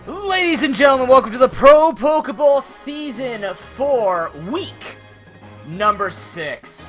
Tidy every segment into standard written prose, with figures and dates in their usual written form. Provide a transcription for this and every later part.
Ladies and gentlemen, welcome to the ProPokeBowl Season 4, Week number 6.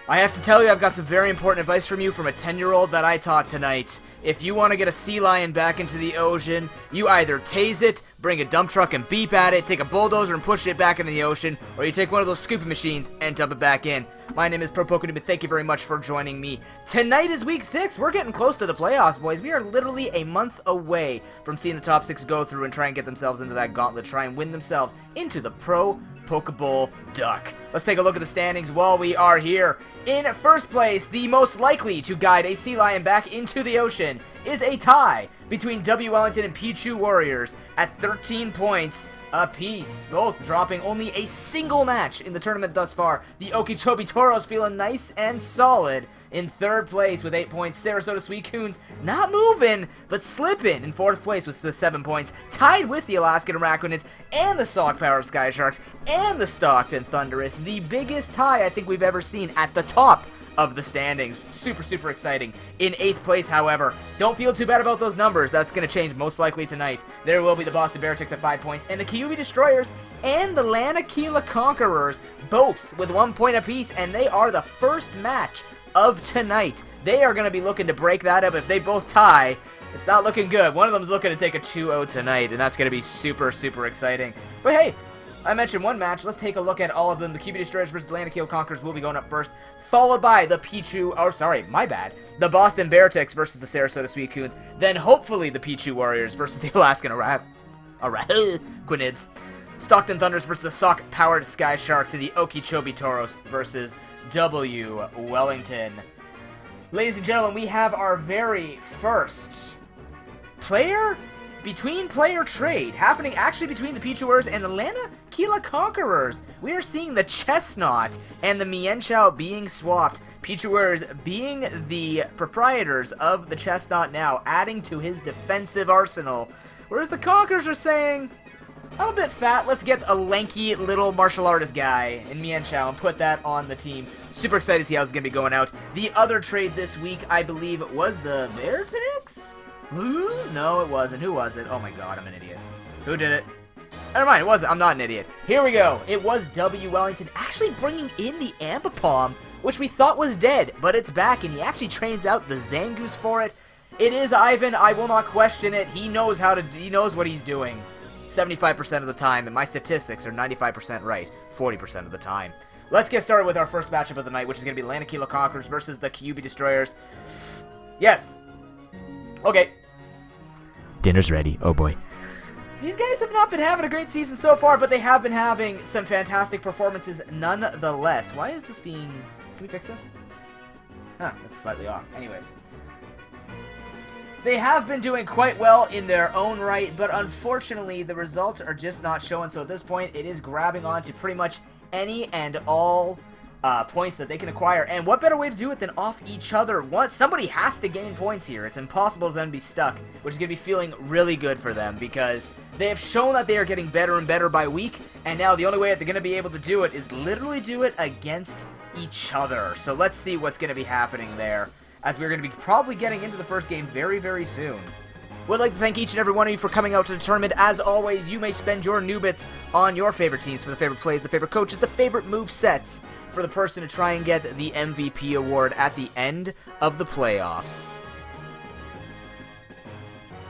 I have to tell you, I've got some very important advice from you from a 10-year-old that I taught tonight. If you want to get a sea lion back into the ocean, you either tase it, bring a dump truck and beep at it, take a bulldozer and push it back into the ocean, or you take one of those scooping machines and dump it back in. My name is ProPokeBowl, and thank you very much for joining me. Tonight is Week 6. We're getting close to the playoffs, boys. We are literally a month away from seeing the top 6 go through and try and get themselves into that gauntlet, try and win themselves into the ProPokeBowl Duck. Let's take a look at the standings while we are here. In first place, the most likely to guide a sea lion back into the ocean is a tie between W. Wellington and Pichu Warriors at 13 points apiece, both dropping only a single match in the tournament thus far. The Okeechobee Toros feeling nice and solid in third place with 8 points. Sarasota Sweetcoons not moving, but slipping in fourth place with 7 points, tied with the Alaskan Raccoonids and the Sauk Power Sky Sharks and the Stockton Thunderous. The biggest tie I think we've ever seen at the top of the standings. Super exciting. In 8th place, however, don't feel too bad about those numbers. That's going to change most likely tonight. There will be the Boston Bearticks at 5 points, and the Kyubi Destroyers and the Lanakila Conquerors, both with 1 point apiece, and they are the first match of tonight. They are going to be looking to break that up. If they both tie, it's not looking good. One of them is looking to take a 2-0 tonight, and that's going to be super exciting. But hey, I mentioned one match. Let's take a look at all of them. The Kyubi Destroyers versus Lanakila Conquerors will be going up first, followed by the the Boston Bearticks versus the Sarasota Sweetcoons. Then hopefully the Pichu Warriors versus the Alaskan Raccoonids. Stockton Thunders versus the Sauk Powered Sky Sharks, and the Okeechobee Toros versus W. Wellington. Ladies and gentlemen, we have our very first player trade happening actually between the Pichu Warriors and the Lanakila Conquerors. We are seeing the Chestnut and the Mienshao being swapped. Pichu Warriors being the proprietors of the Chestnut now, adding to his defensive arsenal. Whereas the Conquerors are saying, I'm a bit fat, let's get a lanky little martial artist guy in Mienshao and put that on the team. Super excited to see how it's going to be going out. The other trade this week, I believe, was the Bearticks? No, it wasn't. Who was it? Oh my god, I'm an idiot. Who did it? Never mind, it wasn't. I'm not an idiot. Here we go. It was W. Wellington actually bringing in the Ambipom, which we thought was dead, but it's back, and he actually trains out the Zangoose for it. It is Ivan. I will not question it. He knows he knows what he's doing 75% of the time, and my statistics are 95% right 40% of the time. Let's get started with our first matchup of the night, which is going to be Lanakila Conquerors versus the Kyubi Destroyers. Yes. Okay. Dinner's ready. Oh boy. These guys have not been having a great season so far, but they have been having some fantastic performances nonetheless. Why is this being... Can we fix this? Huh, that's slightly off. Anyways. They have been doing quite well in their own right, but unfortunately the results are just not showing. So at this point, it is grabbing on to pretty much any and all points that they can acquire, and what better way to do it than off each other? Somebody has to gain points here. It's impossible for them to be stuck, which is going to be feeling really good for them because they have shown that they are getting better and better by week, and now the only way that they're going to be able to do it is literally do it against each other. So let's see what's going to be happening there, as we're going to be probably getting into the first game very soon. Would like to thank each and every one of you for coming out to the tournament. As always, you may spend your new bits on your favorite teams for the favorite plays, the favorite coaches, the favorite move sets for the person to try and get the MVP award at the end of the playoffs.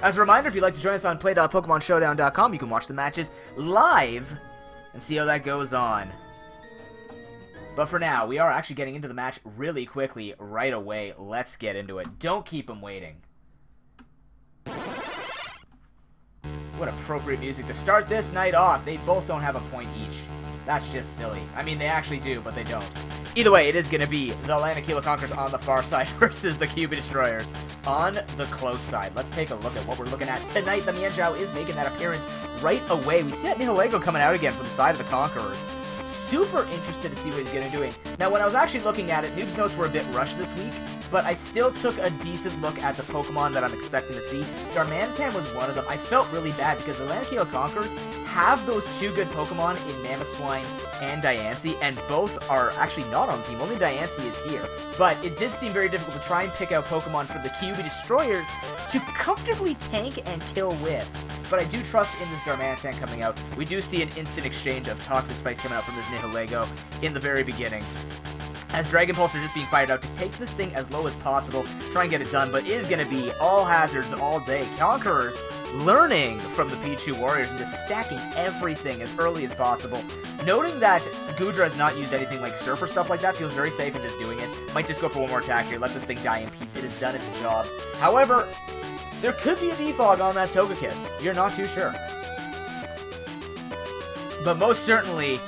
As a reminder, if you'd like to join us on play.pokemonshowdown.com, you can watch the matches live and see how that goes on. But for now, we are actually getting into the match really quickly right away. Let's get into it. Don't keep them waiting. What appropriate music to start this night off. They both don't have a point each. That's just silly. I mean, they actually do, but they don't. Either way, it is going to be the Lanakila Conquerors on the far side versus the Kyubi Destroyers on the close side. Let's take a look at what we're looking at tonight. The Mienshao is making that appearance right away. We see that Nihilego coming out again from the side of the Conquerors. super interested to see what he's going to be doing. Now, when I was actually looking at it, Noob's Notes were a bit rushed this week, but I still took a decent look at the Pokemon that I'm expecting to see. Darmanitan was one of them. I felt really bad because the Lanakila Conquerors have those two good Pokemon in Mamoswine and Diancie, and both are actually not on the team. Only Diancie is here. But it did seem very difficult to try and pick out Pokemon for the Kyuubi Destroyers to comfortably tank and kill with. But I do trust in this Darmanitan coming out. We do see an instant exchange of Toxic Spikes coming out from this Nihilego in the very beginning, as Dragon Pulse are just being fired out to take this thing as low as possible, try and get it done, but it is going to be all hazards all day. Conquerors learning from the Pichu Warriors and just stacking everything as early as possible. Noting that Goodra has not used anything like Surf or stuff like that, feels very safe in just doing it. Might just go for one more attack here, let this thing die in peace. It has done its job. However, there could be a defog on that Togekiss. You're not too sure. But most certainly,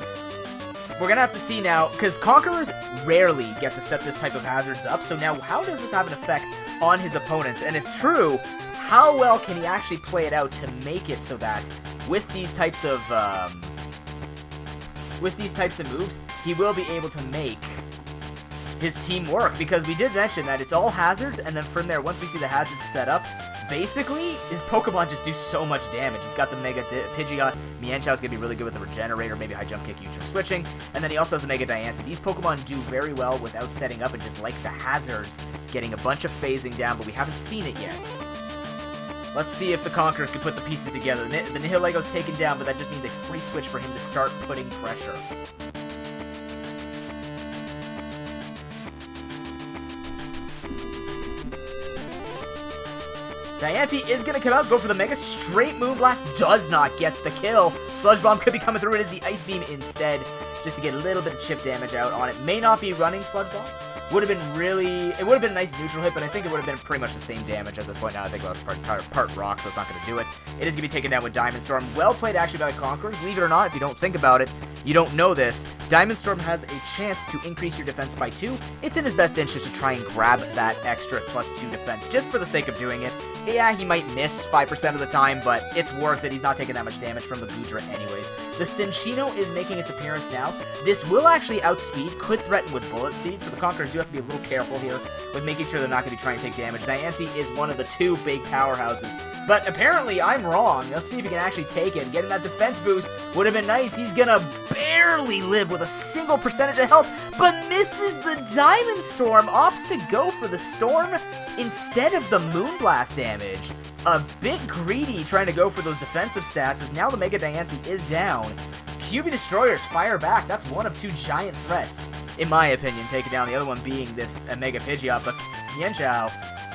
we're going to have to see now, because Conquerors rarely get to set this type of hazards up, so now how does this have an effect on his opponents? And if true, how well can he actually play it out to make it so that with these types of moves, he will be able to make his team work? Because we did mention that it's all hazards, and then from there, once we see the hazards set up, basically, his Pokemon just do so much damage. He's got the Mega Pidgeot. Mienshao is going to be really good with the Regenerator, maybe High Jump Kick, U-turn switching. And then he also has the Mega Diancie. These Pokemon do very well without setting up and just like the hazards, getting a bunch of phasing down, but we haven't seen it yet. Let's see if the Conquerors can put the pieces together. The Nihilego's taken down, but that just means a free switch for him to start putting pressure. Diancie is going to come out, go for the Mega Straight Moonblast, does not get the kill. Sludge Bomb could be coming through, it is the Ice Beam instead, just to get a little bit of chip damage out on it. May not be running Sludge Bomb. Would have been really, it would have been a nice neutral hit, but I think it would have been pretty much the same damage at this point. Now I think it was part rock, so it's not going to do it. It is going to be taken down with Diamond Storm. Well played actually by the Conquerors. Believe it or not, if you don't think about it, you don't know this. Diamond Storm has a chance to increase your defense by 2. It's in his best interest to try and grab that extra +2 defense, just for the sake of doing it. Yeah, he might miss 5% of the time, but it's worth it. He's not taking that much damage from the Goodra anyways. The Cinccino is making its appearance now. This will actually outspeed, could threaten with Bullet Seed, so the Conquerors do have to be a little careful here with making sure they're not going to be trying to take damage. Diancie is one of the 2 big powerhouses, but apparently I'm wrong. Let's see if he can actually take it. Getting that defense boost would have been nice. He's going to barely live with a single percentage of health, but misses the Diamond Storm, opts to go for the Storm instead of the Moonblast damage. A bit greedy trying to go for those defensive stats, as now the Mega Diancie is down. Kyuubi Destroyers fire back. That's one of 2 giant threats, in my opinion, taken down. The other one being this Mega Pidgeot, but Mienshao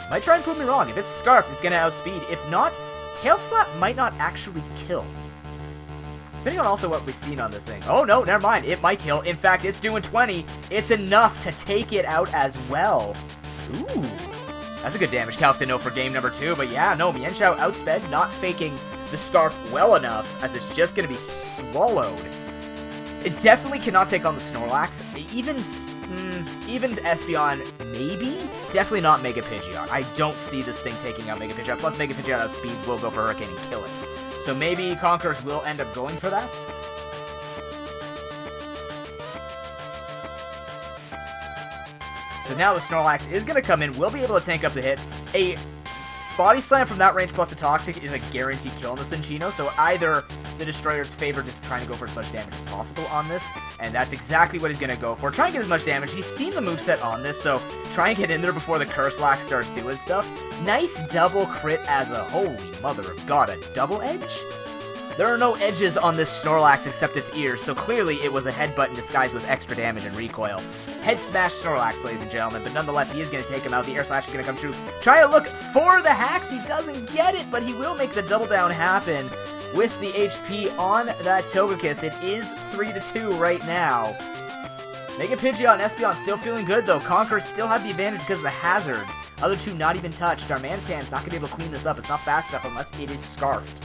might try and prove me wrong. If it's Scarfed, it's going to outspeed. If not, Tail Slap might not actually kill. Depending on also what we've seen on this thing. Oh no, never mind. It might kill. In fact, it's doing 20. It's enough to take it out as well. Ooh. That's a good damage calc to know for game number 2, but yeah, no, Mienshao outsped, not faking the Scarf well enough, as it's just going to be swallowed. It definitely cannot take on the Snorlax. Even Espeon, maybe? Definitely not Mega Pidgeot. I don't see this thing taking out Mega Pidgeot, plus Mega Pidgeot outspeeds will go for Hurricane and kill it. So maybe Conquerors will end up going for that. So now the Snorlax is going to come in, will be able to tank up the hit. A Body Slam from that range plus a Toxic is a guaranteed kill on the Cinccino, so either the Destroyers favor just trying to go for as much damage as possible on this, and that's exactly what he's going to go for. Try and get as much damage. He's seen the moveset on this, so try and get in there before the Curselax starts doing stuff. Nice double crit as a, holy mother of God, a double edge? There are no edges on this Snorlax except its ears, so clearly it was a headbutt in disguise with extra damage and recoil. Head smash Snorlax, ladies and gentlemen, but nonetheless, he is going to take him out. The air slash is going to come true. Try to look for the hacks. He doesn't get it, but he will make the double down happen with the HP on that Togekiss. It is 3-2 right now. Mega Pidgeot and Espeon still feeling good, though. Conquerors still have the advantage because of the hazards. Other 2 not even touched. Darmanitan's not going to be able to clean this up. It's not fast enough unless it is Scarfed.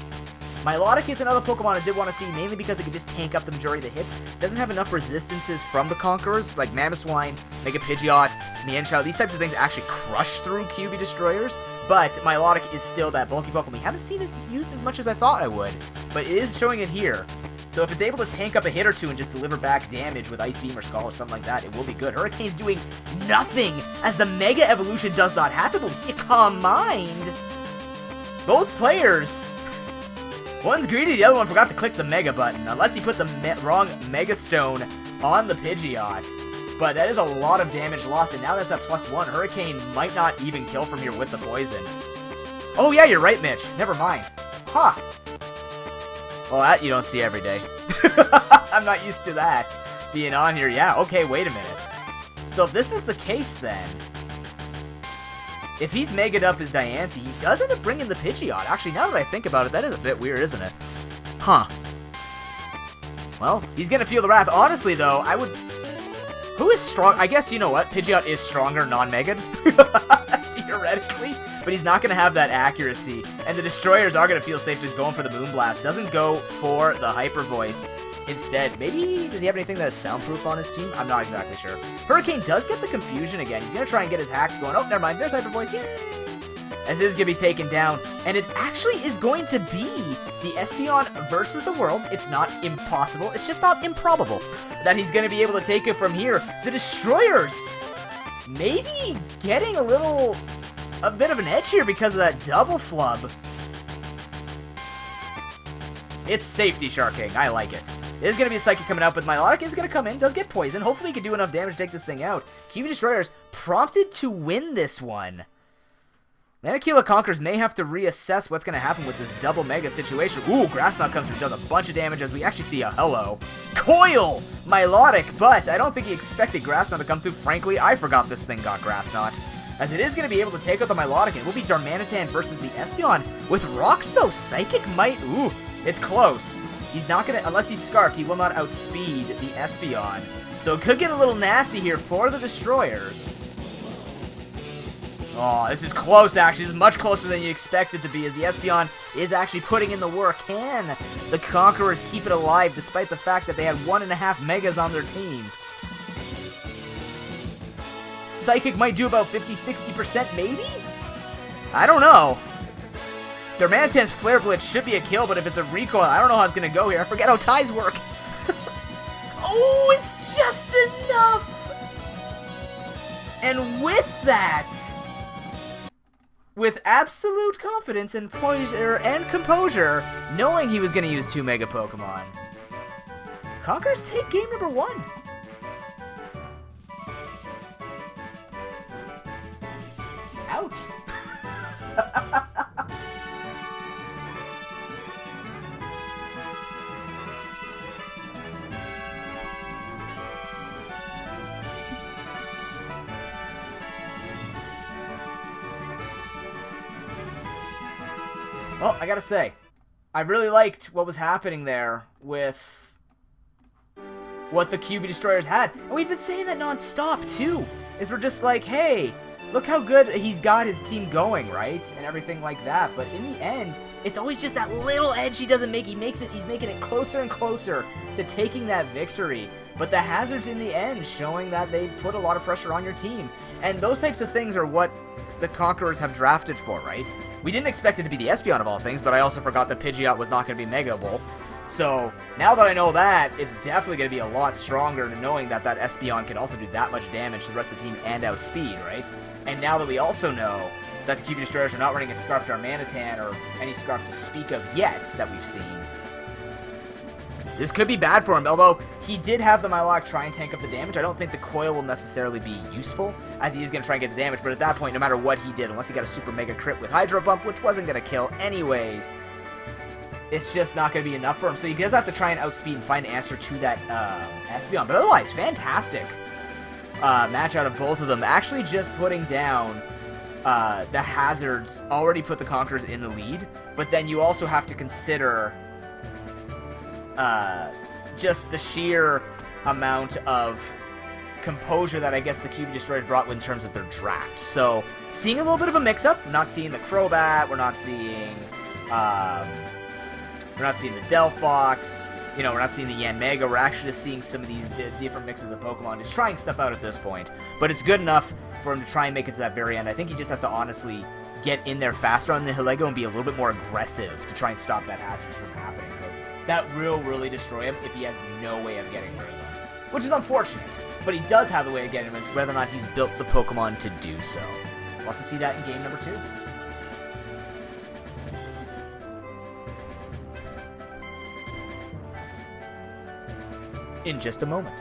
Milotic is another Pokemon I did want to see, mainly because it can just tank up the majority of the hits. Doesn't have enough resistances from the Conquerors, like Mamoswine, Mega Pidgeot, Mienshao. These types of things actually crush through Kyuubi Destroyers, but Milotic is still that bulky Pokemon. We haven't seen it used as much as I thought I would, but it is showing it here. So if it's able to tank up a hit or two and just deliver back damage with Ice Beam or Scald or something like that, it will be good. Hurricane's doing nothing as the Mega Evolution does not happen, but we see a Calm Mind. Both players, one's greedy, the other one forgot to click the Mega button, unless he put the wrong Mega Stone on the Pidgeot. But that is a lot of damage lost, and now that's at +1. Hurricane might not even kill from here with the poison. Oh yeah, you're right, Mitch. Never mind. Huh. Well, that you don't see every day. I'm not used to that being on here. Yeah, okay, wait a minute. So if this is the case then, if he's Mega'd up as Diancie, he does end up bringing the Pidgeot. Actually, now that I think about it, that is a bit weird, isn't it? Huh. Well, he's gonna feel the wrath. Honestly, though, I would... Who is strong? I guess, you know what? Pidgeot is stronger non-Mega'd. Theoretically. But he's not going to have that accuracy. And the Destroyers are going to feel safe just going for the Moonblast. Doesn't go for the Hyper Voice. Instead, maybe, does he have anything that is soundproof on his team? I'm not exactly sure. Hurricane does get the Confusion again. He's going to try and get his hacks going. Oh, never mind. There's Hyper Voice. Yay! As it is going to be taken down. And it actually is going to be the Espeon versus the world. It's not impossible. It's just not improbable that he's going to be able to take it from here. The Destroyers maybe getting a bit of an edge here because of that double flub. It's safety sharking. I like it. There's going to be a Psychic coming out, but Milotic is going to come in. Does get poison. Hopefully he can do enough damage to take this thing out. QB Destroyers prompted to win this one. Lanakila Conquerors may have to reassess what's going to happen with this double Mega situation. Ooh, Grass Knot comes through, does a bunch of damage as we actually see a hello. Coil! Milotic, but I don't think he expected Grass Knot to come through. Frankly, I forgot this thing got Grass Knot. As it is going to be able to take out the Milotic, and it will be Darmanitan versus the Espeon. With Rocks, though, Psychic might... Ooh, it's close. He's not going to... Unless he's Scarfed, he will not outspeed the Espeon. So it could get a little nasty here for the Destroyers. Oh, this is close, actually. This is much closer than you expect it to be, as the Espeon is actually putting in the work. Can the Conquerors keep it alive, despite the fact that they had 1.5 Megas on their team? Psychic might do about 50-60%, maybe? I don't know. Darmanitan's Flare Blitz should be a kill, but if it's a recoil, I don't know how it's going to go here. I forget how ties work. Oh, it's just enough! And with that... With absolute confidence and poise and composure, knowing he was going to use 2 Mega Pokemon, Conquerors take game number 1. Ouch. Well, I gotta say, I really liked what was happening there with what the QB Destroyers had. And we've been saying that non-stop, too. Is we're just like, hey, look how good he's got his team going, right? And everything like that. But in the end, it's always just that little edge he doesn't make. He's making it closer and closer to taking that victory. But the hazards in the end showing that they put a lot of pressure on your team. And those types of things are what the Conquerors have drafted for, right? We didn't expect it to be the Espeon of all things, but I also forgot that Pidgeot was not going to be Megable. So, now that I know that, it's definitely going to be a lot stronger to knowing that that Espeon can also do that much damage to the rest of the team and outspeed, right? And now that we also know that the QB Destroyers are not running a Scarf Darmanitan or any Scarf to speak of yet that we've seen, this could be bad for him, although he did have the Milotic try and tank up the damage. I don't think the Coil will necessarily be useful, as he is going to try and get the damage, but at that point, no matter what he did, unless he got a Super Mega Crit with Hydro Bump, which wasn't going to kill anyways, it's just not going to be enough for him. So he does have to try and outspeed and find an answer to that Espeon, but otherwise, fantastic match out of both of them. Actually just putting down the hazards already put the Conquerors in the lead, but then you also have to consider... just the sheer amount of composure that I guess the QB Destroyers brought in terms of their draft. So, seeing a little bit of a mix-up. We're not seeing the Crobat. We're not seeing the Delphox. You know, we're not seeing the Yanmega. We're actually just seeing some of these different mixes of Pokemon, just trying stuff out at this point. But it's good enough for him to try and make it to that very end. I think he just has to honestly get in there faster on the Heligo and be a little bit more aggressive to try and stop that hazard from happening. Because that will really destroy him if he has no way of getting rid of them. Which is unfortunate, but he does have the way of getting him. It's whether or not he's built the Pokemon to do so. We'll have to see that in game number 2. In just a moment.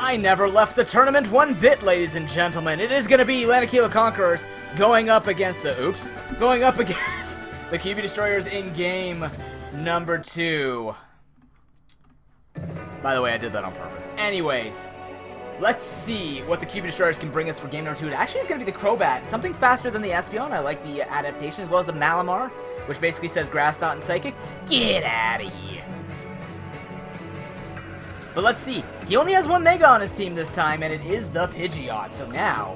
I never left the tournament one bit, ladies and gentlemen. It is going to be Lanakila Conquerors going up against the Kyuubi Destroyers in game number 2. By the way, I did that on purpose. Anyways, let's see what the Kyuubi Destroyers can bring us for game number 2. It actually is going to be the Crobat, something faster than the Espeon. I like the adaptation, as well as the Malamar, which basically says Grass Knot and Psychic. Get out of here. But let's see. He only has one Mega on his team this time, and it is the Pidgeot. So now,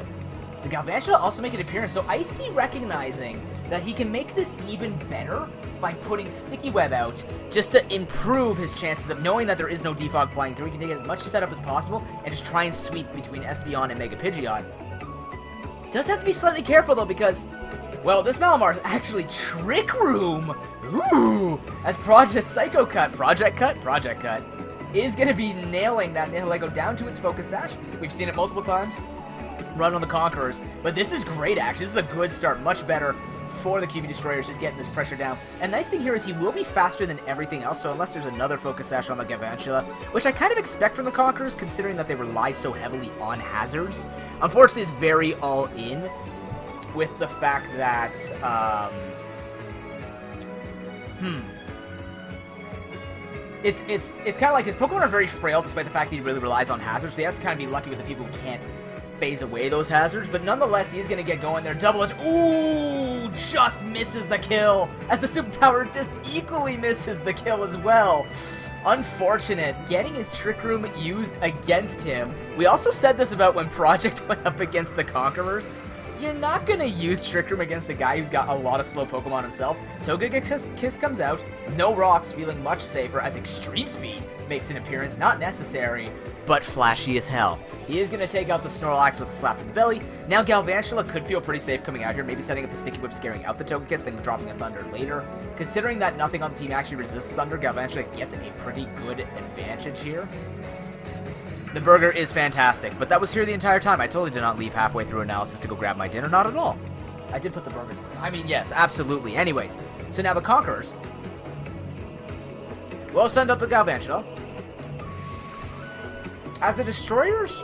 the Galvantula also make an appearance. So Icy recognizing that he can make this even better by putting Sticky Web out just to improve his chances of knowing that there is no Defog flying through. He can take as much setup as possible and just try and sweep between Espeon and Mega Pidgeot. Does have to be slightly careful, though, because, well, this Malamar is actually Trick Room. Ooh, as Project Cut, is going to be nailing that Nihilego down to its Focus Sash. We've seen it multiple times run on the Conquerors, but this is great, actually. This is a good start, much better for the Kyuubi Destroyers, just getting this pressure down. And nice thing here is he will be faster than everything else, so unless there's another Focus Sash on the Galvantula, which I kind of expect from the Conquerors, considering that they rely so heavily on hazards. Unfortunately, it's very all-in with the fact that, It's kind of like his Pokemon are very frail despite the fact that he really relies on hazards, so he has to kind of be lucky with the people who can't phase away those hazards, but nonetheless, he's going to get going there. Double Edge, ooh, just misses the kill, as the Superpower just equally misses the kill as well. Unfortunate, getting his Trick Room used against him. We also said this about when Project went up against the Conquerors. You're not going to use Trick Room against a guy who's got a lot of slow Pokemon himself. Togekiss comes out, no rocks, feeling much safer as Extreme Speed makes an appearance. Not necessary, but flashy as hell. He is going to take out the Snorlax with a slap to the belly. Now Galvantula could feel pretty safe coming out here, maybe setting up the Sticky Whip, scaring out the Togekiss, then dropping a Thunder later. Considering that nothing on the team actually resists Thunder, Galvantula gets a pretty good advantage here. The burger is fantastic, but that was here the entire time. I totally did not leave halfway through analysis to go grab my dinner, not at all. I did put the burger. I mean, yes, absolutely. Anyways, so now the Conquerors will send up the Galvantula. As the Destroyers,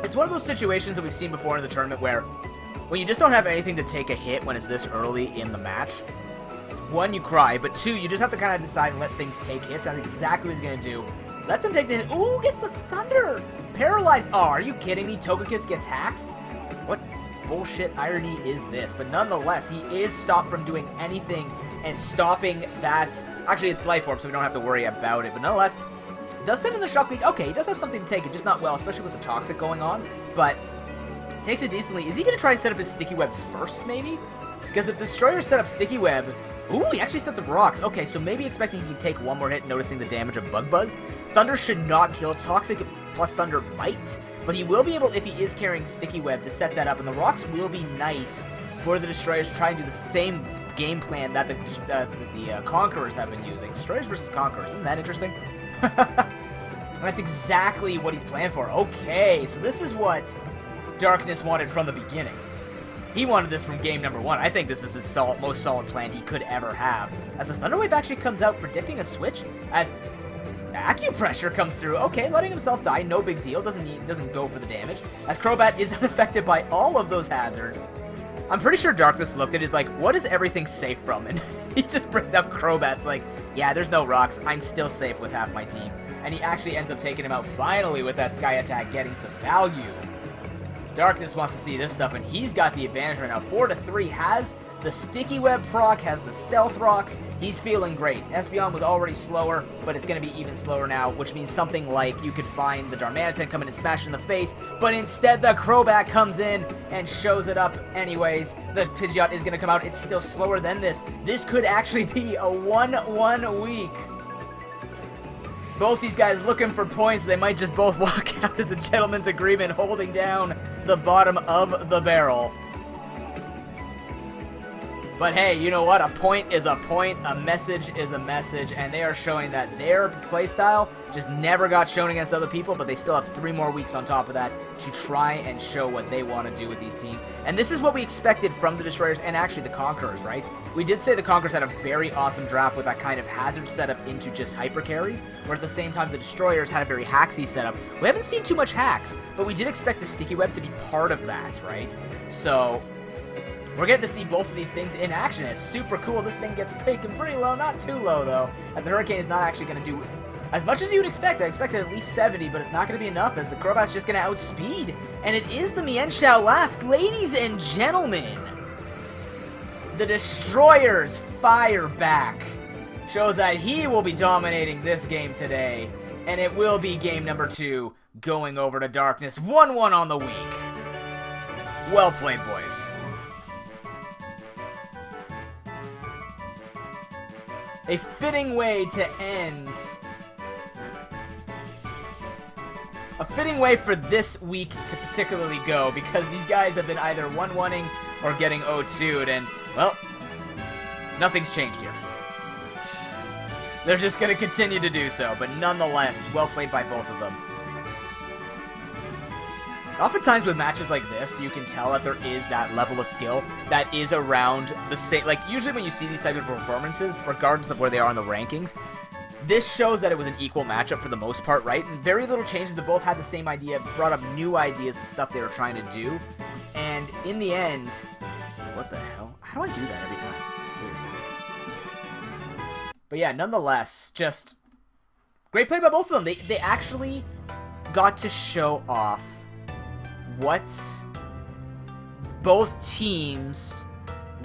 it's one of those situations that we've seen before in the tournament where when you just don't have anything to take a hit when it's this early in the match, one, you cry, but two, you just have to kind of decide and let things take hits. That's exactly what he's going to do. Lets him take the hit. Ooh, gets the Thunder! Paralyzed. Oh, are you kidding me? Togekiss gets hacked? What bullshit irony is this? But nonetheless, he is stopped from doing anything and stopping that. Actually, it's Life Orb, so we don't have to worry about it. But nonetheless, Does send in the Shock Lead. Okay, he does have something to take it, just not well, especially with the Toxic going on. But takes it decently. Is he going to try and set up his Sticky Web first, maybe? Because if the Destroyer set up Sticky Web... Ooh, he actually sets up Rocks. Okay, so maybe expecting he can take one more hit, noticing the damage of Bug Buzz. Thunder should not kill. Toxic plus Thunder might. But he will be able, if he is carrying Sticky Web, to set that up. And the Rocks will be nice for the Destroyers to try and do the same game plan that the Conquerors have been using. Destroyers versus Conquerors. Isn't that interesting? That's exactly what he's planned for. Okay, so this is what Darkness wanted from the beginning. He wanted this from game number 1. I think this is his most solid plan he could ever have. As the Thunder Wave actually comes out, predicting a switch, as Acupressure comes through. Okay, letting himself die, no big deal. Doesn't go for the damage. As Crobat is unaffected by all of those hazards. I'm pretty sure Darkness looked at it, is like, what is everything safe from? And he just brings out Crobat's like, yeah, there's no rocks. I'm still safe with half my team. And he actually ends up taking him out finally with that Sky Attack, getting some value. Darkness wants to see this stuff, and he's got the advantage right now. 4-3, has the Sticky Web proc, has the Stealth Rocks. He's feeling great. Espeon was already slower, but it's going to be even slower now, which means something like you could find the Darmanitan come in and smash in the face, but instead the Crobat comes in and shows it up anyways. The Pidgeot is going to come out. It's still slower than this. This could actually be a 1-1 week. Both these guys looking for points. They might just both walk out as a gentleman's agreement, holding down the bottom of the barrel. But hey, you know what? A point is a point, a message is a message, and they are showing that their playstyle just never got shown against other people, but they still have 3 more weeks on top of that to try and show what they want to do with these teams. And this is what we expected from the Destroyers and actually the Conquerors, right? We did say the Conquerors had a very awesome draft with that kind of hazard setup into just hyper carries, where at the same time the Destroyers had a very hacksy setup. We haven't seen too much hacks, but we did expect the Sticky Web to be part of that, right? So we're getting to see both of these things in action. It's super cool. This thing gets taken pretty low, not too low though, as the Hurricane is not actually going to do as much as you would expect. I expected at least 70, but it's not going to be enough as the Crobat's just going to outspeed. And it is the Mienshao left. Ladies and gentlemen, the Destroyers fire back. Shows that he will be dominating this game today. And it will be game number 2 going over to Darkness. 1-1 on the week. Well played, boys. A fitting way to end. A fitting way for this week to particularly go, because these guys have been either 1-1ing or getting 0-2'd, and, well, nothing's changed here. They're just going to continue to do so, but nonetheless, well played by both of them. Oftentimes with matches like this, you can tell that there is that level of skill that is around the same. Like, usually when you see these type of performances, regardless of where they are in the rankings, this shows that it was an equal matchup for the most part, right? And very little changes. They both had the same idea, brought up new ideas to stuff they were trying to do. And in the end, what the hell? How do I do that every time? It's weird. But yeah, nonetheless, just great play by both of them. They actually got to show off what both teams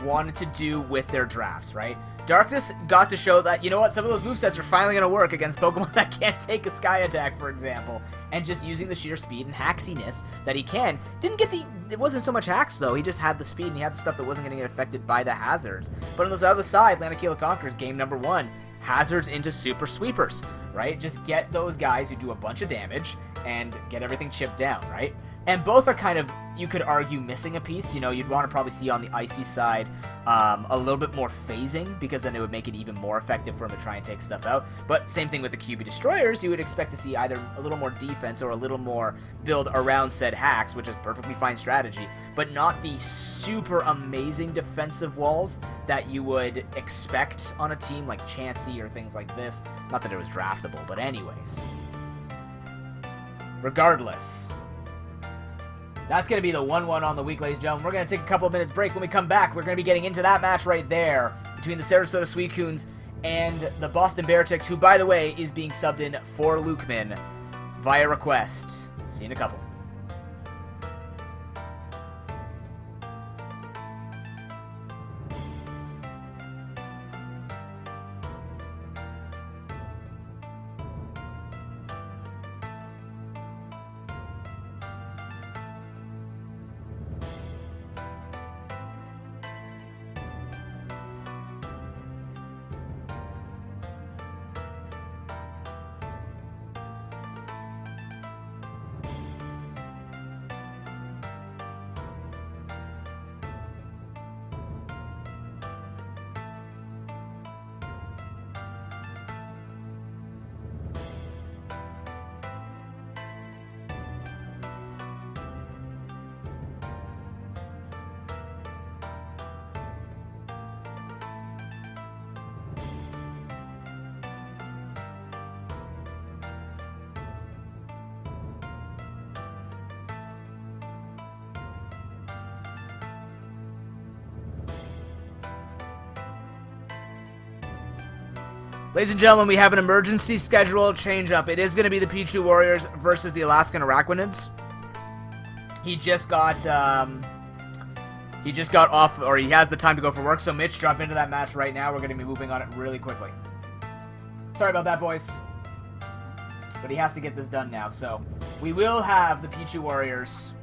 wanted to do with their drafts, right? Darkness got to show that, you know what, some of those movesets are finally going to work against Pokemon that can't take a Sky Attack, for example. And just using the sheer speed and hacksiness that he can. Didn't get it wasn't so much hacks, though. He just had the speed and he had the stuff that wasn't going to get affected by the hazards. But on this other side, Lanakila Conquers, game number 1, hazards into super sweepers, right? Just get those guys who do a bunch of damage and get everything chipped down, right? And both are kind of, you could argue, missing a piece. You know, you'd want to probably see on the Icy side a little bit more phasing, because then it would make it even more effective for him to try and take stuff out. But same thing with the QB Destroyers, you would expect to see either a little more defense or a little more build around said hacks, which is perfectly fine strategy, but not the super amazing defensive walls that you would expect on a team like Chansey or things like this. Not that it was draftable, but anyways. Regardless, that's going to be the 1-1 on the week, ladies and gentlemen. We're going to take a couple of minutes break. When we come back, we're going to be getting into that match right there between the Sarasota Suicunes and the Boston Bearticks, who, by the way, is being subbed in for Lukeman via request. See you in a couple. Ladies and gentlemen, we have an emergency schedule change-up. It is going to be the Pichu Warriors versus the Alaskan Araquanids. He just got off, or he has the time to go for work, so Mitch, jump into that match right now. We're going to be moving on it really quickly. Sorry about that, boys. But he has to get this done now, so we will have the Pichu Warriors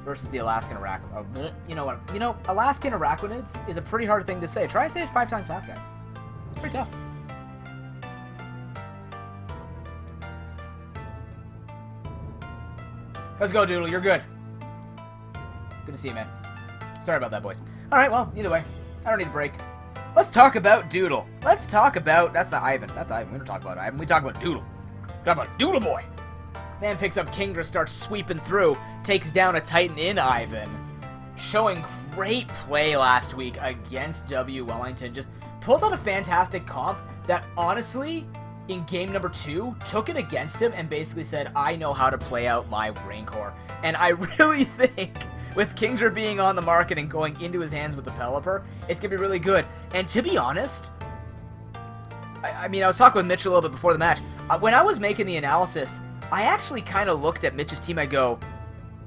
versus the Alaskan Araquanids. You know what? You know, Alaskan Araquanids is a pretty hard thing to say. Try to say it 5 times fast, guys. It's pretty tough. Let's go, Doodle. You're good. Good to see you, man. Sorry about that, boys. Alright, well, either way. I don't need a break. Let's talk about Doodle. Let's talk about... That's the Ivan. That's Ivan. We don't talk about Ivan. We talk about Doodle. We talk about Doodle Boy. Man picks up Kingdra, starts sweeping through, takes down a Titan in Ivan. Showing great play last week against W. Wellington. Just pulled out a fantastic comp that, honestly, in game number 2, took it against him and basically said, I know how to play out my Rancor. And I really think, with Kingdra being on the market and going into his hands with the Pelipper, it's going to be really good. And to be honest, I mean, I was talking with Mitch a little bit before the match. When I was making the analysis, I actually kind of looked at Mitch's team. I go,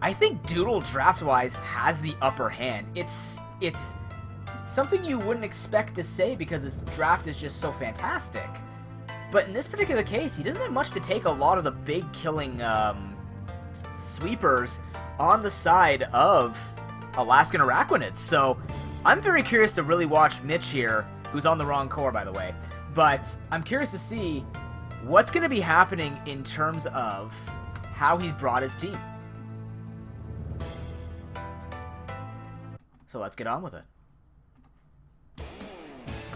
I think Doodle draft-wise has the upper hand. It's something you wouldn't expect to say because his draft is just so fantastic. But in this particular case, he doesn't have much to take a lot of the big killing sweepers on the side of Alaskan Araquanids. So I'm very curious to really watch Mitch here, who's on the wrong core, by the way. But I'm curious to see what's going to be happening in terms of how he's brought his team. So let's get on with it.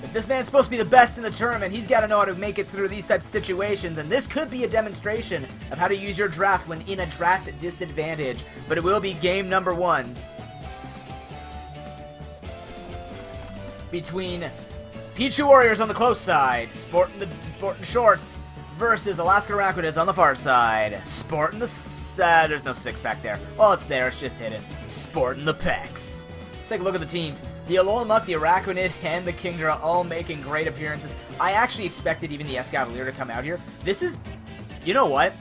If this man's supposed to be the best in the tournament, he's got to know how to make it through these types of situations, and this could be a demonstration of how to use your draft when in a draft disadvantage, but it will be game number 1 between Pichu Warriors on the close side, sporting shorts, versus Alaskan Araquanids on the far side, sporting the... there's no 6-pack there. Well, it's there, it's just hidden. Sporting the pecs. Let's take a look at the teams. The Alolan the Araquanid, and the Kingdra all making great appearances. I actually expected even the Escavalier to come out here. This is, you know what?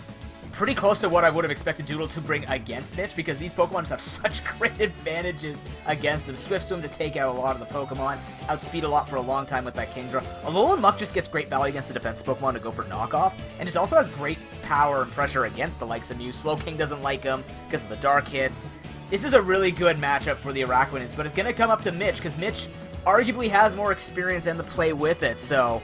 Pretty close to what I would have expected Doodle to bring against Mitch, because these Pokemon just have such great advantages against them. Swift Swim to take out a lot of the Pokemon. Outspeed a lot for a long time with that Kingdra. Alolan Muck just gets great value against the defense Pokemon to go for knockoff, and just also has great power and pressure against the likes of Mew. Slowking doesn't like him because of the dark hits. This is a really good matchup for the Araquanids, but it's going to come up to Mitch, because Mitch arguably has more experience and the play with it, so...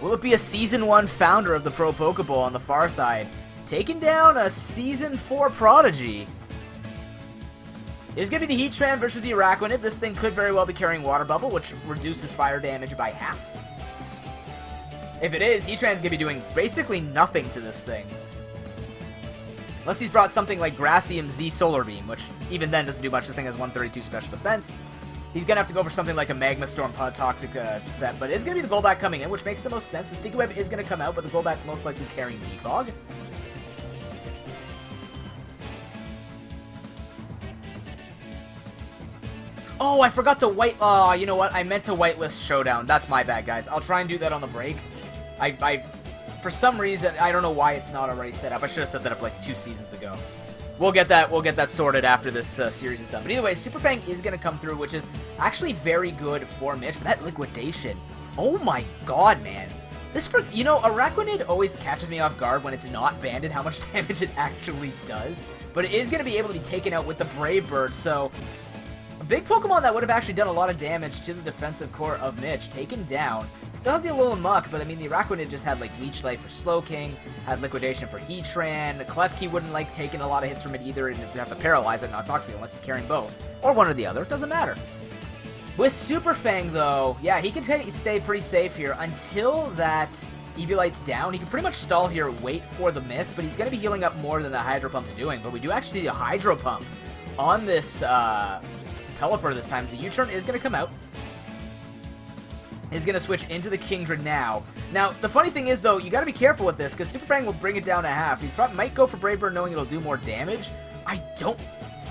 Will it be a Season 1 founder of the ProPokeBowl on the far side, taking down a Season 4 prodigy? It's going to be the Heatran versus the Araquanid. This thing could very well be carrying Water Bubble, which reduces fire damage by half. If it is, Heatran's going to be doing basically nothing to this thing. Unless he's brought something like Gracium Z Solar Beam, which even then doesn't do much. This thing has 132 special defense. He's going to have to go for something like a Magma Storm Toxic set, but it's going to be the Golbat coming in, which makes the most sense. The Sticky Web is going to come out, but the Golbat's most likely carrying Defog. Oh, I forgot to white... Oh, you know what? I meant to whitelist Showdown. That's my bad, guys. I'll try and do that on the break. For some reason, I don't know why it's not already set up. I should have set that up like 2 seasons ago. We'll get that sorted after this series is done. But either way, Super Fang is going to come through, which is actually very good for Mitch. But that Liquidation, oh my god, man. You know, Araquanid always catches me off guard when it's not banded how much damage it actually does. But it is going to be able to be taken out with the Brave Bird, so... A big Pokemon that would have actually done a lot of damage to the defensive core of Mitch, taken down. Still has the Alolan Muck, but I mean, the Araquanid just had like Leech Life for Slowking, had Liquidation for Heatran. Klefki wouldn't like taking a lot of hits from it either, and you have to paralyze it, not Toxic, unless he's carrying both. Or one or the other, doesn't matter. With Super Fang, though, yeah, he can stay pretty safe here until that Eviolite's down. He can pretty much stall here, wait for the miss, but he's going to be healing up more than the Hydro Pump's doing. But we do actually see the Hydro Pump on this Pelipper this time. So the U-turn is going to come out. Is going to switch into the Kingdra now. Now, the funny thing is, though, you got to be careful with this, because Super Fang will bring it down to half. He might go for Brave Bird knowing it'll do more damage. I don't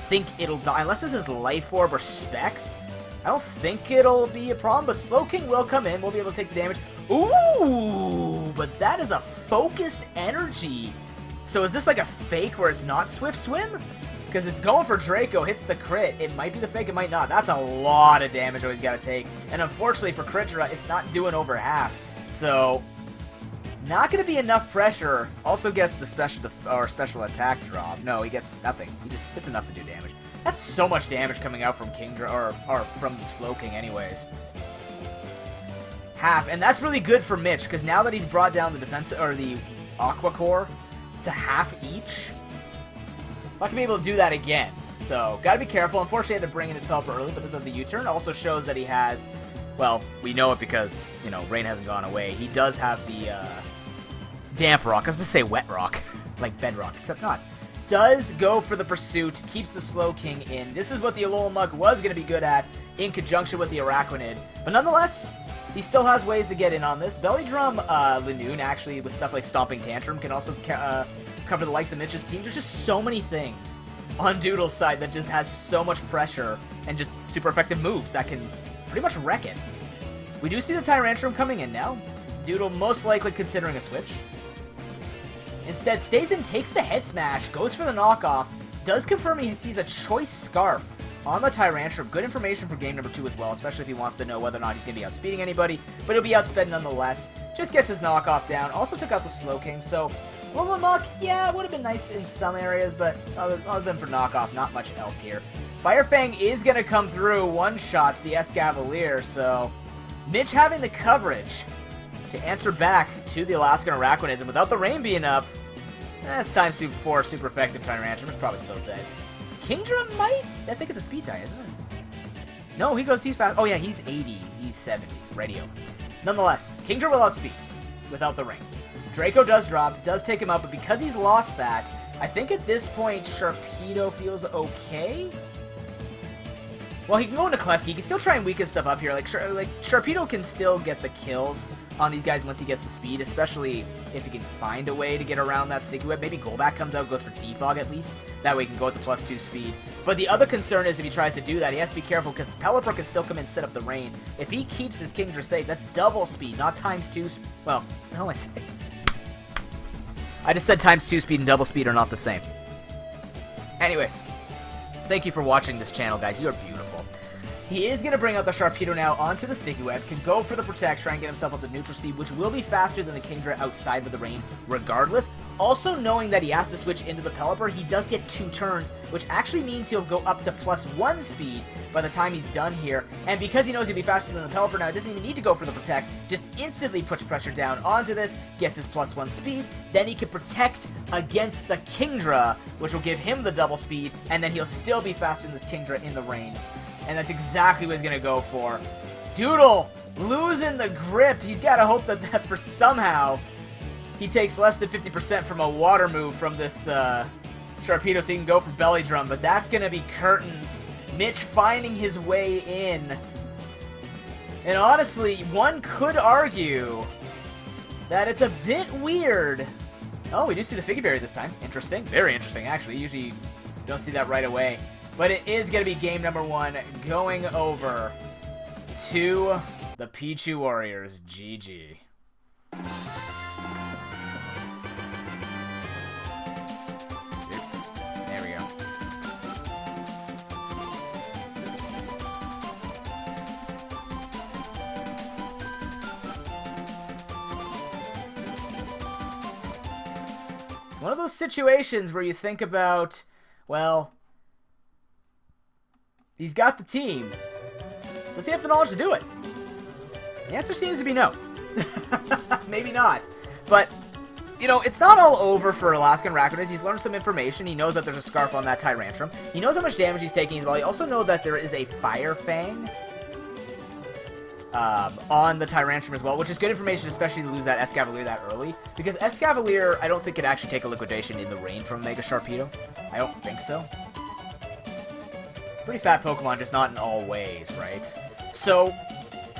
think it'll die, unless this is Life Orb or Specs. I don't think it'll be a problem, but Slowking will come in. We'll be able to take the damage. Ooh, but that is a focus energy. So is this like a fake where it's not Swift Swim? Because it's going for Draco, hits the crit. It might be the fake, it might not. That's a lot of damage he's got to take. And unfortunately for Kritra, it's not doing over half. So, not going to be enough pressure. Also gets the special attack drop. No, he gets nothing. It's enough to do damage. That's so much damage coming out from Kingdra, or from the Slowking anyways. Half, and that's really good for Mitch, because now that he's brought down the defense, or the Aqua Core to half each, he's not going to be able to do that again. So, gotta be careful. Unfortunately, he had to bring in his Pelipper early, but does have the U-turn. Also shows that he has, well, we know it because, you know, rain hasn't gone away. He does have the, Damp Rock. I was going to say Wet Rock, like Bedrock, except not. Does go for the Pursuit, keeps the Slowking in. This is what the Alola Mug was going to be good at, in conjunction with the Araquanid. But nonetheless, he still has ways to get in on this. Belly Drum Lanoon, actually, with stuff like Stomping Tantrum, can also cover the likes of Mitch's team. There's just so many things on Doodle's side that just has so much pressure and just super effective moves that can pretty much wreck it. We do see the Tyrantrum coming in now. Doodle most likely considering a switch. Instead, stays in, takes the Head Smash, goes for the knockoff, does confirm he sees a Choice Scarf on the Tyrantrum. Good information for game number 2 as well, especially if he wants to know whether or not he's going to be outspeeding anybody, but he'll be outsped nonetheless. Just gets his knockoff down. Also took out the Slowking, so Alola Muck, yeah, it would have been nice in some areas, but other than for knockoff, not much else here. Fire Fang is going to come through, one-shots the Escavalier, so Mitch having the coverage to answer back to the Alaskan Araquanid, and without the rain being up, that's times 4 super effective Tyrantrum. It's probably still dead. Kingdra might? I think it's a speed tie, isn't it? No, he's fast. Oh yeah, he's 80. He's 70. Radio. Nonetheless, Kingdra will outspeed without the ring. Draco does drop, does take him out, but because he's lost that, I think at this point Sharpedo feels okay. Well, he can go into Klefki. He can still try and weaken stuff up here. Like Sharpedo can still get the kills on these guys once he gets the speed, especially if he can find a way to get around that Sticky Web. Maybe Golbat comes out, goes for Defog at least. That way he can go at the +2 speed. But the other concern is if he tries to do that, he has to be careful because Pelipper can still come in and set up the rain. If he keeps his Kingdra safe, that's double speed, not ×2 well, what the hell am I saying? I just said ×2 speed and double speed are not the same. Anyways, thank you for watching this channel, guys. You are beautiful. He is going to bring out the Sharpedo now onto the Sticky Web, can go for the Protect, try and get himself up to neutral speed, which will be faster than the Kingdra outside of the rain regardless. Also knowing that he has to switch into the Pelipper, he does get 2 turns, which actually means he'll go up to +1 speed by the time he's done here. And because he knows he'll be faster than the Pelipper now, he doesn't even need to go for the Protect, just instantly puts pressure down onto this, gets his +1 speed, then he can Protect against the Kingdra, which will give him the double speed, and then he'll still be faster than this Kingdra in the rain. And that's exactly what he's going to go for. Doodle losing the grip. He's got to hope that for somehow he takes less than 50% from a water move from this Sharpedo so he can go for Belly Drum. But that's going to be curtains. Mitch finding his way in. And honestly, one could argue that it's a bit weird. Oh, we do see the Figgy Berry this time. Interesting. Very interesting, actually. Usually you don't see that right away. But it is going to be game number 1 going over to the Pichu Warriors. GG. Oops. There we go. It's one of those situations where you think about, well, he's got the team. Does he have the knowledge to do it? The answer seems to be no. Maybe not. But, you know, it's not all over for Alaskan Araquanid. He's learned some information. He knows that there's a Scarf on that Tyrantrum. He knows how much damage he's taking as well. He also knows that there is a Fire Fang on the Tyrantrum as well, which is good information, especially to lose that Escavalier that early. Because Escavalier, I don't think could actually take a Liquidation in the rain from Mega Sharpedo. I don't think so. Pretty fat Pokemon, just not in all ways, right? So,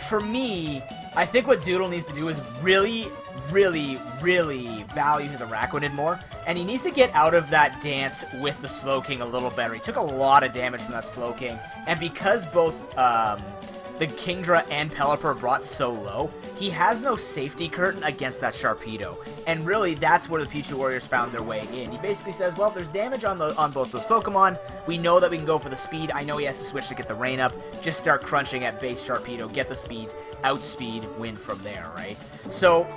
for me, I think what Doodle needs to do is really, really, really value his Araquanid more, and he needs to get out of that dance with the Slowking a little better. He took a lot of damage from that Slowking, and because both the Kingdra and Pelipper brought so low, he has no safety curtain against that Sharpedo, and really that's where the Pichu Warriors found their way in. He basically says, well, there's damage on both those Pokemon, we know that we can go for the speed, I know he has to switch to get the rain up, just start crunching at base Sharpedo, get the speeds, outspeed, win from there, right? So,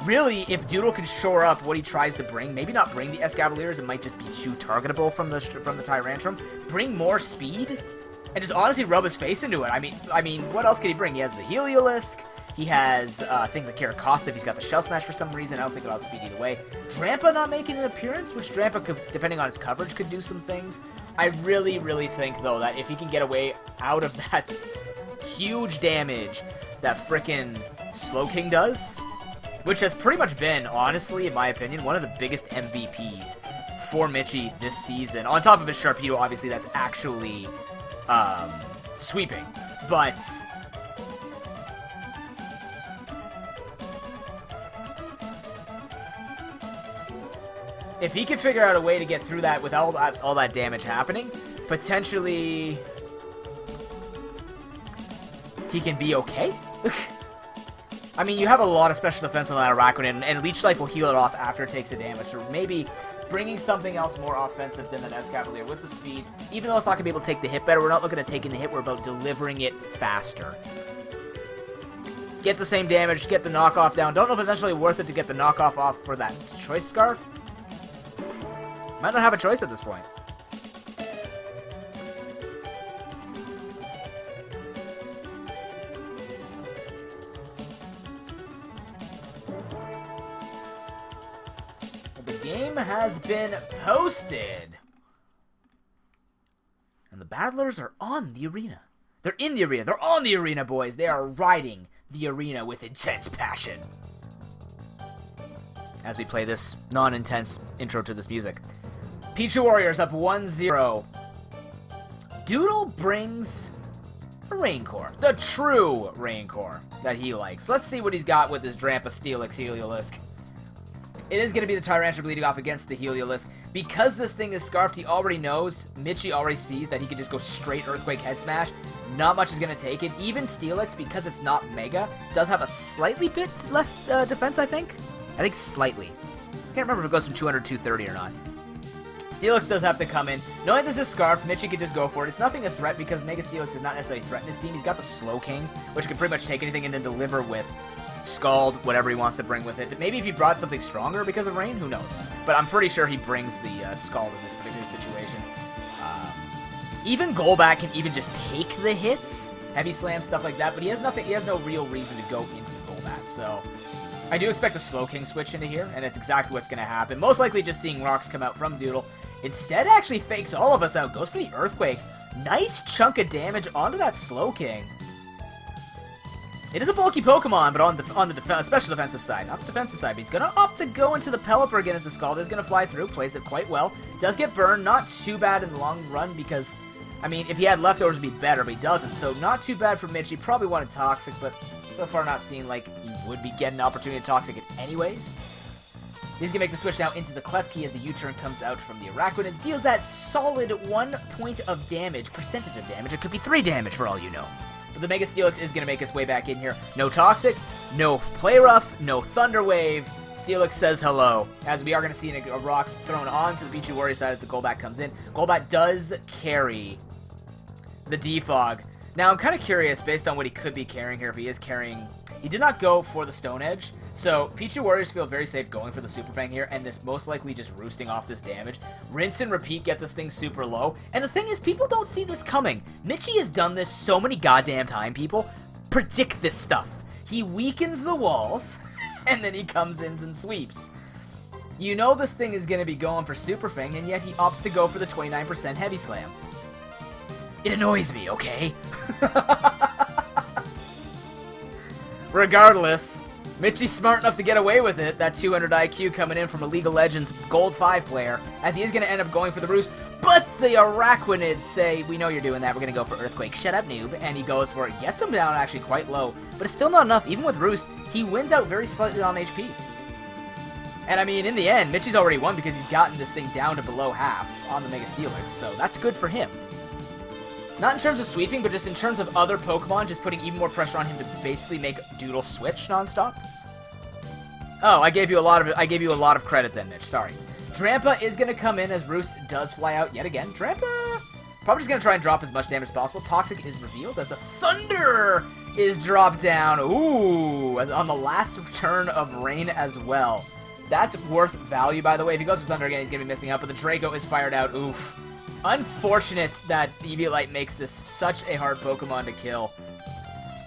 really, if Doodle can shore up what he tries to bring, maybe not bring the Escavaliers, it might just be too targetable from the Tyrantrum, bring more speed, and just honestly rub his face into it. I mean, what else could he bring? He has the Heliolisk, he has things like Caracosta if he's got the Shell Smash for some reason. I don't think it'll outspeed either way. Drampa not making an appearance, which Drampa, could, depending on his coverage, could do some things. I really, really think, though, that if he can get away out of that huge damage that frickin' Slowking does, which has pretty much been, honestly, in my opinion, one of the biggest MVPs for Mitchie this season. On top of his Sharpedo, obviously, that's actually sweeping. But if he can figure out a way to get through that without all that damage happening, potentially he can be okay. I mean, you have a lot of special defense on that Araquanid, and Leech Life will heal it off after it takes a damage, so maybe bringing something else more offensive than an Escavalier with the speed. Even though it's not going to be able to take the hit better, we're not looking at taking the hit, we're about delivering it faster. Get the same damage, get the knockoff down. Don't know if it's necessarily worth it to get the knockoff off for that Choice Scarf. Might not have a choice at this point. Game has been posted. And the battlers are on the arena. They're in the arena. They're on the arena, boys. They are riding the arena with intense passion. As we play this non-intense intro to this music. Pichu Warriors up 1-0. Doodle brings a Raincore. The true Raincore that he likes. Let's see what he's got with his Drampa Steelix Heliolisk. It is going to be the Tyrantrum leading off against the Heliolisk. Because this thing is Scarfed, he already knows, Mitchie already sees that he can just go straight Earthquake Head Smash. Not much is going to take it. Even Steelix, because it's not Mega, does have a slightly bit less defense, I think. I think slightly. I can't remember if it goes from 200 to 230 or not. Steelix does have to come in. Knowing this is Scarfed, Mitchie can just go for it. It's nothing a threat because Mega Steelix is not necessarily threatening his team. He's got the Slowking, which can pretty much take anything and then deliver with Scald, whatever he wants to bring with it. Maybe if he brought something stronger because of rain, who knows? But I'm pretty sure he brings the Scald in this particular situation. Even Golbat can even just take the hits, Heavy Slam, stuff like that, but he has nothing. He has no real reason to go into the Golbat, so I do expect a Slowking switch into here, and it's exactly what's going to happen. Most likely just seeing rocks come out from Doodle. Instead, actually fakes all of us out, goes for the Earthquake. Nice chunk of damage onto that Slowking. It is a bulky Pokemon, but on the special defensive side, not the defensive side. But he's going to opt to go into the Pelipper again as a Scald. Is going to fly through, plays it quite well. Does get burned, not too bad in the long run because, I mean, if he had leftovers it'd be better, but he doesn't. So not too bad for Mitch. He probably wanted Toxic, but so far not seeing like he would be getting an opportunity to Toxic it anyways. He's going to make the switch now into the Klefki as the U-turn comes out from the Araquanids. Deals that solid 1 point of damage, percentage of damage. It could be 3 damage for all you know. But the Mega Steelix is going to make its way back in here. No Toxic, no Play Rough, no Thunder Wave. Steelix says hello, as we are going to see a rocks thrown onto the Pichu Warrior side as the Golbat comes in. Golbat does carry the Defog. Now, I'm kind of curious, based on what he could be carrying here, if he is carrying... He did not go for the Stone Edge, so Pichu Warriors feel very safe going for the Super Fang here, and this most likely just roosting off this damage. Rinse and repeat, get this thing super low. And the thing is, people don't see this coming. Mitchie has done this so many goddamn time, people. Predict this stuff. He weakens the walls, and then he comes in and sweeps. You know this thing is going to be going for Super Fang, and yet he opts to go for the 29% Heavy Slam. It annoys me, okay? Regardless, Mitchie's smart enough to get away with it. That 200 IQ coming in from a League of Legends Gold 5 player, as he is going to end up going for the Roost. But the Araquanids say, we know you're doing that, we're going to go for Earthquake. Shut up, noob. And he goes for it. Gets him down actually quite low, but it's still not enough. Even with Roost, he wins out very slightly on HP. And I mean, in the end, Mitchie's already won because he's gotten this thing down to below half on the Mega Steelix, so that's good for him. Not in terms of sweeping, but just in terms of other Pokemon, just putting even more pressure on him to basically make Doodle switch nonstop. Oh, I gave you a lot of credit then, Mitch. Sorry. Drampa is going to come in as Roost does fly out yet again. Drampa probably just going to try and drop as much damage as possible. Toxic is revealed as the Thunder is dropped down. Ooh, as on the last turn of Rain as well. That's worth value, by the way. If he goes for Thunder again, he's going to be missing out, but the Draco is fired out. Oof. Unfortunate that Eviolite makes this such a hard Pokemon to kill.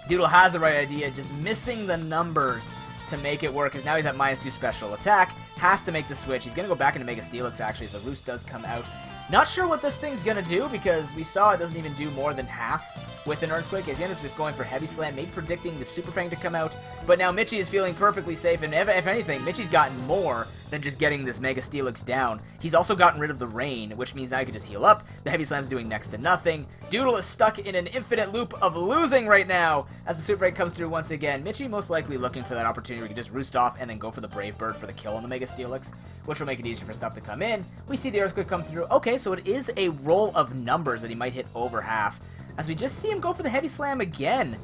Doodle has the right idea, just missing the numbers to make it work, because now he's at -2 special attack. Has to make the switch. He's going to go back into Mega Steelix, actually, as the Roost does come out. Not sure what this thing's going to do, because we saw it doesn't even do more than half with an Earthquake, as he ends up just going for Heavy Slam, maybe predicting the Super Fang to come out. But now Mitchie is feeling perfectly safe, and if anything, Mitchie's gotten more than just getting this Mega Steelix down. He's also gotten rid of the Rain, which means now he can just heal up. The Heavy Slam's doing next to nothing. Doodle is stuck in an infinite loop of losing right now as the Super Fang comes through once again. Mitchie most likely looking for that opportunity where he can just roost off and then go for the Brave Bird for the kill on the Mega Steelix, which will make it easier for stuff to come in. We see the Earthquake come through. Okay, so it is a roll of numbers that he might hit over half, as we just see him go for the Heavy Slam again.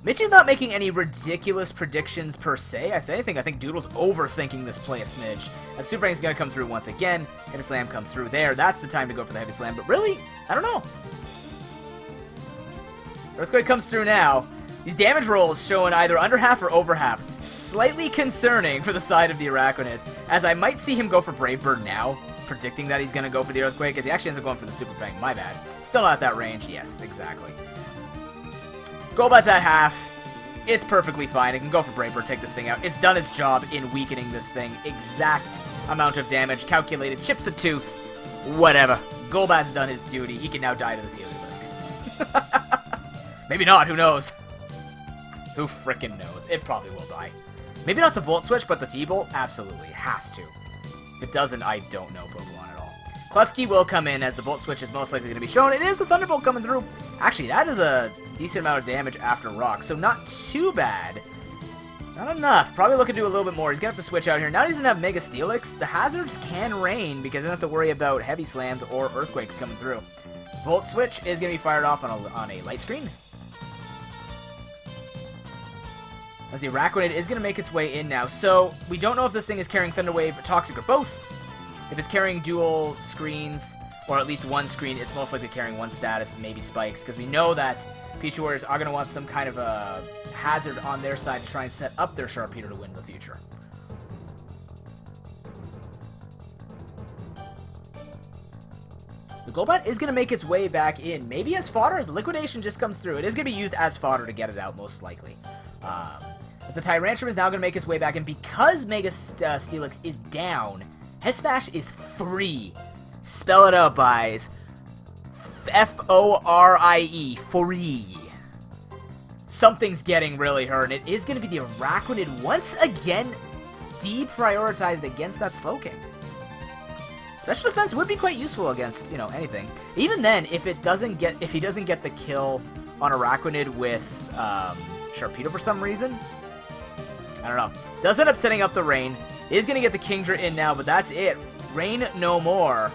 Mitchie's not making any ridiculous predictions per se. If anything, I think Doodle's overthinking this play a smidge. As Super Fang's going to come through once again. Heavy Slam comes through there. That's the time to go for the Heavy Slam. But really, I don't know. Earthquake comes through now. These damage rolls showing either under half or over half. Slightly concerning for the side of the Arachnids, as I might see him go for Brave Bird now, predicting that he's going to go for the Earthquake, as he actually ends up going for the Super Fang. My bad. Still not at that range. Yes, exactly. Golbat's at half. It's perfectly fine. It can go for Brave Bird, take this thing out. It's done its job in weakening this thing. Exact amount of damage, calculated, chips a tooth, whatever. Golbat's done his duty. He can now die to this Heliolisk. Maybe not, who knows? Who frickin' knows? It probably will die. Maybe not the Volt Switch, but the T-Bolt? Absolutely. Has to. If it doesn't, I don't know Pokemon at all. Klefki will come in as the Volt Switch is most likely going to be shown. It is the Thunderbolt coming through. Actually, that is a decent amount of damage after Rock, so not too bad. Not enough. Probably looking to do a little bit more. He's going to have to switch out here. Now he doesn't have Mega Steelix. The hazards can rain because he doesn't have to worry about Heavy Slams or Earthquakes coming through. Volt Switch is going to be fired off on a light screen. As the Arachnid is going to make its way in now. So, we don't know if this thing is carrying Thunder Wave, Toxic, or both. If it's carrying dual screens, or at least one screen, it's most likely carrying one status, maybe Spikes, because we know that Pikachu Warriors are going to want some kind of a hazard on their side to try and set up their Sharpedo to win in the future. The Golbat is going to make its way back in, maybe as fodder, as Liquidation just comes through. It is going to be used as fodder to get it out, most likely. The Tyrantrum is now going to make its way back in because Mega Steelix is down. Head Smash is free. Spell it out, guys. F-O-R-I-E. Free. Something's getting really hurt, and it is going to be the Arachnid once again deprioritized against that Slowking. Special defense would be quite useful against, you know, anything. Even then, if he doesn't get the kill on Arachnid with Sharpedo for some reason, I don't know. Does end up setting up the Rain. Is going to get the Kingdra in now, but that's it. Rain no more.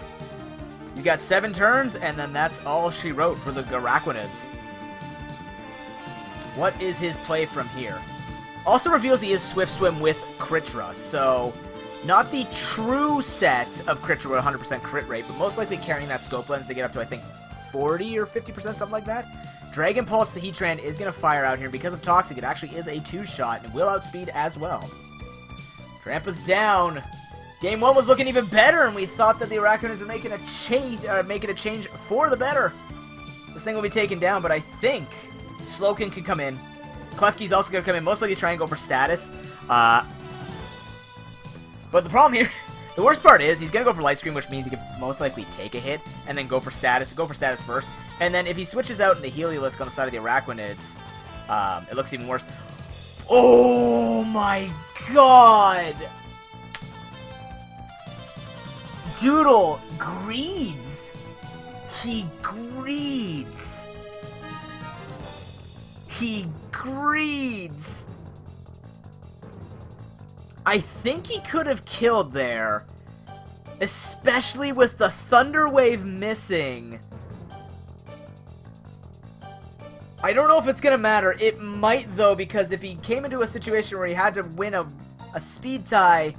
He's got 7 turns, and then that's all she wrote for the Arachnids. What is his play from here? Also reveals he is Swift Swim with Critra, so not the true set of Critra with 100% crit rate, but most likely carrying that Scope Lens to get up to, I think, 40 or 50%, something like that. Dragon Pulse to Heatran is going to fire out here. Because of Toxic, it actually is a 2-shot and will outspeed as well. Trampa's down. Game 1 was looking even better, and we thought that the Arachnids were making a change for the better. This thing will be taken down, but I think Slowking could come in. Klefki's also going to come in, most likely try and go for status. But the problem here, the worst part is he's going to go for Light Screen, which means he can most likely take a hit and then go for status first. And then if he switches out in the Heliolisk on the side of the Arachnids, it looks even worse. Oh my god! Doodle greeds. He greeds. He greeds. I think he could have killed there. Especially with the Thunder Wave missing. I don't know if it's going to matter. It might, though, because if he came into a situation where he had to win a speed tie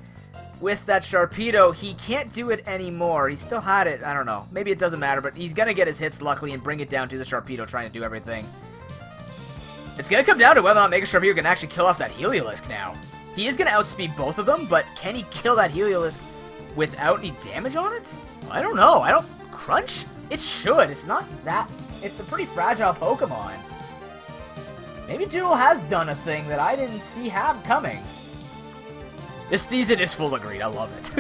with that Sharpedo, he can't do it anymore. He still had it. I don't know. Maybe it doesn't matter, but he's going to get his hits, luckily, and bring it down to the Sharpedo trying to do everything. It's going to come down to whether or not Mega Sharpedo can actually kill off that Heliolisk now. He is going to outspeed both of them, but can he kill that Heliolisk without any damage on it? I don't know. I don't... Crunch? It should. It's not that... It's a pretty fragile Pokemon. Maybe Doodle has done a thing that I didn't see coming. This season is full of greed. I love it.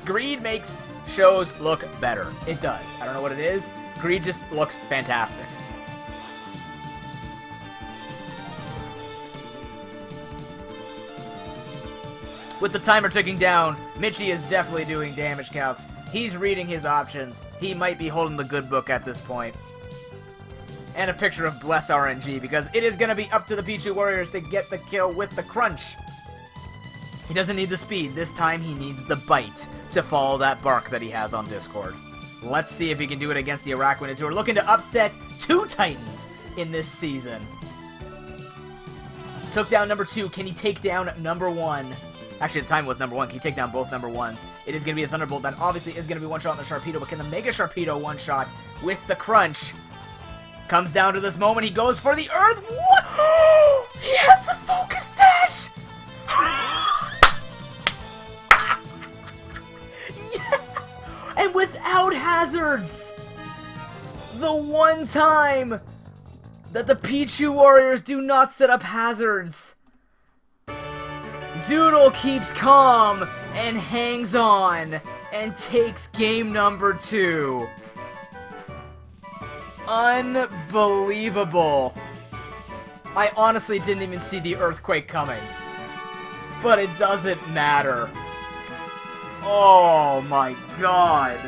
Greed makes shows look better. It does. I don't know what it is. Greed just looks fantastic. With the timer ticking down, Mitchie is definitely doing damage calcs. He's reading his options. He might be holding the good book at this point. And a picture of Bless RNG, because it is going to be up to the Pichu Warriors to get the kill with the crunch. He doesn't need the speed. This time he needs the bite to follow that bark that he has on Discord. Let's see if he can do it against the Araquanid, who are looking to upset 2 Titans in this season. Took down number 2. Can he take down number 1? Actually, the time was number 1. Can he take down both number 1s? It is going to be a Thunderbolt. That obviously is going to be one-shot on the Sharpedo, but can the Mega Sharpedo one-shot with the crunch? Comes down to this moment. He goes for the Earth. What? He has the Focus Sash! Yeah! And without hazards! The one time that the Pichu Warriors do not set up hazards. Doodle keeps calm and hangs on and takes game number 2. Unbelievable. I honestly didn't even see the earthquake coming. But it doesn't matter. Oh my god.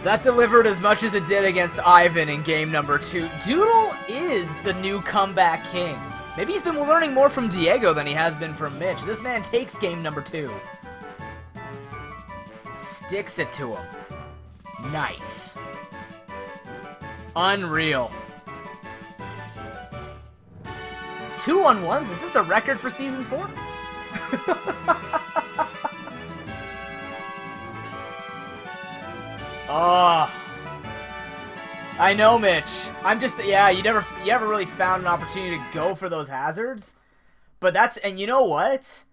That delivered as much as it did against Ivan in game number 2. Doodle is the new comeback king. Maybe he's been learning more from Diego than he has been from Mitch. This man takes game number 2. Sticks it to him. Nice. Unreal. 2-on-1s? Is this a record for Season 4? Oh. I know, Mitch. I'm just, yeah, you never really found an opportunity to go for those hazards. But that's, and you know what?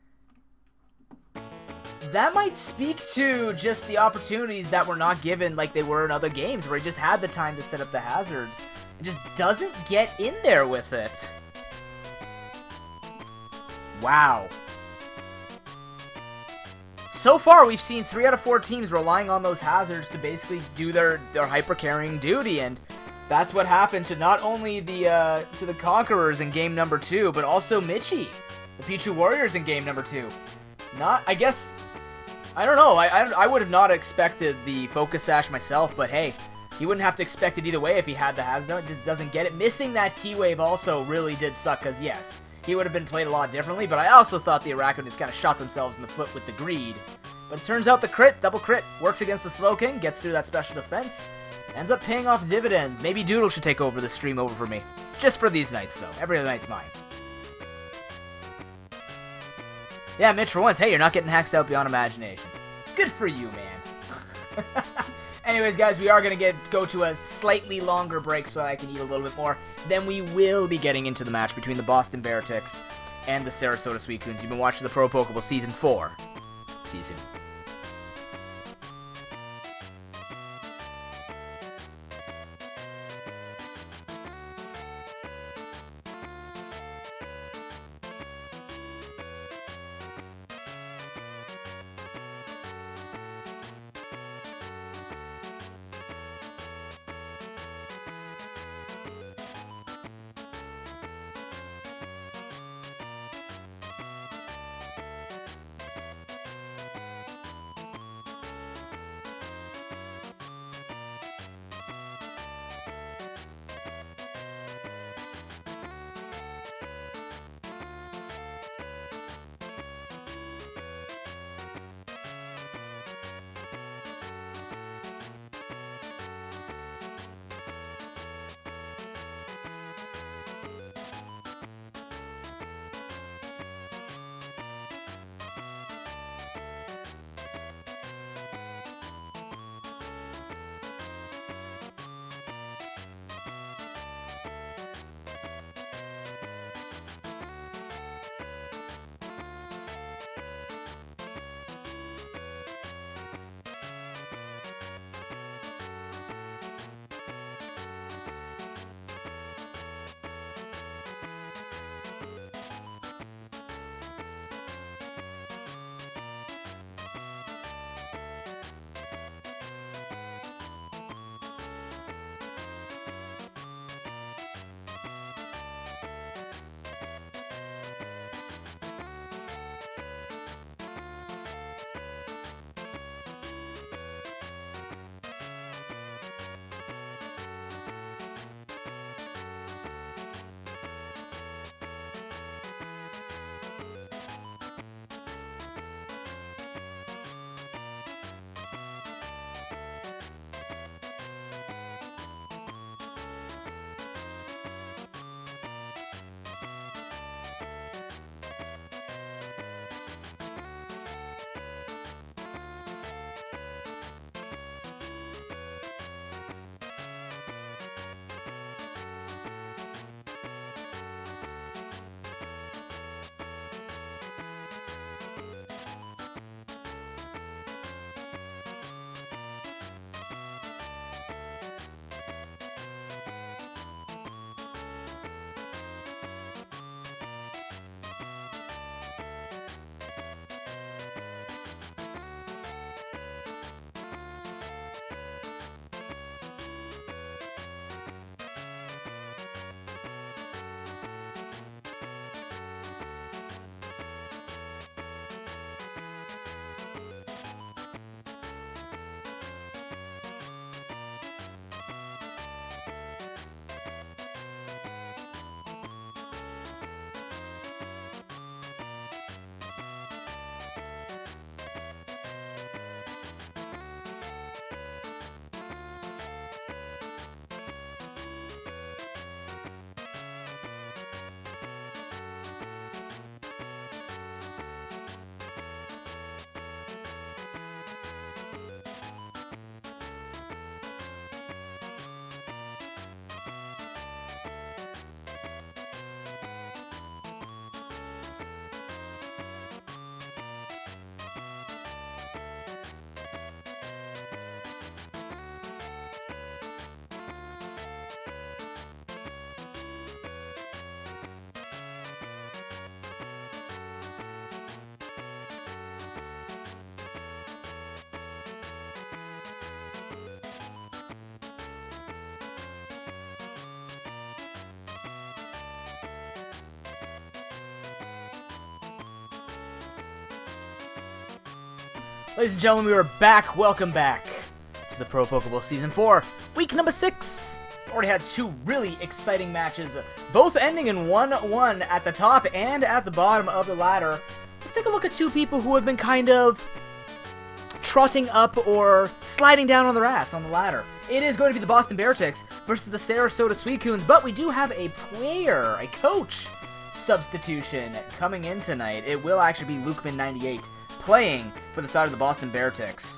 That might speak to just the opportunities that were not given like they were in other games, where he just had the time to set up the hazards and just doesn't get in there with it. Wow. So far, we've seen 3 out of 4 teams relying on those hazards to basically do their hyper-carrying duty, and that's what happened to not only the to the Conquerors in game number 2, but also Mitchie, the Pichu Warriors in game number 2. I guess, I don't know, I would have not expected the Focus Sash myself, but hey, he wouldn't have to expect it either way if he had the hazard. It just doesn't get it. Missing that T-Wave also really did suck, because yes, he would have been played a lot differently, but I also thought the Araquanid kind of shot themselves in the foot with the greed. But it turns out the crit, double crit, works against the Slowking, gets through that special defense, ends up paying off dividends. Maybe Doodle should take over the stream over for me. Just for these nights, though. Every other night's mine. Yeah, Mitch, for once, hey, you're not getting hacked out beyond imagination. Good for you, man. Anyways, guys, we are going to go to a slightly longer break so that I can eat a little bit more. Then we will be getting into the match between the Boston Bearticks and the Sarasota Suicunes. You've been watching the Pro Pokeball Season 4. See you soon. Ladies and gentlemen, we are back. Welcome back to the Pro Pokeball Season 4, week number 6. Already had 2 really exciting matches, both ending in 1-1 at the top and at the bottom of the ladder. Let's take a look at 2 people who have been kind of trotting up or sliding down on their ass on the ladder. It is going to be the Boston Bearticks versus the Sarasota Suicunes, but we do have a player, a coach substitution coming in tonight. It will actually be Lukeman98 playing for the side of the Boston Bearticks.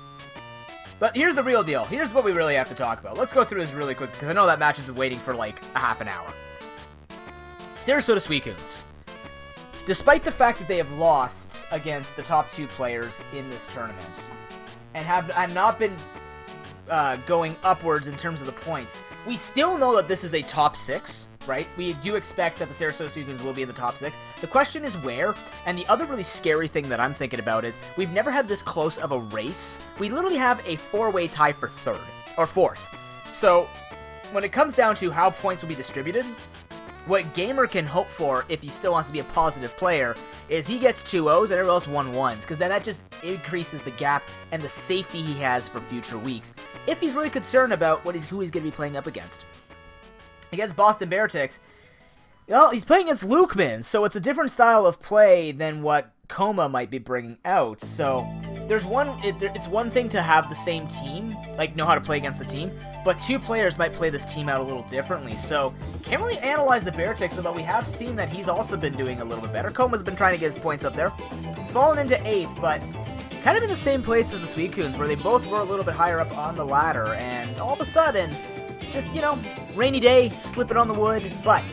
But here's the real deal. Here's what we really have to talk about. Let's go through this really quick, because I know that match has been waiting for like a half an hour. Sarasota Suicunes. Despite the fact that they have lost against the top 2 players in this tournament, and have not been going upwards in terms of the points, we still know that this is a top 6, right? We do expect that the Sarasota Suicunes will be in the top 6. The question is where, and the other really scary thing that I'm thinking about is we've never had this close of a race. We literally have a 4-way tie for 3rd, or 4th. So, when it comes down to how points will be distributed, what Gamer can hope for, if he still wants to be a positive player, is he gets 2-0s and everyone else 1-1s, because then that just increases the gap and the safety he has for future weeks, if he's really concerned about who he's going to be playing up against. Against Boston Bearticks, well, he's playing against Lukeman, so it's a different style of play than what Coma might be bringing out. So there's it's one thing to have the same team, like know how to play against the team, but 2 players might play this team out a little differently. So can't really analyze the Bearticks, although we have seen that he's also been doing a little bit better. Coma's been trying to get his points up there, fallen into 8th, but kind of in the same place as the Suicunes, where they both were a little bit higher up on the ladder, and all of a sudden, just, you know, rainy day, slip it on the wood, but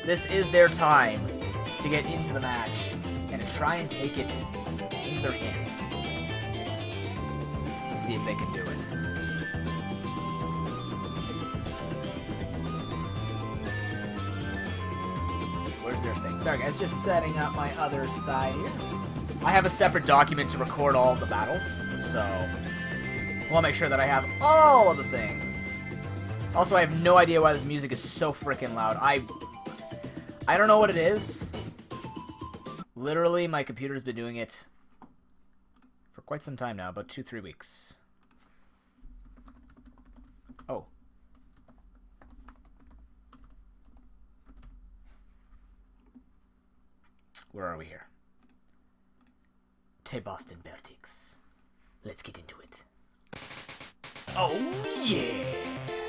this is their time to get into the match and try and take it in their hands. Let's see if they can do it. Where's their thing? Sorry guys, just setting up my other side here. I have a separate document to record all of the battles, so I want to make sure that I have all of the things. Also, I have no idea why this music is so freaking loud. I don't know what it is. Literally, my computer's been doing it for quite some time now, about 2-3 weeks. Oh. Where are we here? Te Boston Bearticks. Let's get into it. Oh, yeah!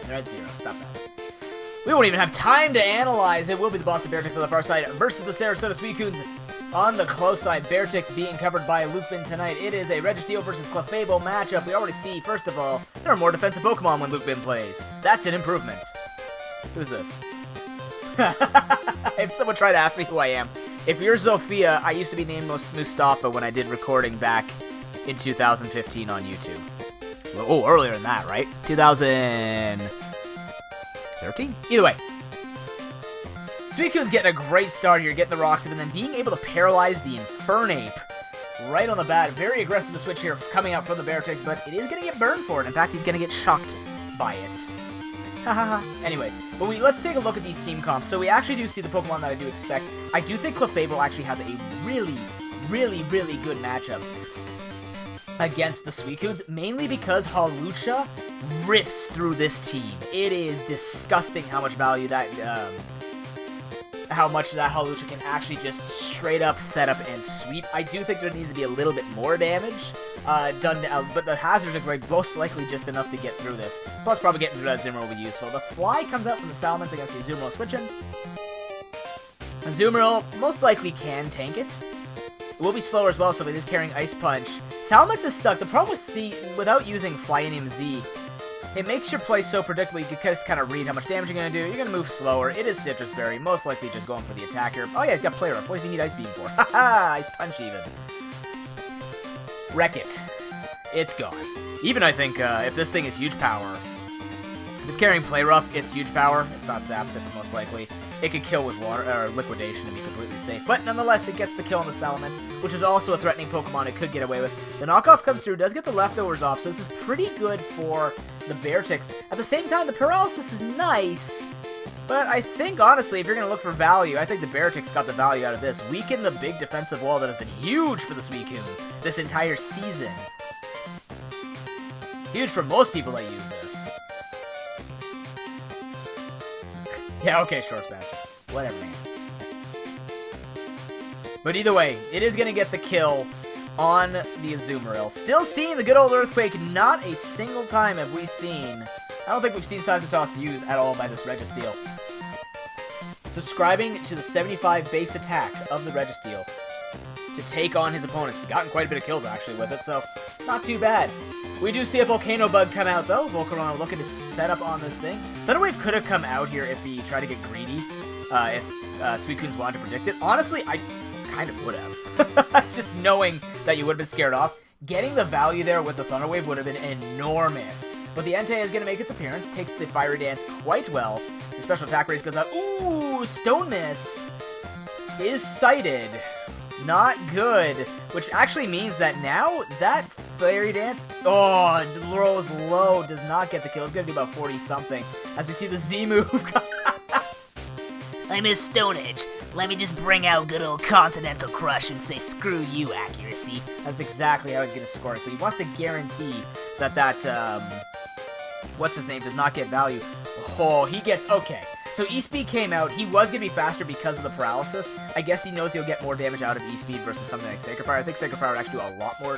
They're at 0. Stop that. We won't even have time to analyze. It will be the Boston Bearticks on the far side versus the Sarasota Suicunes on the close side. Bearticks being covered by Lukeman tonight. It is a Registeel versus ProPokeBowl matchup. We already see, first of all, there are more defensive Pokemon when Lukeman plays. That's an improvement. Who's this? If someone tried to ask me who I am. If you're Zofia, I used to be named Mustafa when I did recording back in 2015 on YouTube. Oh, earlier than that, right? 2013? Either way. Suicune's getting a great start here, getting the rocks up, and then being able to paralyze the Infernape right on the bat. Very aggressive switch here coming out from the Bearticks, but it is going to get burned for it. In fact, he's going to get shocked by it. Anyways, but let's take a look at these team comps. So we actually do see the Pokemon that I do expect. I do think ProPokeBowl actually has a really, really, really good matchup against the Suicunes, mainly because Hawlucha rips through this team. It is disgusting how much value that, Hawlucha can actually just straight up set up and sweep. I do think there needs to be a little bit more damage done, but the hazards are most likely just enough to get through this. Plus, probably getting through that Azumarill will be useful. The Fly comes out from the Salamence against the Azumarill switching. Azumarill most likely can tank it. It will be slower as well, so it is carrying Ice Punch. Salamence is stuck. The problem with C, without using Flyinium Z, it makes your play so predictable you can just kind of read how much damage you're going to do. You're going to move slower. It is Citrus Berry, most likely just going for the attacker. Oh yeah, he's got Play Rough. What does he need Ice Beam for? Haha, Ice Punch even. Wreck it. It's gone. Even I think if this thing is huge power, if it's carrying Play Rough, it's huge power. It's not Sap Sip, but most likely it could kill with water or liquidation and be completely safe. But nonetheless, it gets the kill on the Salamence, which is also a threatening Pokemon it could get away with. The knockoff comes through, does get the leftovers off, so this is pretty good for the Bearticks. At the same time, the paralysis is nice, But I think, honestly, if you're going to look for value, I think the Bearticks got the value out of this. Weaken the big defensive wall that has been huge for the Suicunes this entire season. Huge for most people that use this. Yeah, okay, Short Smash. Whatever, man. But either way, it is going to get the kill on the Azumarill. Still seeing the good old Earthquake. Not a single time have we seen... I don't think we've seen Seismitoss use at all by this Registeel. Subscribing to the 75 base attack of the Registeel to take on his opponents. He's gotten quite a bit of kills, actually, with it, so not too bad. We do see a Volcano Bug come out, though. Volcarona looking to set up on this thing. Thunderwave could have come out here if he tried to get greedy, if Suicunes wanted to predict it. Honestly, I kind of would have. Just knowing that you would have been scared off. Getting the value there with the Thunder Wave would have been enormous. But the Entei is going to make its appearance, takes the Fiery Dance quite well. The special attack raise goes up. Ooh, Stone Miss is sighted. Not good. Which actually means that now that Fiery Dance, oh, rolls low, does not get the kill. It's going to do about 40-something. As we see the Z move. I miss Stone Edge. Let me just bring out good old Continental Crush and say screw you, accuracy. That's exactly how he's going to score. So he wants to guarantee that what's his name, does not get value. Oh, he gets, okay. So E-Speed came out. He was going to be faster because of the paralysis. I guess he knows he'll get more damage out of E-Speed versus something like Sacred Fire. I think Sacred Fire would actually do a lot more.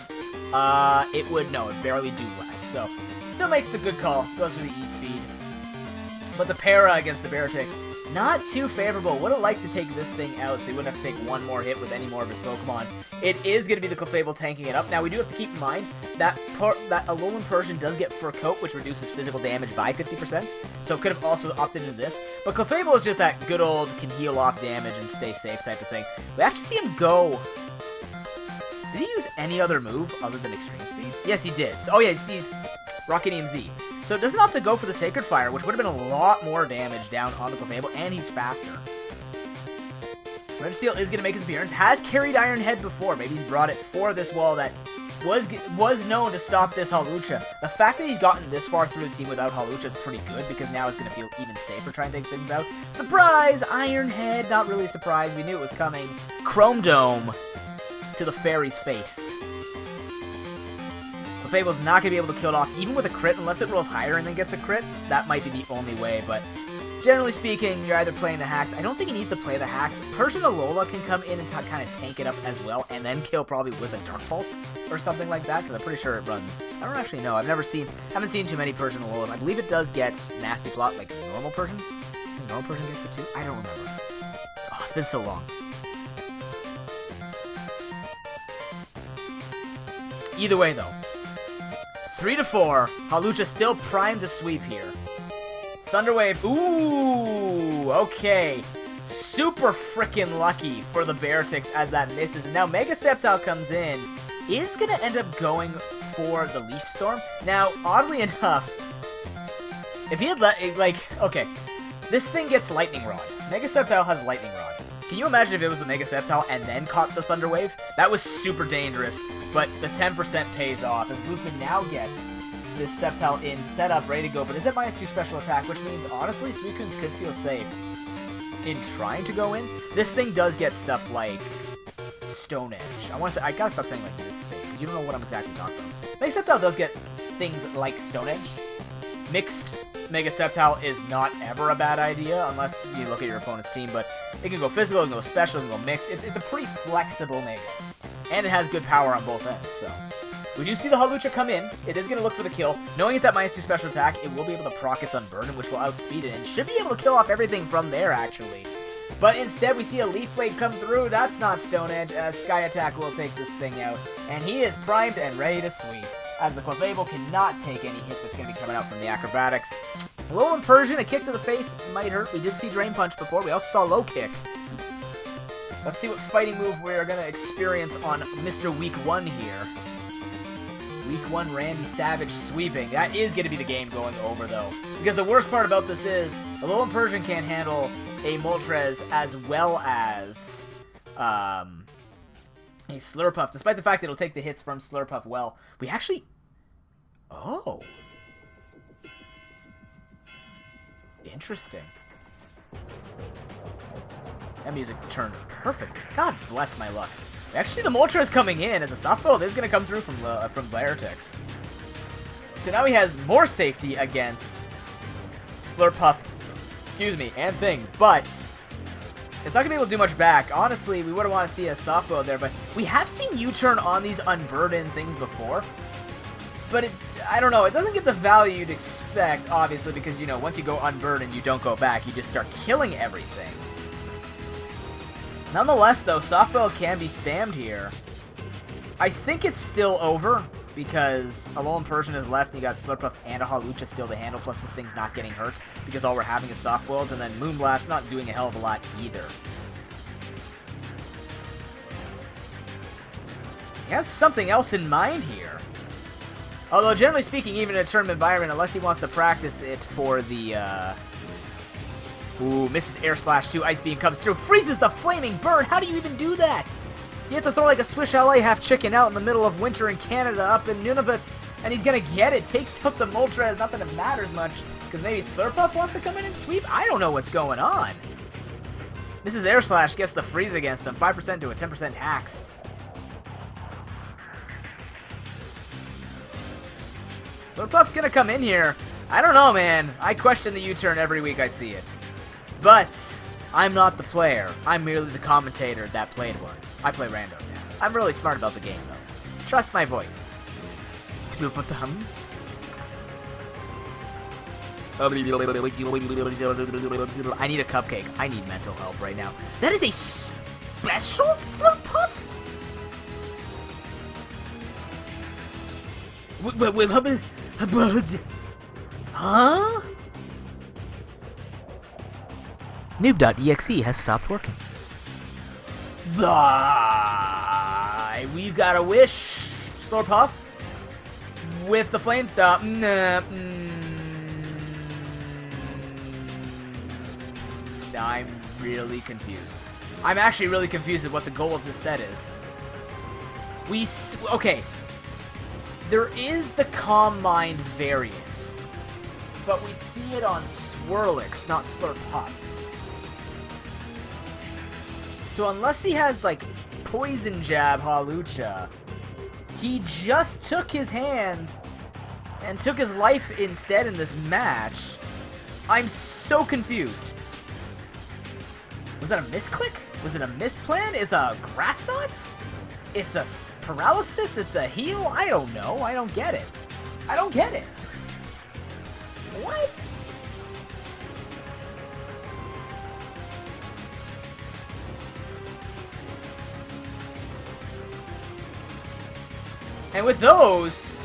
It would, no, it barely do less. So still makes the good call. Goes for the E-Speed. But the para against the Bearticks, not too favorable. Would have liked to take this thing out so he wouldn't have to take one more hit with any more of his Pokemon. It is going to be the Clefable tanking it up. Now, we do have to keep in mind that Alolan Persian does get Fur Coat, which reduces physical damage by 50%. So could have also opted into this. But Clefable is just that good old can heal off damage and stay safe type of thing. We actually see him go... Did he use any other move other than Extreme Speed? Yes, he did. So, oh yeah, he's Rocket EMZ. So it doesn't opt to go for the Sacred Fire, which would have been a lot more damage down on the Clefable, and he's faster. Registeel is going to make his appearance. Has carried Iron Head before. Maybe he's brought it for this wall that was known to stop this Hawlucha. The fact that he's gotten this far through the team without Hawlucha is pretty good, because now it's going to feel even safer trying to take things out. Surprise! Iron Head! Not really a surprise. We knew it was coming. Chrome Dome to the fairy's face. Clefable's not going to be able to kill it off, even with a crit, unless it rolls higher and then gets a crit. That might be the only way, but generally speaking, you're either playing the hacks. I don't think he needs to play the hacks. Persian Alola can come in and kind of tank it up as well, and then kill probably with a Dark Pulse or something like that, because I'm pretty sure it runs... I don't actually know. Haven't seen too many Persian Alolas. I believe it does get Nasty Plot, like normal Persian. I think normal Persian gets it too. I don't remember. Oh, it's been so long. Either way, though. 3-4. Hawlucha still primed to sweep here. Thunder Wave. Ooh, okay. Super freaking lucky for the Bearticks as that misses. And now Mega Sceptile comes in. Is going to end up going for the Leaf Storm. Now, oddly enough, if he had okay. This thing gets Lightning Rod. Mega Sceptile has Lightning Rod. Can you imagine if it was a Mega Sceptile and then caught the Thunder Wave? That was super dangerous, but the 10% pays off as Lukeman now gets this Sceptile in, set up, ready to go, but is it -2 special attack, which means, honestly, Suicunes could feel safe in trying to go in. This thing does get stuff like Stone Edge. I gotta stop saying like this thing, because you don't know what I'm exactly talking about. Mega Sceptile does get things like Stone Edge. Mixed Mega Sceptile is not ever a bad idea, unless you look at your opponent's team, but it can go physical, it can go special, it can go mixed. It's a pretty flexible Mega. And it has good power on both ends, so... We do see the Hawlucha come in. It is going to look for the kill. Knowing it's at -2 special attack, it will be able to proc its Unburden, which will outspeed it, and should be able to kill off everything from there, actually. But instead, we see a Leaf Blade come through. That's not Stone Edge, as Sky Attack will take this thing out. And he is primed and ready to sweep, as the Clefable cannot take any hit that's going to be coming out from the Acrobatics. Alolan Persian, a kick to the face might hurt. We did see Drain Punch before. We also saw Low Kick. Let's see what fighting move we're going to experience on Mr. Week 1 here. Week 1, Randy Savage sweeping. That is going to be the game going over, though. Because the worst part about this is, Alolan Persian can't handle a Moltres as well as a Slurpuff, despite the fact that it'll take the hits from Slurpuff well. We actually... Oh. Interesting. That music turned perfectly. God bless my luck. Actually, the Moltres coming in as a soft build is going to come through from Blairtix. So now he has more safety against Slurpuff, excuse me, and Thing, but it's not going to be able to do much back. Honestly, we would want to see a soft build there, but we have seen U-turn on these unburdened things before. But I don't know, it doesn't get the value you'd expect, obviously, because, you know, once you go unburdened, you don't go back. You just start killing everything. Nonetheless, though, soft build can be spammed here. I think it's still over, because Alolan Persian is left, and you got Slurpuff and a Hawlucha still to handle, plus this thing's not getting hurt, because all we're having is soft builds, and then Moonblast not doing a hell of a lot either. He has something else in mind here. Although, generally speaking, even in a tournament environment, unless he wants to practice it for the, Ooh, misses Air Slash 2, Ice Beam comes through, freezes the Flaming Bird! How do you even do that? You have to throw like a Swish LA half chicken out in the middle of winter in Canada up in Nunavut, and he's gonna get it. Takes out the Moltres, not that it matters much, because maybe Slurpuff wants to come in and sweep? I don't know what's going on. Misses Air Slash, gets the freeze against him, 5% to a 10% hacks. Slurpuff's gonna come in here. I don't know, man. I question the U-turn every week I see it. But I'm not the player. I'm merely the commentator that played once. I play randos now. I'm really smart about the game, though. Trust my voice. I need a cupcake. I need mental help right now. That is a special Slurpuff? Huh? Noob.exe has stopped working. We've got a wish, Slurpuff, with the flame. I'm really confused. I'm actually really confused at what the goal of this set is. Okay. There is the Calm Mind variant, but we see it on Swirlix, not Slurpuff. So unless he has, like, Poison Jab Hawlucha, he just took his hands and took his life instead in this match. I'm so confused. Was that a misclick? Was it a misplan? It's a Grass Knot? It's a paralysis? It's a heal? I don't know. I don't get it. I don't get it. What? And with those...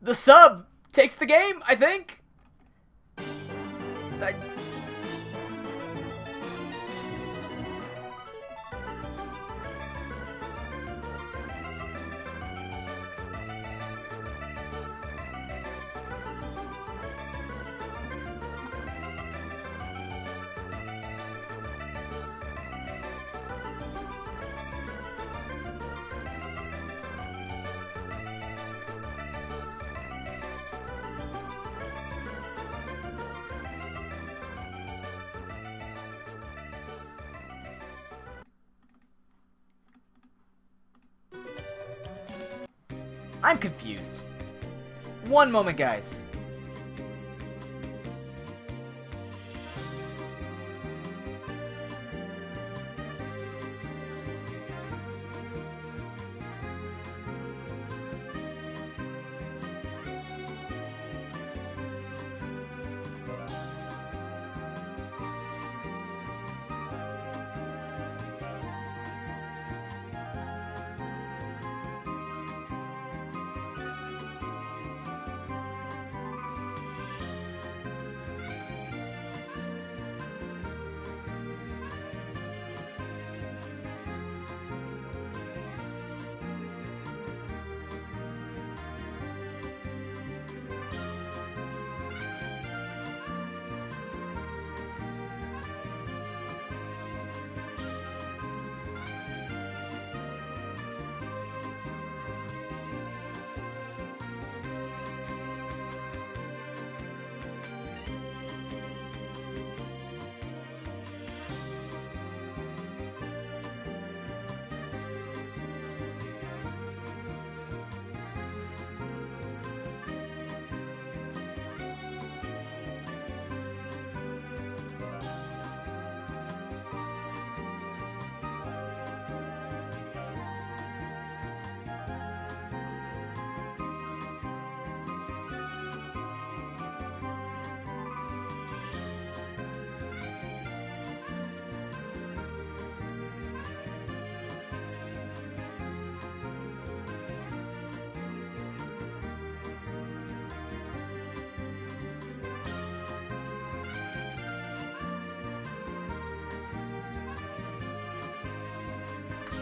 the sub takes the game, I think. I'm confused. One moment, guys.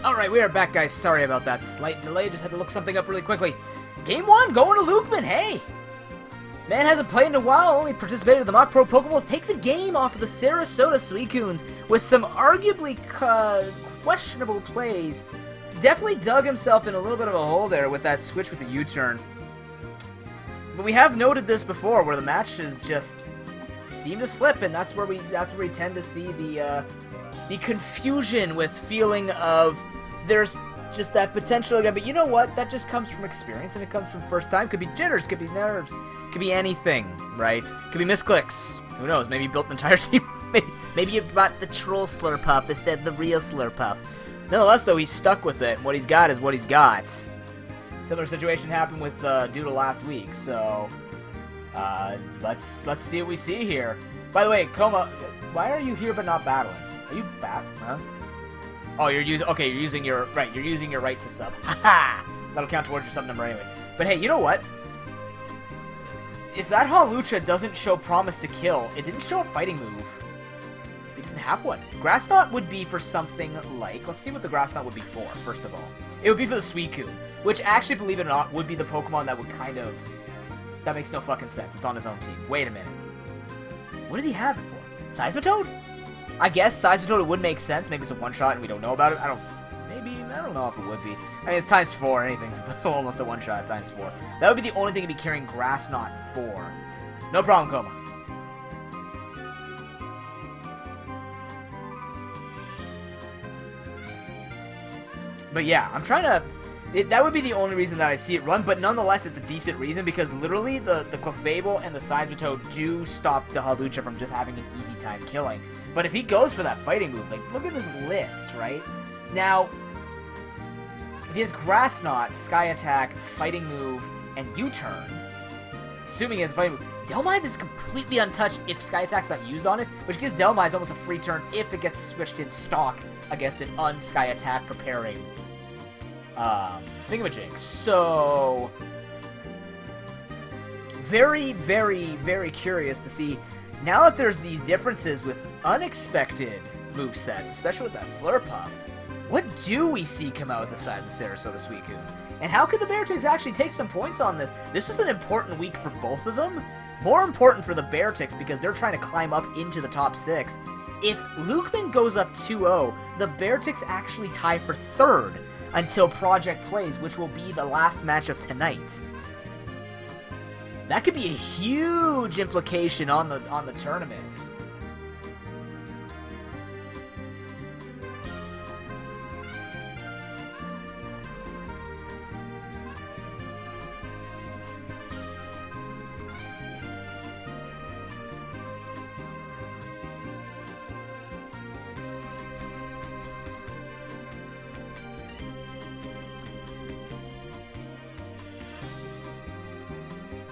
Alright, we are back, guys. Sorry about that slight delay. Just had to look something up really quickly. Game 1, going to Lukeman. Hey! Man hasn't played in a while, only participated in the mock pro Pokeballs. Takes a game off of the Sarasota Suicunes with some arguably questionable plays. Definitely dug himself in a little bit of a hole there with that switch with the U-turn. But we have noted this before, where the matches just seem to slip, and that's where we tend to see the confusion with feeling of there's just that potential again. But you know what? That just comes from experience, and it comes from first time. Could be jitters, could be nerves, could be anything, right? Could be misclicks. Who knows? Maybe you built an entire team. Maybe you brought the troll Slurpuff instead of the real Slurpuff. Nonetheless, though, he's stuck with it. What he's got is what he's got. Similar situation happened with Doodle last week, so let's see what we see here. By the way, Coma, why are you here but not battling? Are you huh? Oh, you're using your right to sub. Haha! That'll count towards your sub number anyways. But hey, you know what? If that Hawlucha doesn't show promise to kill, it didn't show a fighting move. He doesn't have one. Grass Knot would be for something like... Let's see what the Grass Knot would be for, first of all. It would be for the Suicune, which actually, believe it or not, would be the Pokemon that would kind of... That makes no fucking sense. It's on his own team. Wait a minute. What does he have it for? Seismitoad? I guess Seismitoad would make sense. Maybe it's a one-shot and we don't know about it. I don't know if it would be. I mean, it's times 4. Anything's almost a one-shot times 4. That would be the only thing he'd be carrying Grass Knot for. No problem, Coma. But yeah, I'm trying to... that would be the only reason that I'd see it run, but nonetheless, it's a decent reason because literally the Clefable and the Seismitoad do stop the Hawlucha from just having an easy time killing. But if he goes for that fighting move, like, look at this list, right? Now, if he has Grass Knot, Sky Attack, Fighting Move, and U-Turn, assuming he has a Fighting Move, Delmive is completely untouched if Sky Attack's not used on it, which gives Delmive almost a free turn if it gets switched in stock against an un-Sky Attack preparing thingamajig. So, very, very, very curious to see, now that there's these differences with unexpected movesets, especially with that Slurpuff, what do we see come out with the side of the Sarasota Suicunes? And how could the Beartics actually take some points on this? This was an important week for both of them. More important for the Beartics because they're trying to climb up into the top 6. If Lukeman goes up 2-0, the Beartics actually tie for 3rd until Project plays, which will be the last match of tonight. That could be a huge implication on the tournament.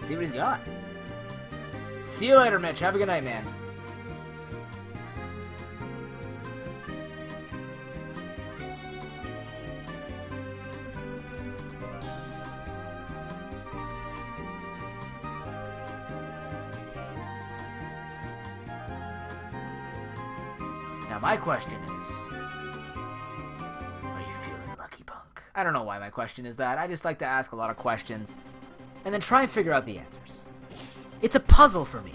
See what he's got. See you later, Mitch. Have a good night, man. Now, my question is, are you feeling lucky, punk? I don't know why my question is that. I just like to ask a lot of questions and then try and figure out the answers. It's a puzzle for me.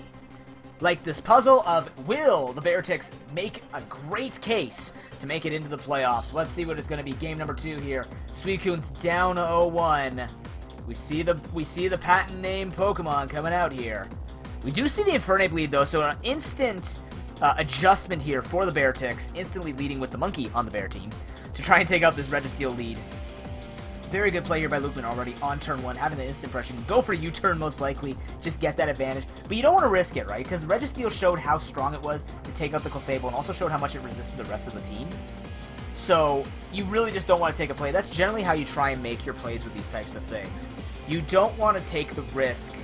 Like this puzzle of, will the Beartics make a great case to make it into the playoffs? Let's see what it's going to be. Game number 2 here. Suicune's down 0-1. We see the patent name Pokemon coming out here. We do see the Infernape lead, though, so an instant adjustment here for the Beartics, instantly leading with the Monkey on the Bear team to try and take out this Registeel lead. Very good play here by Lukeman already on turn 1, having the instant impression. Go for U-turn most likely, just get that advantage. But you don't want to risk it, right? Because Registeel showed how strong it was to take out the Clefable and also showed how much it resisted the rest of the team. So you really just don't want to take a play. That's generally how you try and make your plays with these types of things. You don't want to take the risk,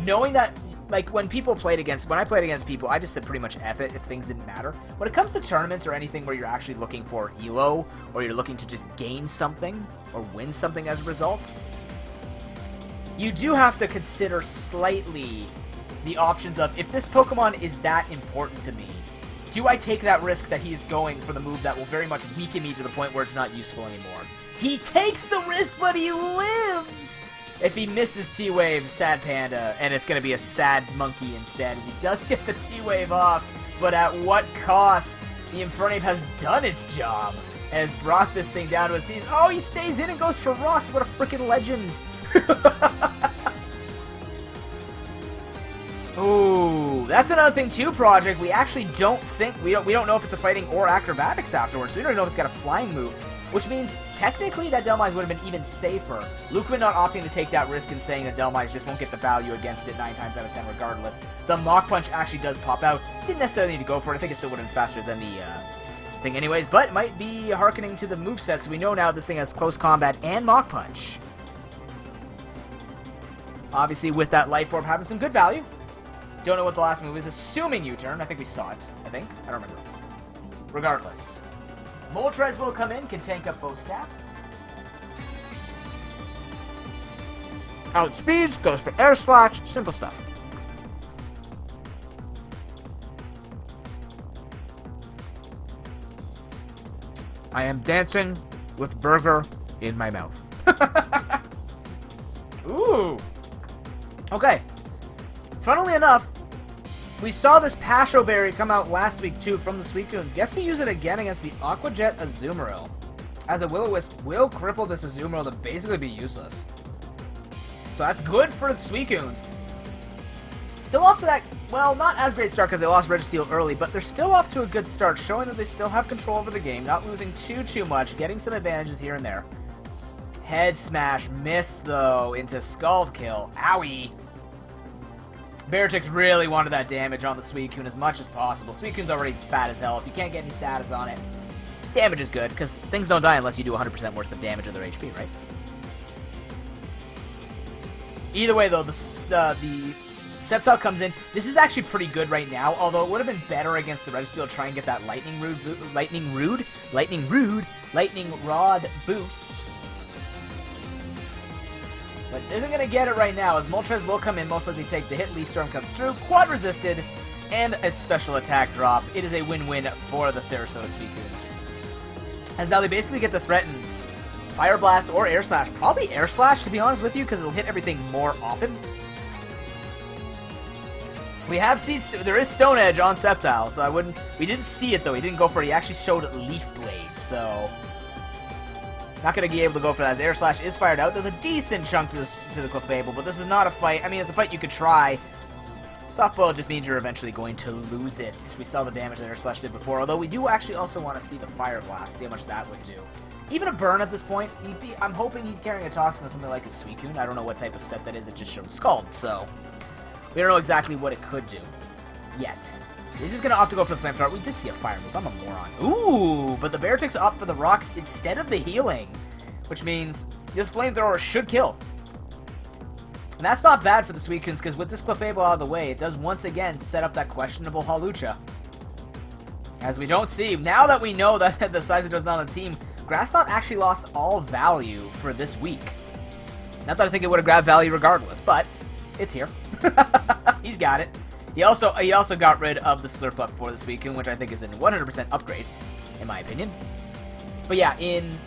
knowing that, like, when I played against people, I just said pretty much F it if things didn't matter. When it comes to tournaments or anything where you're actually looking for elo, or you're looking to just gain something, or win something as a result, you do have to consider slightly the options of, if this Pokemon is that important to me, Do I take that risk that he's going for the move that will very much weaken me to the point where it's not useful anymore? He takes the risk, but he lives! If he misses T-Wave, sad panda, and it's going to be a sad monkey instead. He does get the T-Wave off, but at what cost? The Infernape has done its job. Has brought this thing down to his knees. Oh, he stays in and goes for rocks. What a freaking legend. Ooh, that's another thing too, Project. We actually don't think, we don't know if it's a fighting or acrobatics afterwards, so we don't know if it's got a flying move, which means technically that Delmise would have been even safer. Lukeman not opting to take that risk and saying that Delmise just won't get the value against it 9 times out of 10 regardless. The Mach Punch actually does pop out. Didn't necessarily need to go for it. I think it still would have been faster than the thing anyways, but it might be hearkening to the moveset, so we know now this thing has close combat and Mach Punch. Obviously with that Life Orb having some good value. Don't know what the last move is, assuming U-turn. I think we saw it. I don't remember. Regardless. Moltres will come in, can tank up both stabs. Outspeeds, goes for Air Slash, simple stuff. I am dancing with burger in my mouth. Ooh. Okay. Funnily enough, we saw this Pasho Berry come out last week too from the Suicunes. Guess he use it again against the Aqua Jet Azumarill. As a Will-O-Wisp will cripple this Azumarill to basically be useless. So that's good for the Suicunes. Still off to that, well, not as great start because they lost Registeel early, but they're still off to a good start, showing that they still have control over the game, not losing too much, getting some advantages here and there. Head Smash, miss though, into Scald Kill. Owie! Beartix really wanted that damage on the Suicune as much as possible. Suicune's already fat as hell. If you can't get any status on it, damage is good, because things don't die unless you do 100% worth of damage of their HP, right? Either way, though, the Sceptile comes in. This is actually pretty good right now, although it would have been better against the Registeel to try and get that Lightning Rod boost. But isn't going to get it right now, as Moltres will come in, most likely take the hit, Lee Storm comes through, quad resisted, and a special attack drop. It is a win-win for the Sarasota Suicunes. As now they basically get to threaten Fire Blast or Air Slash. Probably Air Slash, to be honest with you, because it'll hit everything more often. We have seen, there is Stone Edge on Sceptile, so we didn't see it though, he didn't go for it, he actually showed Leaf Blade, so not going to be able to go for that, as Air Slash is fired out. Does a decent chunk to the Clefable, but this is not a fight. I mean, it's a fight you could try. Softball just means you're eventually going to lose it. We saw the damage that Air Slash did before, although we do actually also want to see the Fire Blast, see how much that would do. Even a burn at this point, I'm hoping he's carrying a Toxin or something like a Suicune. I don't know what type of set that is, it just showed Scald, so we don't know exactly what it could do yet. He's just going to opt to go for the Flamethrower. We did see a fire move. I'm a moron. Ooh, but the Beartix opt for the rocks instead of the healing, which means this Flamethrower should kill. And that's not bad for the Suicunes, because with this Clefable out of the way, it does once again set up that questionable Hawlucha. As we don't see, now that we know that the Scizor's not on the team, Grassnot actually lost all value for this week. Not that I think it would have grabbed value regardless, but it's here. He's got it. He also got rid of the Slurpuff for the Suicune, which I think is a 100% upgrade, in my opinion. But yeah, in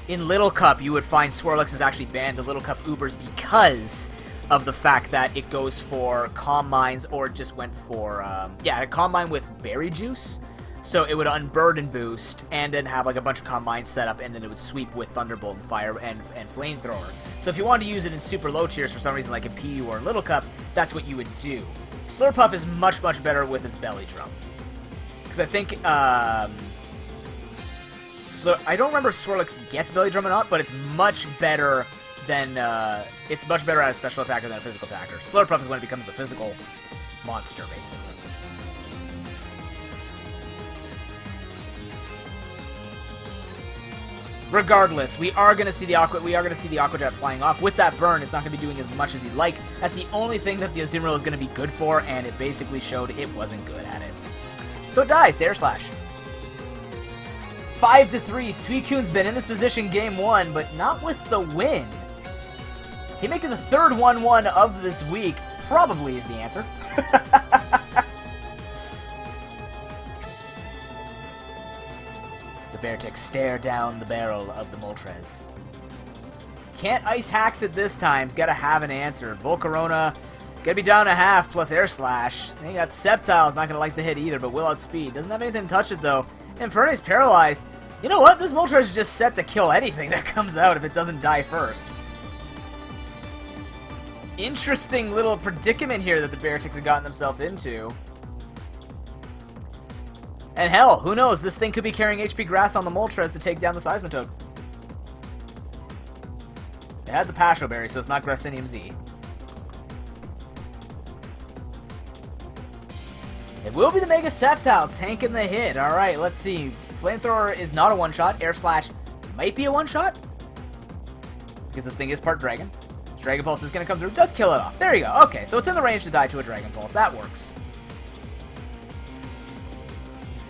Little Cup, you would find Swirlix is actually banned to Little Cup Ubers because of the fact that it goes for Calm Minds, or it just went for, a Calm Mind with Berry Juice. So it would unburden boost, and then have like a bunch of Calm Minds set up, and then it would sweep with Thunderbolt and Fire and Flamethrower. So if you wanted to use it in super low tiers for some reason, like in PU or Little Cup, that's what you would do. Slurpuff is much better with his Belly Drum. Because I think, I don't remember if Swirlix gets Belly Drum or not, but it's much better than, it's much better at a special attacker than a physical attacker. Slurpuff is when it becomes the physical monster, basically. Regardless, we are going to see the Aqua Jet flying off. With that burn, it's not going to be doing as much as you'd like. That's the only thing that the Azumarill is going to be good for, and it basically showed it wasn't good at it. So it dies to Air Slash. 5-3. Suicune's been in this position game 1, but not with the win. Can he make it the third 1-1 of this week? Probably is the answer. Beartic stare down the barrel of the Moltres. Can't Ice Hacks it this time. He's got to have an answer. Volcarona, gonna be down a half plus Air Slash. Then you got Sceptile's not gonna like the hit either, but will outspeed. Doesn't have anything to touch it though. Infernape's paralyzed. You know what? This Moltres is just set to kill anything that comes out if it doesn't die first. Interesting little predicament here that the Beartics have gotten themselves into. And hell, who knows? This thing could be carrying HP Grass on the Moltres to take down the Seismitoad. It had the Pasho Berry, so it's not Grassinium Z. It will be the Mega Sceptile tanking the hit. Alright, let's see. Flamethrower is not a one-shot. Air Slash might be a one-shot. Because this thing is part Dragon. Dragon Pulse is going to come through. Does kill it off. There you go. Okay, so it's in the range to die to a Dragon Pulse. That works.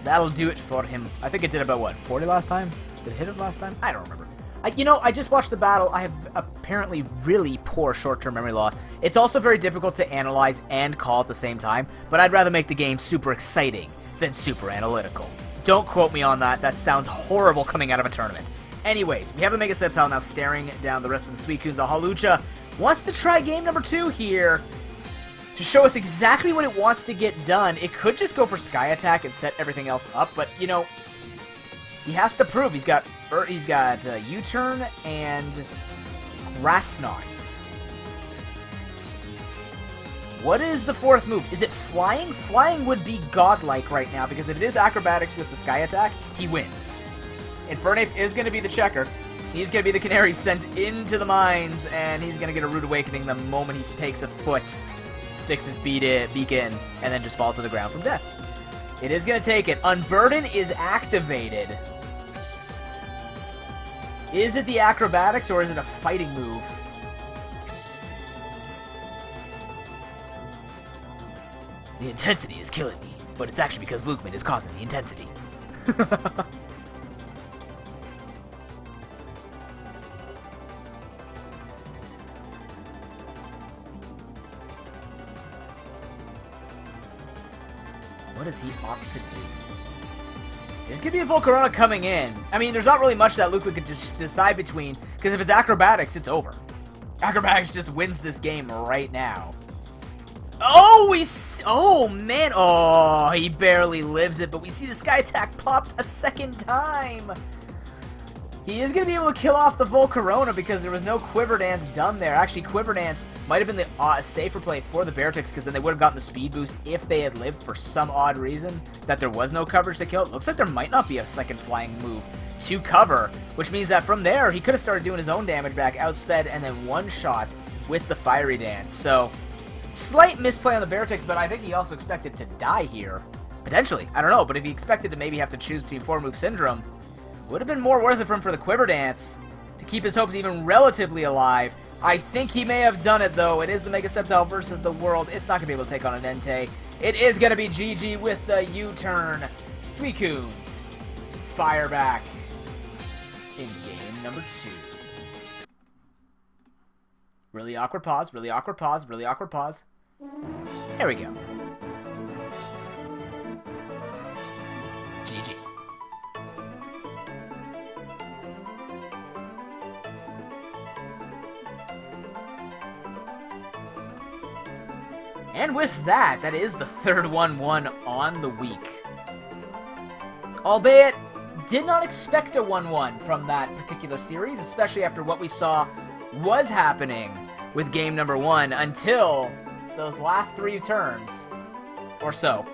That'll do it for him. I think it did about, what, 40 last time? Did it hit it last time? I don't remember. I just watched the battle. I have apparently really poor short-term memory loss. It's also very difficult to analyze and call at the same time, but I'd rather make the game super exciting than super analytical. Don't quote me on that. That sounds horrible coming out of a tournament. Anyways, we have the Mega Sceptile now staring down the rest of the Suicunes. Hawlucha wants to try game number 2 here to show us exactly what it wants to get done. It could just go for Sky Attack and set everything else up, but, you know, he has to prove. He's got U-Turn and Grass Knots. What is the fourth move? Is it Flying? Flying would be godlike right now, because if it is Acrobatics with the Sky Attack, he wins. Infernape is going to be the checker. He's going to be the canary sent into the mines, and he's going to get a Rude Awakening the moment he takes a foot, sticks his beacon, and then just falls to the ground from death. It is going to take it. Unburden is activated. Is it the Acrobatics, or is it a fighting move? The intensity is killing me, but it's actually because Lukeman is causing the intensity. What does he opt to do? There's going to be a Volcarona coming in. I mean, there's not really much that Lukeman could just decide between, because if it's Acrobatics, it's over. Acrobatics just wins this game right now. Oh, man. Oh, he barely lives it, but we see the Sky Attack popped a second time. He is going to be able to kill off the Volcarona because there was no Quiver Dance done there. Actually, Quiver Dance might have been the safer play for the Beartics, because then they would have gotten the speed boost if they had lived for some odd reason that there was no coverage to kill. It looks like there might not be a second flying move to cover, which means that from there, he could have started doing his own damage back, outsped, and then one-shot with the Fiery Dance. So, slight misplay on the Beartics, but I think he also expected to die here. Potentially. I don't know, but if he expected to maybe have to choose between 4-move Syndrome, would have been more worth it for him for the Quiver Dance to keep his hopes even relatively alive. I think he may have done it, though. It is the Mega Sceptile versus the world. It's not going to be able to take on an Entei. It is going to be GG with the U-turn. Suicunes fire back in game number 2. Really awkward pause, really awkward pause, really awkward pause. There we go. GG. And with that, that is the third 1-1 on the week. Albeit, did not expect a 1-1 from that particular series, especially after what we saw was happening with game number 1 until those last 3 turns, or so.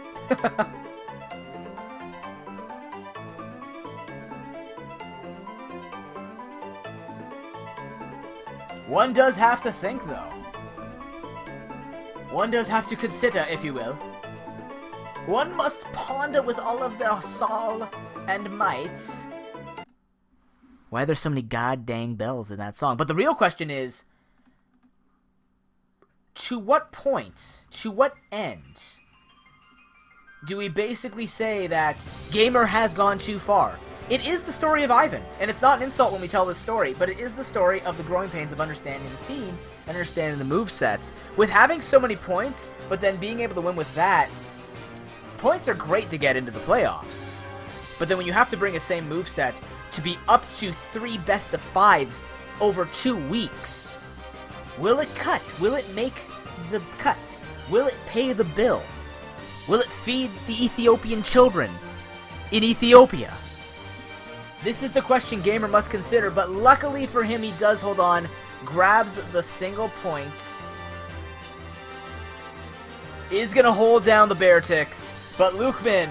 One does have to think, though. One does have to consider, if you will. One must ponder with all of their soul and might. Why are there so many god-dang bells in that song? But the real question is, to what point, to what end, do we basically say that Gamer has gone too far? It is the story of Ivan, and it's not an insult when we tell this story, but it is the story of the growing pains of understanding the team and understanding the movesets. With having so many points, but then being able to win with that, points are great to get into the playoffs. But then when you have to bring a same moveset to be up to 3 best of 5s over 2 weeks, will it cut? Will it make the cut? Will it pay the bill? Will it feed the Ethiopian children in Ethiopia? This is the question Gamer must consider, but luckily for him, he does hold on, grabs the single point, is going to hold down the Bearticks, but Lukeman,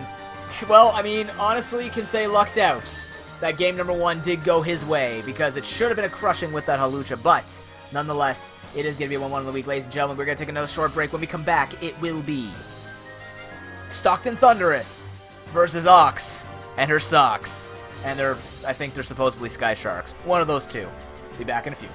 well, I mean, honestly, can say lucked out that game number 1 did go his way, because it should have been a crushing with that Hawlucha, but nonetheless, it is going to be a 1-1 of the week, ladies and gentlemen. We're going to take another short break. When we come back, it will be Stockton Thunderous versus Ox and her socks. And I think they're supposedly Sky Sharks. One of those two. Be back in a few.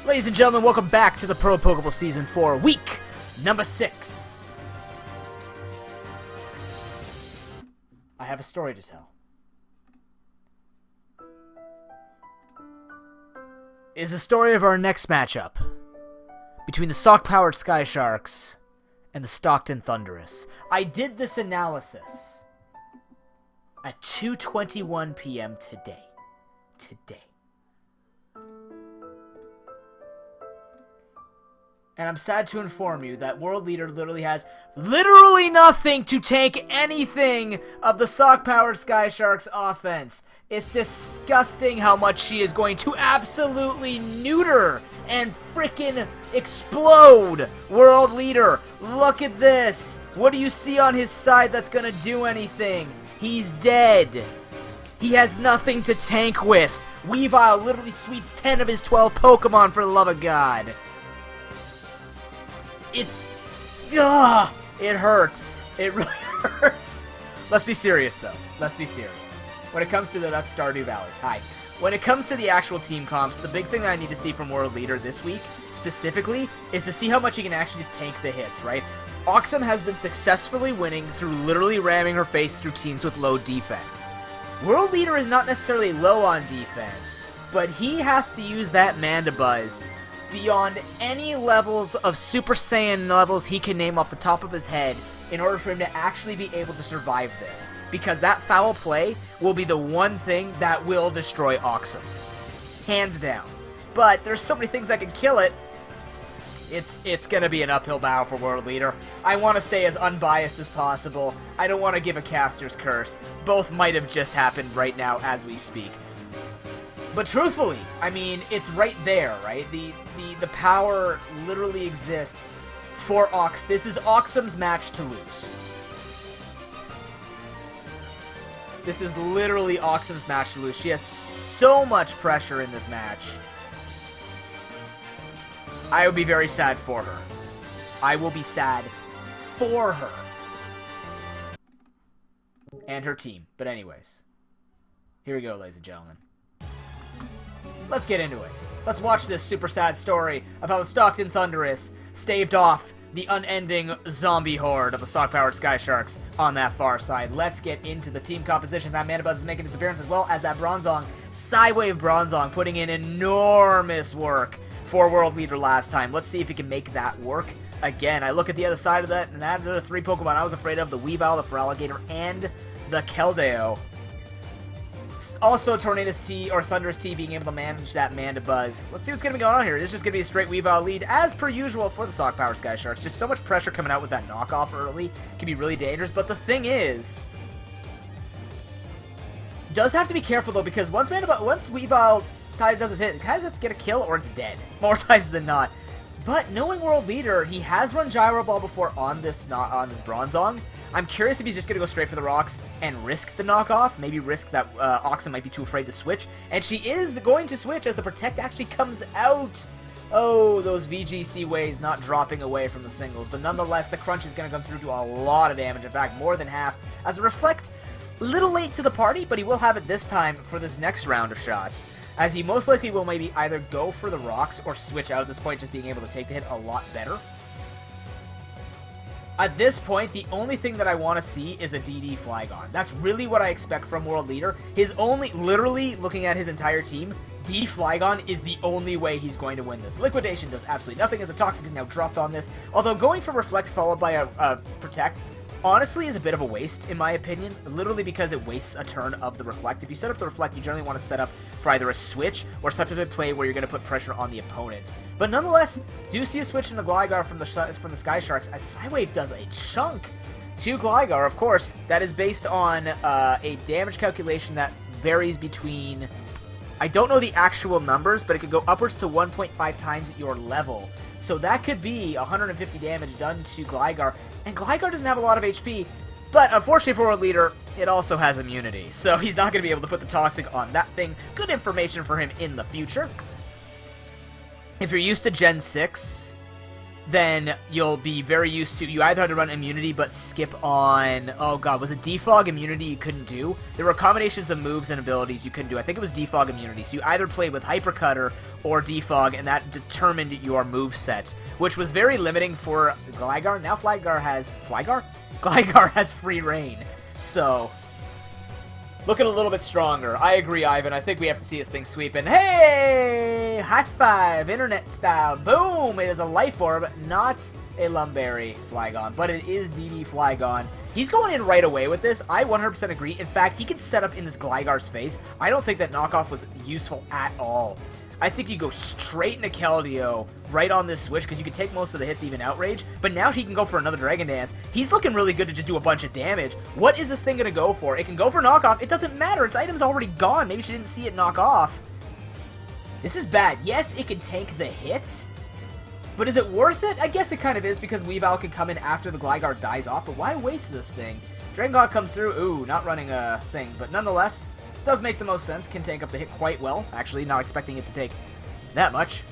Ladies and gentlemen, welcome back to the Pro Pokeball Season 4, week number 6. I have a story to tell. It's the story of our next matchup between the Sock-powered Sky Sharks and the Stockton Thunderous. I did this analysis at 2:21 p.m. today. And I'm sad to inform you that World Leader literally has literally nothing to tank anything of the Sock-powered Sky Sharks offense. It's disgusting how much she is going to absolutely neuter and frickin' explode World Leader. Look at this. What do you see on his side that's gonna do anything? He's dead. He has nothing to tank with. Weavile literally sweeps 10 of his 12 Pokemon, for the love of God. It hurts. It really hurts. Let's be serious, though. Let's be serious. When it comes to that's Stardew Valley. Hi. When it comes to the actual team comps, the big thing that I need to see from World Leader this week, specifically, is to see how much he can actually just tank the hits, right? Oxum has been successfully winning through literally ramming her face through teams with low defense. World Leader is not necessarily low on defense, but he has to use that Mandibuzz beyond any levels of Super Saiyan levels he can name off the top of his head in order for him to actually be able to survive this. Because that foul play will be the one thing that will destroy Oxum. Hands down. But there's so many things that can kill it. It's gonna be an uphill battle for World Leader. I want to stay as unbiased as possible. I don't want to give a caster's curse. Both might have just happened right now as we speak. But truthfully, I mean, it's right there, right? The power literally exists for Ox. This is Oxum's match to lose. This is literally Oxum's match to lose. She has so much pressure in this match. I would be very sad for her. I will be sad for her. And her team. But anyways. Here we go, ladies and gentlemen. Let's get into it. Let's watch this super sad story of how the Stockton Thunderous staved off the unending zombie horde of the Sock-powered Sky Sharks on that far side. Let's get into the team composition. That Mandibuzz is making its appearance, as well as that Bronzong, Psywave Bronzong, putting in enormous work for World Leader last time. Let's see if he can make that work again. I look at the other side of that, and that are the 3 Pokemon I was afraid of, the Weavile, the Feraligatr, and the Keldeo. Also, Tornadus T, or Thunderous T, being able to manage that Mandibuzz. Let's see what's going to be going on here. This is just going to be a straight Weavile lead, as per usual for the Sock-powered Sky Sharks. Just so much pressure coming out with that knockoff early. Can be really dangerous, but the thing is, does have to be careful, though, because once Weavile does its hit, it has to get a kill or it's dead. More times than not. But knowing World Leader, he has run Gyro Ball before on this Bronzong. I'm curious if he's just going to go straight for the rocks and risk the knockoff. Maybe risk that Oxum might be too afraid to switch. And she is going to switch as the Protect actually comes out. Oh, those VGC waves not dropping away from the singles. But nonetheless, the Crunch is going to come through to a lot of damage. In fact, more than half. As a Reflect, a little late to the party, but he will have it this time for this next round of shots. As he most likely will maybe either go for the rocks or switch out at this point, just being able to take the hit a lot better. At this point, the only thing that I want to see is a DD Flygon. That's really what I expect from World Leader. Literally looking at his entire team, D Flygon is the only way he's going to win this. Liquidation does absolutely nothing as a Toxic is now dropped on this. Although going for Reflect followed by a Protect honestly is a bit of a waste, in my opinion, literally because it wastes a turn of the Reflect. If you set up the Reflect, you generally want to set up for either a switch or something to play where you're going to put pressure on the opponent. But nonetheless, do see a switch in the Gligar from the Sky Sharks, as Psywave does a chunk to Gligar. Of course, that is based on a damage calculation that varies between, I don't know the actual numbers, but it could go upwards to 1.5 times your level. So that could be 150 damage done to Gligar, and Gligar doesn't have a lot of HP, but unfortunately for World Leader, it also has immunity, so he's not going to be able to put the Toxic on that thing. Good information for him in the future. If you're used to Gen 6, then you'll be very used to, you either had to run immunity but skip on, oh god, was it defog immunity you couldn't do? There were combinations of moves and abilities you couldn't do. I think it was defog immunity, so you either played with Hypercutter or defog, and that determined your move set, which was very limiting for Gligar. Now Gligar has free reign, so looking a little bit stronger. I agree, Ivan. I think we have to see his thing sweep. And hey! High five! Internet style. Boom! It is a Life Orb, not a Lumberry Flygon, but it is DD Flygon. He's going in right away with this. I 100% agree. In fact, he could set up in this Gligar's face. I don't think that knockoff was useful at all. I think you go straight into Keldeo right on this switch because you could take most of the hits, even Outrage. But now he can go for another Dragon Dance. He's looking really good to just do a bunch of damage. What is this thing going to go for? It can go for knockoff. It doesn't matter. Its item's already gone. Maybe she didn't see it knock off. This is bad. Yes, it can tank the hit. But is it worth it? I guess it kind of is because Weavile can come in after the Gligar dies off. But why waste this thing? Dragon God comes through. Ooh, not running a thing. But nonetheless, does make the most sense. Can tank up the hit quite well. Actually, not expecting it to take that much.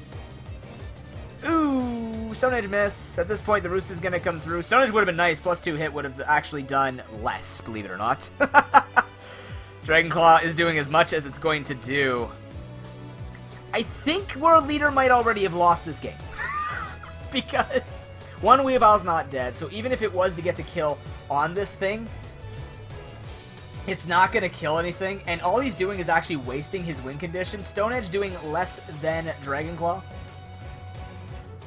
Ooh, Stone Edge miss. At this point, the Roost is going to come through. Stone Edge would have been nice. +2 hit would have actually done less, believe it or not. Dragon Claw is doing as much as it's going to do. I think World Leader might already have lost this game. Because one Weavile's not dead, so even if it was to get the kill on this thing, it's not going to kill anything, and all he's doing is actually wasting his win condition. Stone Edge doing less than Dragon Claw.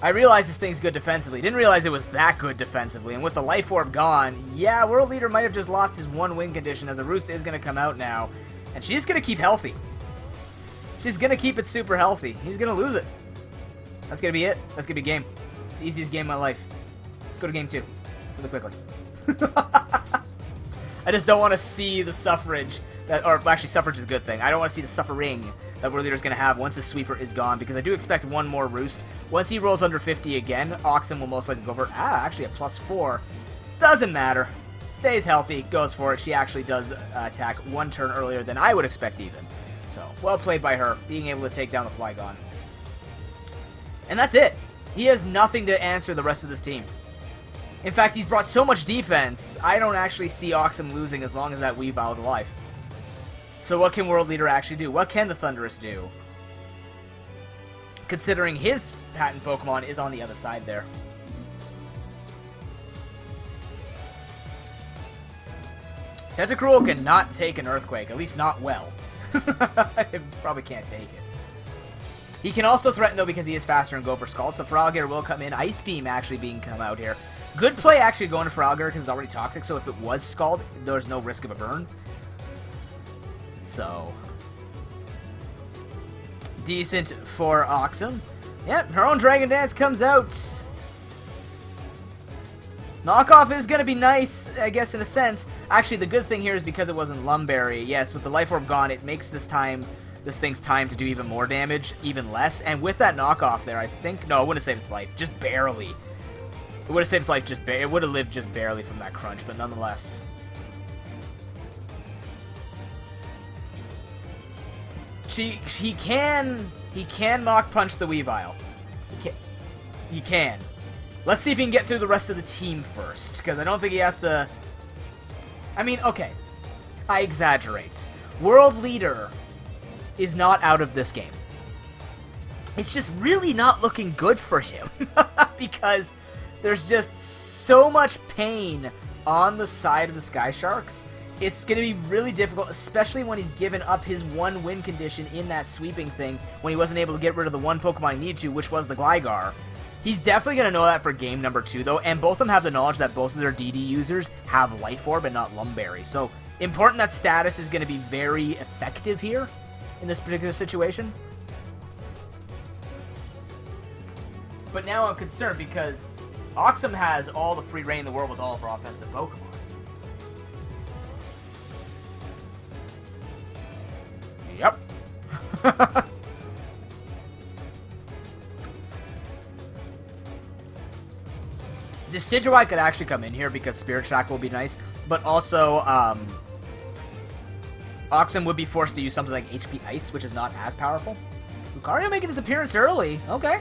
I realize this thing's good defensively. Didn't realize it was that good defensively, and with the Life Orb gone, yeah, World Leader might have just lost his one win condition, as a Roost is going to come out now, and she's going to keep healthy. She's going to keep it super healthy. He's going to lose it. That's going to be it. That's going to be game. The easiest game of my life. Let's go to game 2 really quickly. I just don't want to see the suffrage, or actually suffrage is a good thing. I don't want to see the suffering that World Leader's going to have once his sweeper is gone, because I do expect one more Roost. Once he rolls under 50 again, Oxen will most likely go for, actually a +4. Doesn't matter. Stays healthy, goes for it. She actually does attack one turn earlier than I would expect even. So, well played by her, being able to take down the Flygon. And that's it. He has nothing to answer the rest of this team. In fact, he's brought so much defense, I don't actually see Oxum losing as long as that Weavile is alive. So what can World Leader actually do? What can the Thundurus do? Considering his patent Pokemon is on the other side there. Tentacruel cannot take an Earthquake, at least not well. It probably can't take it. He can also threaten, though, because he is faster and go for Scald, so Feraligatr will come in. Ice Beam actually being come out here. Good play actually going to Feraligatr because it's already toxic, so if it was Scald, there's no risk of a burn. So, decent for Oxum. Yep, her own Dragon Dance comes out. Knockoff is going to be nice, I guess, in a sense. Actually, the good thing here is because it wasn't Lumberry. Yes, with the Life Orb gone, it makes this thing's time to do even more damage, even less. And with that knockoff there, I think, no, it wouldn't have saved its life, just barely. It would have saved its life just barely. It would have lived just barely from that crunch, but nonetheless. He can Mach Punch the Weavile. He can. Let's see if he can get through the rest of the team first, because I don't think he has to. I mean, okay, I exaggerate. World Leader is not out of this game. It's just really not looking good for him because there's just so much pain on the side of the Sky Sharks. It's going to be really difficult, especially when he's given up his one win condition in that sweeping thing when he wasn't able to get rid of the one Pokemon he needed to, which was the Gligar. He's definitely going to know that for game number 2, though, and both of them have the knowledge that both of their DD users have Life Orb and not Lumberry. So, important that status is going to be very effective here in this particular situation. But now I'm concerned because Oxum has all the free reign in the world with all of her offensive Pokemon. Yep. Decidueye could actually come in here because Spirit Shack will be nice, but also Oxum would be forced to use something like HP Ice, which is not as powerful. Lucario making his appearance early. Okay.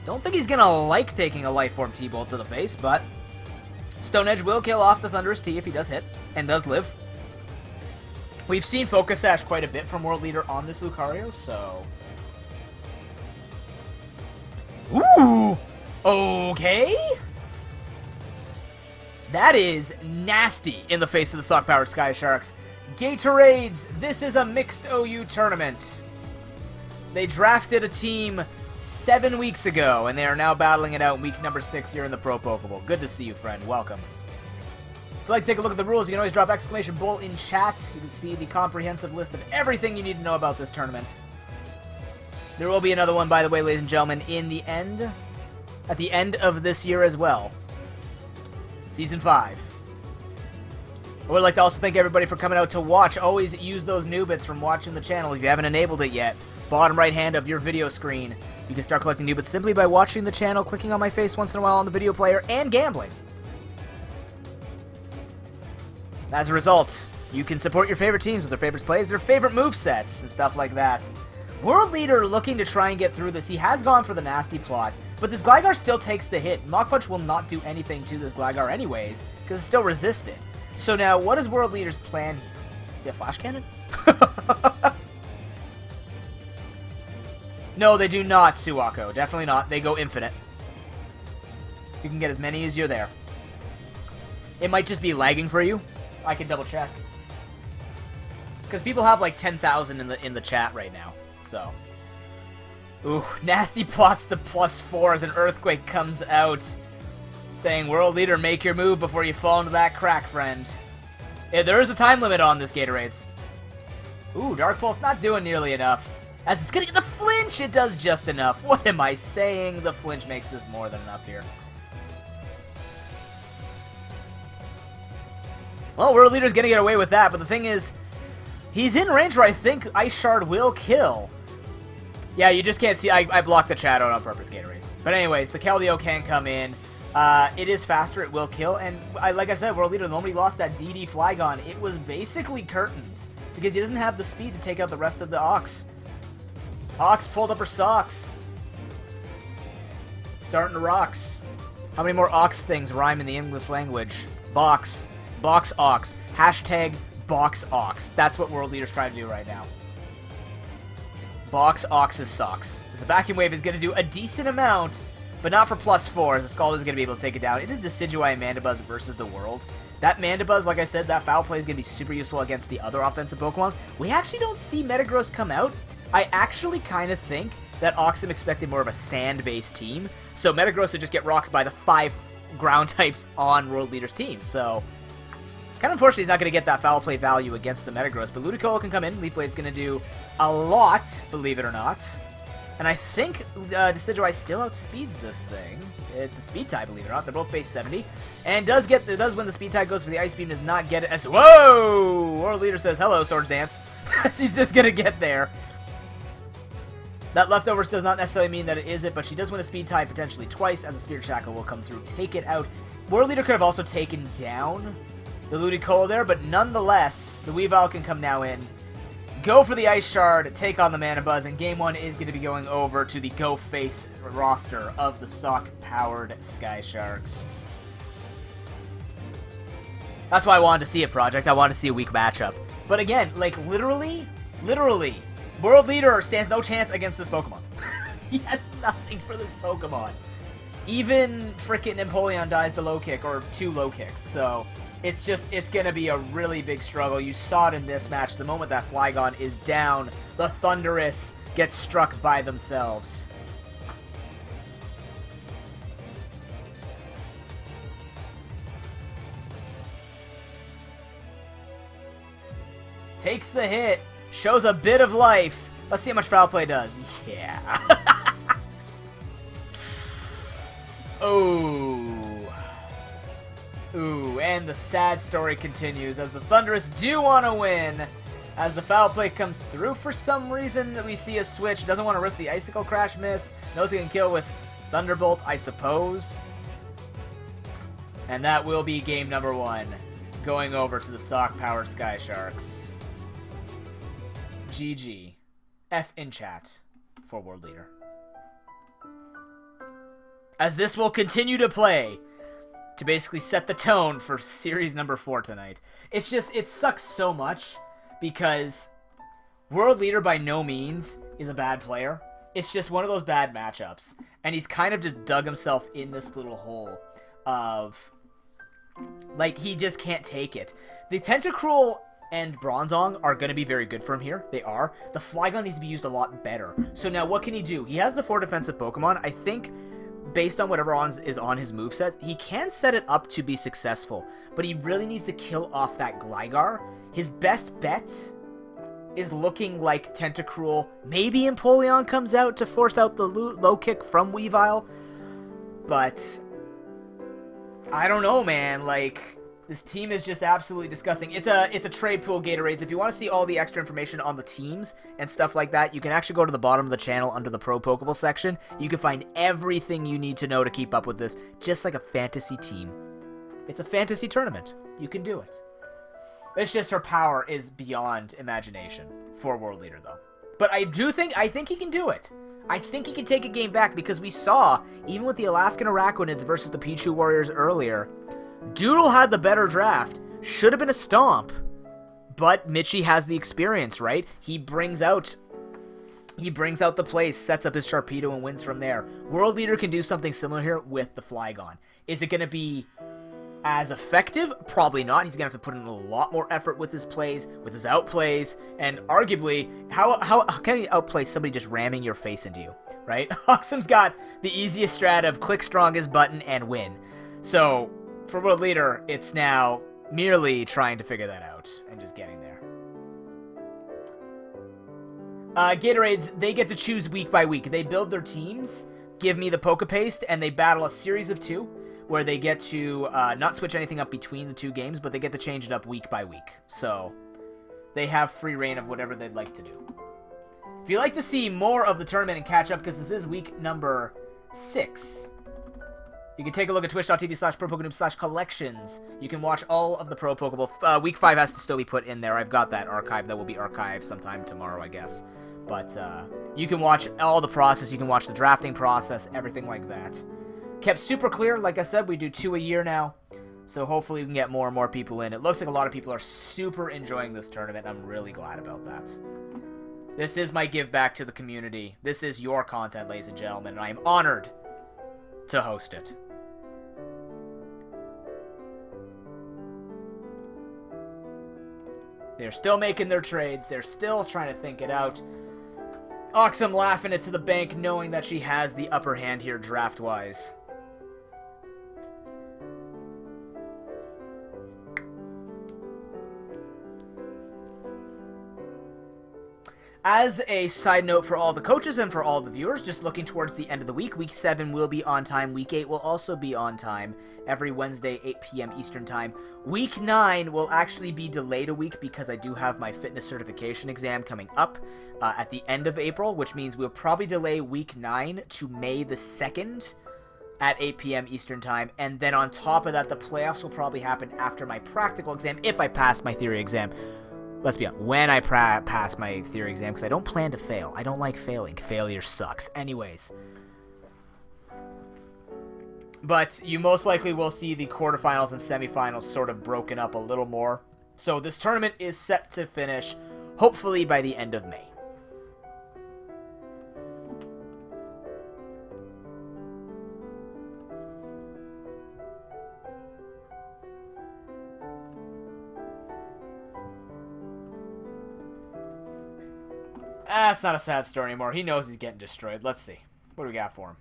Don't think he's gonna like taking a Life Form T-Bolt to the face, but Stone Edge will kill off the Thunderous T if he does hit, and does live. We've seen Focus Sash quite a bit from World Leader on this Lucario, so... Ooh! Okay? That is nasty in the face of the Sock-Powered Sky Sharks. Gatorades, this is a mixed OU tournament. They drafted a team 7 weeks ago, and they are now battling it out in week number 6 here in the Pro Pokeball. Good to see you, friend. Welcome. If you'd like to take a look at the rules, you can always drop exclamation bowl in chat. You can see the comprehensive list of everything you need to know about this tournament. There will be another one, by the way, ladies and gentlemen, at the end of this year as well. Season 5. I would like to also thank everybody for coming out to watch. Always use those new bits from watching the channel if you haven't enabled it yet. Bottom right hand of your video screen. You can start collecting new bits simply by watching the channel, clicking on my face once in a while on the video player, and gambling. As a result, you can support your favorite teams with their favorite plays, their favorite movesets, and stuff like that. World Leader looking to try and get through this. He has gone for the nasty plot, but this Gligar still takes the hit. Mach Punch will not do anything to this Gligar anyways, because it's still resisted. So now, what is World Leader's plan here? Does he have Flash Cannon? No, they do not, Suwako. Definitely not. They go infinite. You can get as many as you're there. It might just be lagging for you. I can double check. Because people have like 10,000 in the chat right now. So. Ooh, nasty plots to +4 as an Earthquake comes out. Saying, World Leader, make your move before you fall into that crack, friend. Yeah, there is a time limit on this Gatorades. Ooh, Dark Pulse not doing nearly enough. As it's gonna get the flinch, it does just enough. What am I saying? The flinch makes this more than enough here. Well, World Leader's gonna get away with that, but the thing is, he's in range where I think Ice Shard will kill. Yeah, you just can't see. I blocked the chat out on purpose, Gatorades. But anyways, the Keldeo can come in. It is faster, it will kill, and like I said, World Leader, the moment he lost that DD Flygon, it was basically curtains, because he doesn't have the speed to take out the rest of the Ox. Ox pulled up her socks. Starting to rocks. How many more Ox things rhyme in the English language? Box. Box Ox. Hashtag Box Ox. That's what World Leader's trying to do right now. Box Ox's socks. As the Vacuum Wave is going to do a decent amount, but not for +4, as the Scald is going to be able to take it down. It is Decidueye and Mandibuzz versus the world. That Mandibuzz, like I said, that Foul Play is going to be super useful against the other offensive Pokemon. We actually don't see Metagross come out. I actually kind of think that Oxum expected more of a sand-based team, so Metagross would just get rocked by the 5 ground types on World Leader's team, so kind of unfortunately he's not going to get that Foul Play value against the Metagross, but Ludicolo can come in. Leaf Blade's going to do a lot, believe it or not. And I think Decidueye still outspeeds this thing. It's a speed tie, believe it or not. They're both base 70. And does win the speed tie, goes for the Ice Beam, does not get it. As whoa! World Leader says, hello, Swords Dance. He's just going to get there. That leftovers does not necessarily mean that it is it, but she does win a speed tie potentially twice, as a Spirit Shackle will come through, take it out. World Leader could have also taken down the Ludicolo there, but nonetheless, the Weavile can come now in. Go for the Ice Shard, take on the Mandibuzz, and Game 1 is going to be going over to the Go Face roster of the Sock-Powered Sky Sharks. That's why I wanted to see a project. I wanted to see a weak matchup. But again, like, literally, World Leader stands no chance against this Pokemon. He has nothing for this Pokemon. Even frickin' Empoleon dies to low kick, or 2 low kicks, so it's gonna be a really big struggle. You saw it in this match. The moment that Flygon is down, the Thunderous gets struck by themselves. Takes the hit, shows a bit of life. Let's see how much Foul Play does. Yeah. Oh. Ooh, and the sad story continues as the Thunderous do want to win. As the Foul Play comes through for some reason, we see a switch. Doesn't want to risk the Icicle Crash miss. Knows he can kill with Thunderbolt, I suppose. And that will be game number 1. Going over to the Sock-Powered Sky Sharks. GG. F in chat for World Leader. as this will continue to play to basically set the tone for series number 4 tonight. It's just, it sucks so much because World Leader by no means is a bad player. It's just one of those bad matchups. And he's kind of just dug himself in this little hole of, like, he just can't take it. The Tentacruel and Bronzong are going to be very good for him here. They are. The Flygon needs to be used a lot better. So now what can he do? He has the 4 defensive Pokemon. I think based on whatever is on his moveset, he can set it up to be successful. But he really needs to kill off that Gligar. His best bet is looking like Tentacruel. Maybe Empoleon comes out to force out the low kick from Weavile. But I don't know, man. Like, this team is just absolutely disgusting. It's a trade pool, Gatorades. If you want to see all the extra information on the teams and stuff like that, you can actually go to the bottom of the channel under the Pro Pokeball section. You can find everything you need to know to keep up with this, just like a fantasy team. It's a fantasy tournament. You can do it. It's just her power is beyond imagination for World Leader, though. But I think he can do it. I think he can take a game back because we saw, even with the Alaskan Araquanids versus the Pichu Warriors earlier, Doodle had the better draft. Should have been a stomp. But Mitchie has the experience, right? He brings out the plays, sets up his Sharpedo, and wins from there. World Leader can do something similar here with the Flygon. Is it going to be as effective? Probably not. He's going to have to put in a lot more effort with his plays, with his outplays, and arguably, how can he outplay somebody just ramming your face into you, right? Oxum's got the easiest strat of click strongest button and win. So for World Leader, it's now merely trying to figure that out and just getting there. Gatorades, they get to choose week by week. They build their teams, give me the Pokepaste, and they battle a series of 2 where they get to not switch anything up between the 2 games, but they get to change it up week by week. So they have free reign of whatever they'd like to do. If you'd like to see more of the tournament and catch up, because this is week number 6, you can take a look at twitch.tv/ProPokeNoob/collections. You can watch all of the Pro Pokeball. Week 5 has to still be put in there. I've got that archived. That will be archived sometime tomorrow, I guess. But you can watch all the process. You can watch the drafting process, everything like that. Kept super clear. Like I said, we do 2 a year now. So hopefully we can get more and more people in. It looks like a lot of people are super enjoying this tournament. I'm really glad about that. This is my give back to the community. This is your content, ladies and gentlemen, and I am honored to host it. They're still making their trades. They're still trying to think it out. Oxum laughing it to the bank, knowing that she has the upper hand here draft-wise. As a side note for all the coaches and for all the viewers, just looking towards the end of the week, Week 7 will be on time. Week 8 will also be on time every Wednesday, 8 p.m. Eastern Time. Week 9 will actually be delayed a week because I do have my fitness certification exam coming up at the end of April, which means we'll probably delay Week 9 to May the 2nd at 8 p.m. Eastern Time. And then on top of that, the playoffs will probably happen after my practical exam, if I pass my theory exam. Let's be honest, when I pass my theory exam, because I don't plan to fail. I don't like failing. Failure sucks. Anyways. But you most likely will see the quarterfinals and semifinals sort of broken up a little more. So this tournament is set to finish, hopefully by the end of May. That's not a sad story anymore. He knows he's getting destroyed. Let's see. What do we got for him?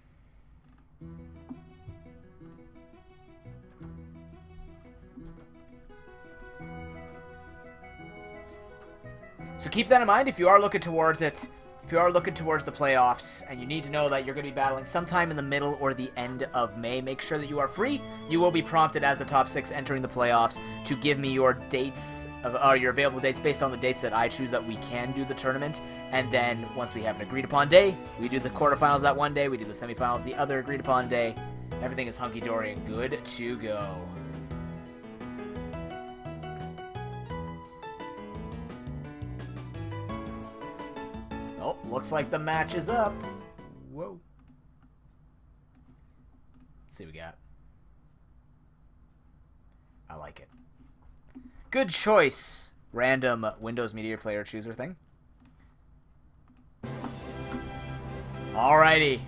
So keep that in mind if you are looking towards it. If you are looking towards the playoffs and you need to know that you're going to be battling sometime in the middle or the end of May, make sure that you are free. You will be prompted as the top 6 entering the playoffs to give me your dates, your available dates based on the dates that I choose that we can do the tournament. And then once we have an agreed upon day, we do the quarterfinals that one day, we do the semifinals the other agreed upon day. Everything is hunky-dory and good to go. Oh, looks like the match is up. Whoa. Let's see what we got. I like it. Good choice. Random Windows Media Player chooser thing. Alrighty.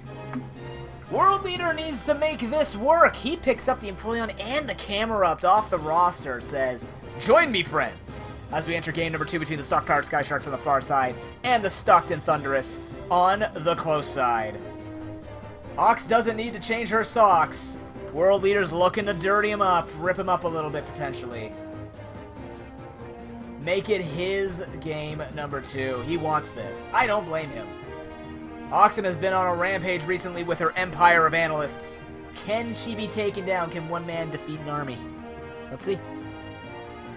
World Leader needs to make this work. He picks up the Empoleon and the Camerupt off the roster. Says, join me, friends, as we enter game number 2 between the Stock-Powered Sky Sharks on the far side and the Stockton Thunderous on the close side. Ox doesn't need to change her socks. World Leader's looking to dirty him up, rip him up a little bit potentially. Make it his game number 2. He wants this. I don't blame him. Oxen has been on a rampage recently with her empire of analysts. Can she be taken down? Can one man defeat an army? Let's see.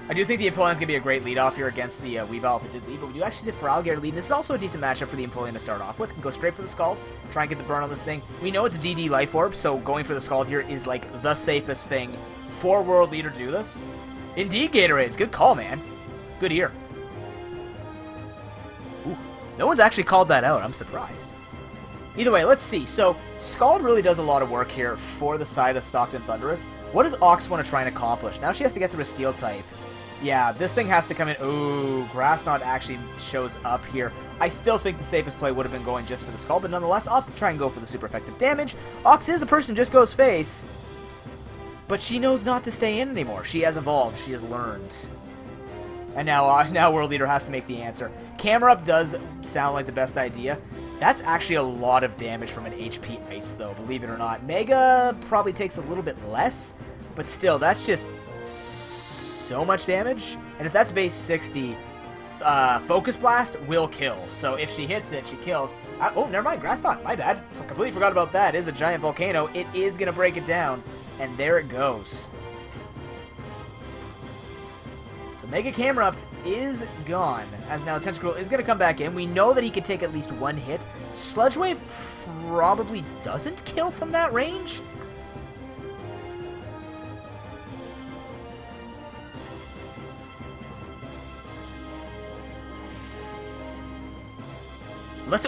I do think the Empoleon's going to be a great lead-off here against the Weavile if it did lead, but we do actually the Feraligatr lead. This is also a decent matchup for the Empoleon to start off with. Can go straight for the Scald, try and get the burn on this thing. We know it's DD Life Orb, so going for the Scald here is like the safest thing for World Leader to do this. Indeed, Gatorades. Good call, man. Good ear. Ooh, no one's actually called that out. I'm surprised. Either way, let's see. So, Scald really does a lot of work here for the side of Stockton Thunderous. What does Ox want to try and accomplish? Now she has to get through a Steel type. Yeah, this thing has to come in. Ooh, Grass Knot actually shows up here. I still think the safest play would have been going just for the Scald, but nonetheless, opts to try and go for the super effective damage. Ox is a person who just goes face, but she knows not to stay in anymore. She has evolved. She has learned. And now World Leader has to make the answer. Camera Up does sound like the best idea. That's actually a lot of damage from an HP Ice, though, believe it or not. Mega probably takes a little bit less, but still, that's just so much damage. And if that's base 60, Focus Blast will kill. So if she hits it, she kills. Oh, never mind, Grass Knot, my bad. Completely forgot about that. It is a giant volcano. It is going to break it down, and there it goes. So Mega Camerupt is gone, as now Tentacruel is going to come back in. We know that he could take at least one hit. Sludge Wave probably doesn't kill from that range.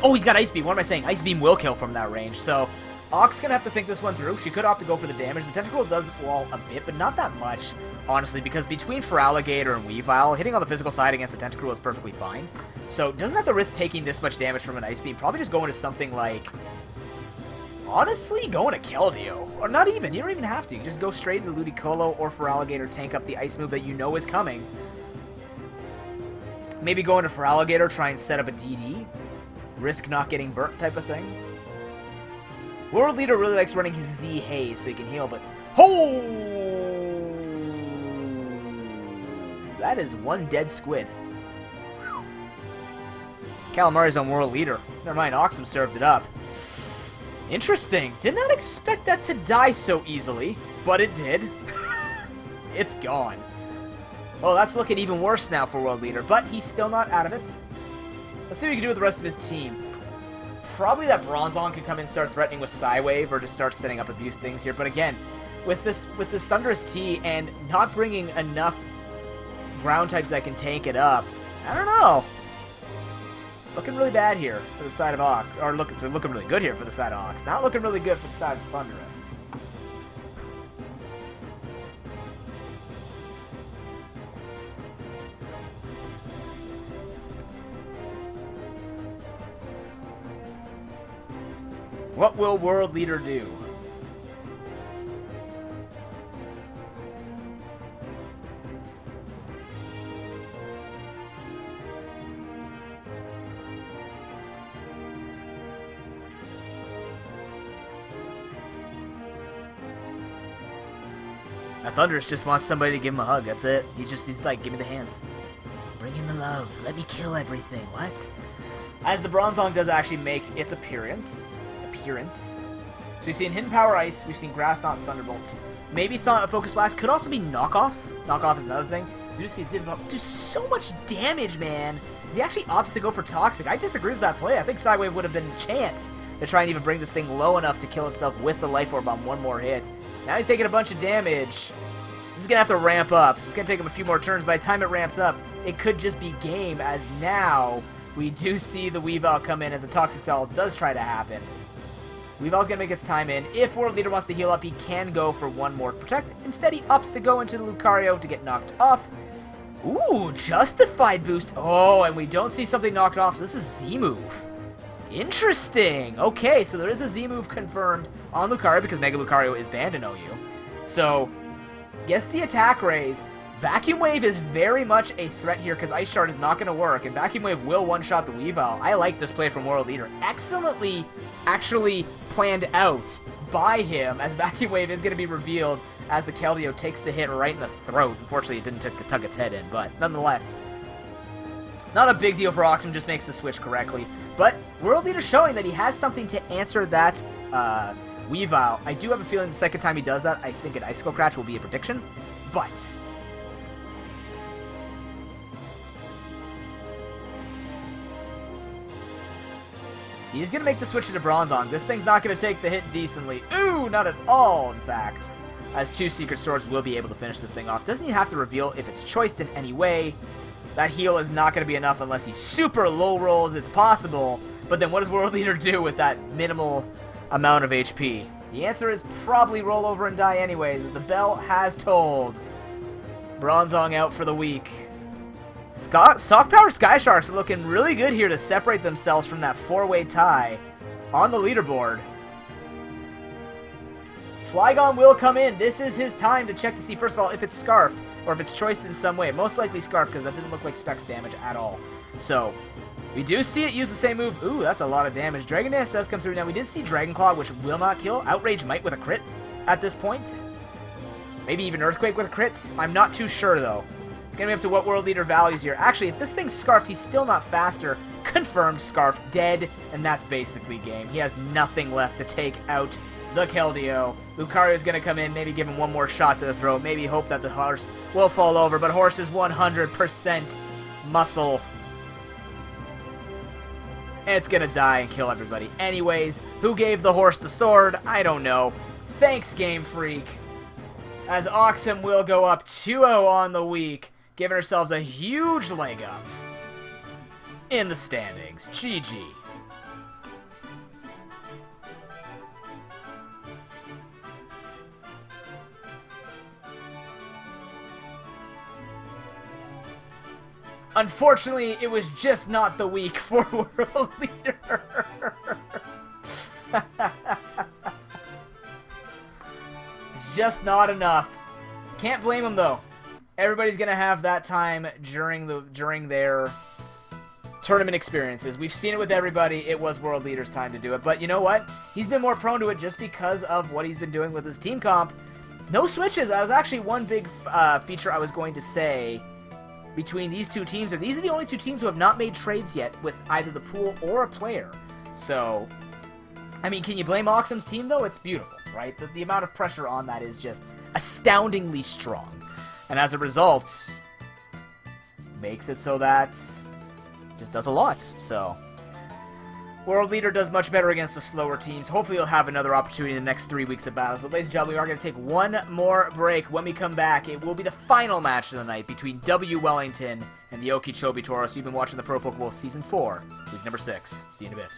Oh, he's got Ice Beam. What am I saying? Ice Beam will kill from that range. So Ox going to have to think this one through. She could opt to go for the damage. The Tentacruel does wall a bit, but not that much, honestly, because between Feraligatr and Weavile, hitting on the physical side against the Tentacruel is perfectly fine. So doesn't have to risk taking this much damage from an Ice Beam. Probably just going to something like, honestly, going to Keldeo. Or not even. You don't even have to. You can just go straight into Ludicolo or Feraligatr, tank up the Ice move that you know is coming. Maybe go into Feraligatr, try and set up a DD. Risk not getting burnt type of thing. World Leader really likes running his Z Haze so he can heal, but... Oh! That is one dead squid. Calamari's on World Leader. Never mind, Oxum served it up. Interesting. Did not expect that to die so easily, but it did. It's gone. Well, that's looking even worse now for World Leader, but he's still not out of it. Let's see what we can do with the rest of his team. Probably that Bronzong could come in and start threatening with Psywave or just start setting up abuse things here. But again, with this Thunderous T and not bringing enough ground types that can tank it up, I don't know. It's looking really bad here for the side of Ox. Or looking really good here for the side of Ox. Not looking really good for the side of Thunderous. What will World Leader do? Now Thunderous just wants somebody to give him a hug, that's it. He's like, give me the hands. Bring in the love, let me kill everything, what? As the Bronzong does actually make its appearance. So we've seen Hidden Power Ice, we've seen Grass Knot and Thunderbolts. Maybe Focus Blast could also be Knockoff. Knockoff is another thing. So you just see Hidden Power do so much damage, man. He actually opts to go for Toxic. I disagree with that play. I think Psywave would have been a chance to try and even bring this thing low enough to kill itself with the Life Orb on one more hit. Now he's taking a bunch of damage. This is going to have to ramp up. So it's going to take him a few more turns. By the time it ramps up, it could just be game, as now we do see the Weavile come in as a Toxic Stall does try to happen. Weavile's going to make its time in. If World Leader wants to heal up, he can go for one more protect. Instead, he opts to go into the Lucario to get knocked off. Ooh, justified boost. Oh, and we don't see something knocked off, so this is Z-move. Interesting. Okay, so there is a Z-move confirmed on Lucario because Mega Lucario is banned in OU. So, gets the attack raise. Vacuum Wave is very much a threat here because Ice Shard is not going to work, and Vacuum Wave will one-shot the Weavile. I like this play from World Leader. Excellently actually planned out by him, as Vacuum Wave is going to be revealed as the Keldeo takes the hit right in the throat. Unfortunately, it didn't tug its head in, but nonetheless, not a big deal for Oxum, just makes the switch correctly. But World Leader showing that he has something to answer that Weavile. I do have a feeling the second time he does that, I think an Icicle Cratch will be a prediction, but he's going to make the switch to Bronzong. This thing's not going to take the hit decently. Ooh, not at all, in fact. As 2 Secret Swords will be able to finish this thing off. Doesn't he have to reveal if it's choiced in any way? That heal is not going to be enough unless he super low rolls. It's possible. But then what does World Leader do with that minimal amount of HP? The answer is probably roll over and die anyways, as the bell has tolled. Bronzong out for the week. Sock Power Sky Sharks are looking really good here to separate themselves from that 4-way tie on the leaderboard. Flygon will come in. This is his time to check to see, first of all, if it's Scarfed or if it's choiced in some way. Most likely Scarfed because that didn't look like Specs damage at all. So, we do see it use the same move. Ooh, that's a lot of damage. Dragon Dance does come through. Now, we did see Dragon Claw, which will not kill. Outrage might with a crit at this point. Maybe even Earthquake with a crit. I'm not too sure, though. It's going to be up to what World Leader values here. Actually, if this thing's Scarfed, he's still not faster. Confirmed Scarf, dead, and that's basically game. He has nothing left to take out the Keldeo. Lucario's going to come in, maybe give him one more shot to the throat, maybe hope that the horse will fall over, but horse is 100% muscle. And it's going to die and kill everybody. Anyways, who gave the horse the sword? I don't know. Thanks, Game Freak. As Oxum will go up 2-0 on the week, giving ourselves a huge leg up in the standings. GG. Unfortunately, it was just not the week for World Leader. It's just not enough. Can't blame him though. Everybody's gonna have that time during their tournament experiences. We've seen it with everybody. It was World Leader's time to do it. But you know what? He's been more prone to it just because of what he's been doing with his team comp. No switches. That was actually one big feature I was going to say between these two teams. And these are the only two teams who have not made trades yet with either the pool or a player. So, I mean, can you blame Oxum's team, though? It's beautiful, right? The amount of pressure on that is just astoundingly strong. And as a result, makes it so that just does a lot. So, World Leader does much better against the slower teams. Hopefully he'll have another opportunity in the next 3 weeks of battles. But ladies and gentlemen, we are going to take one more break. When we come back, it will be the final match of the night between W. Wellington and the Okeechobee Toros. You've been watching the Pro Pokeball Season 4, week number 6. See you in a bit.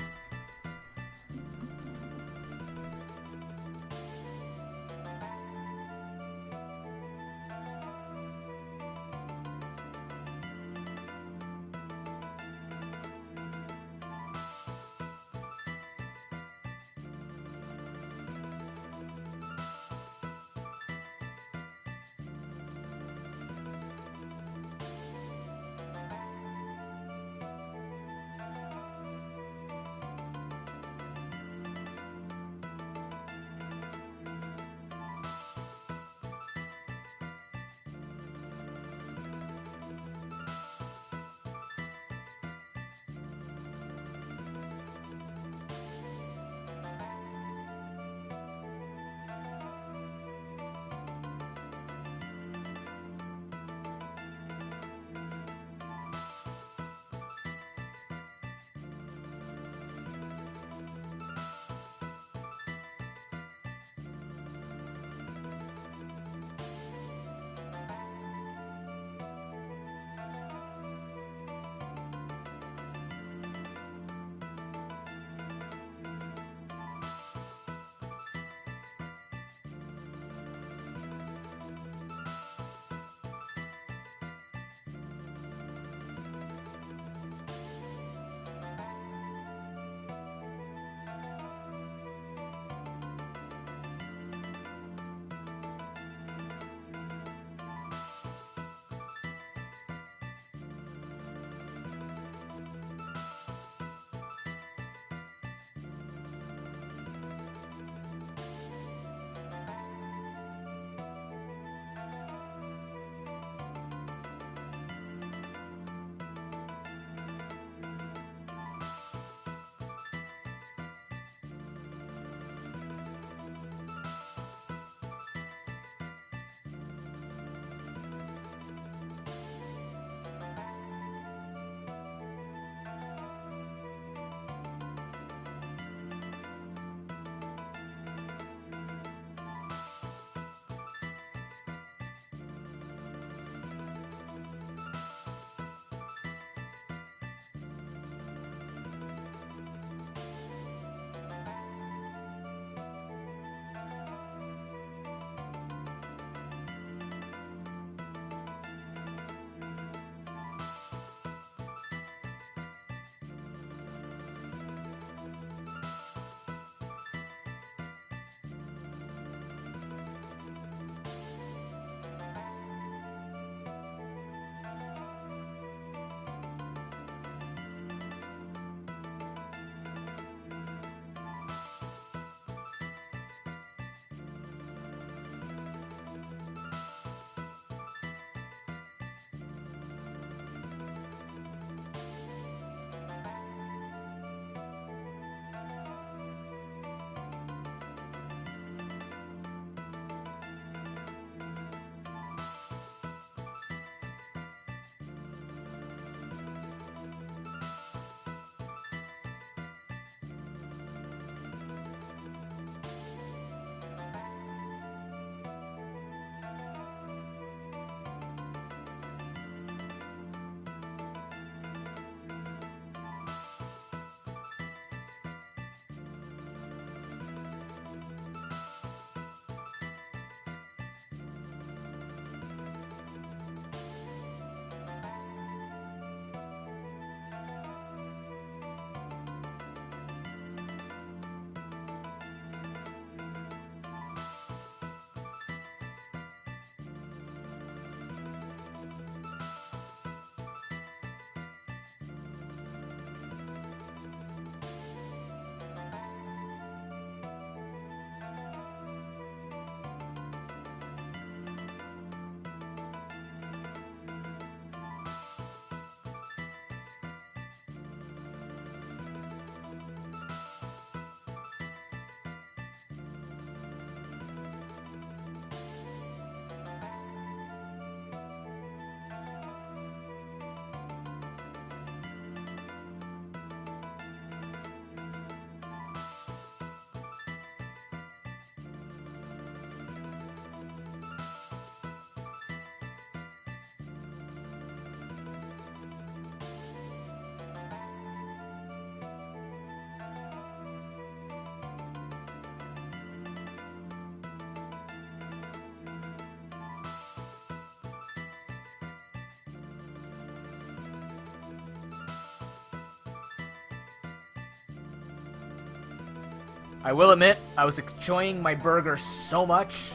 I will admit, I was enjoying my burger so much,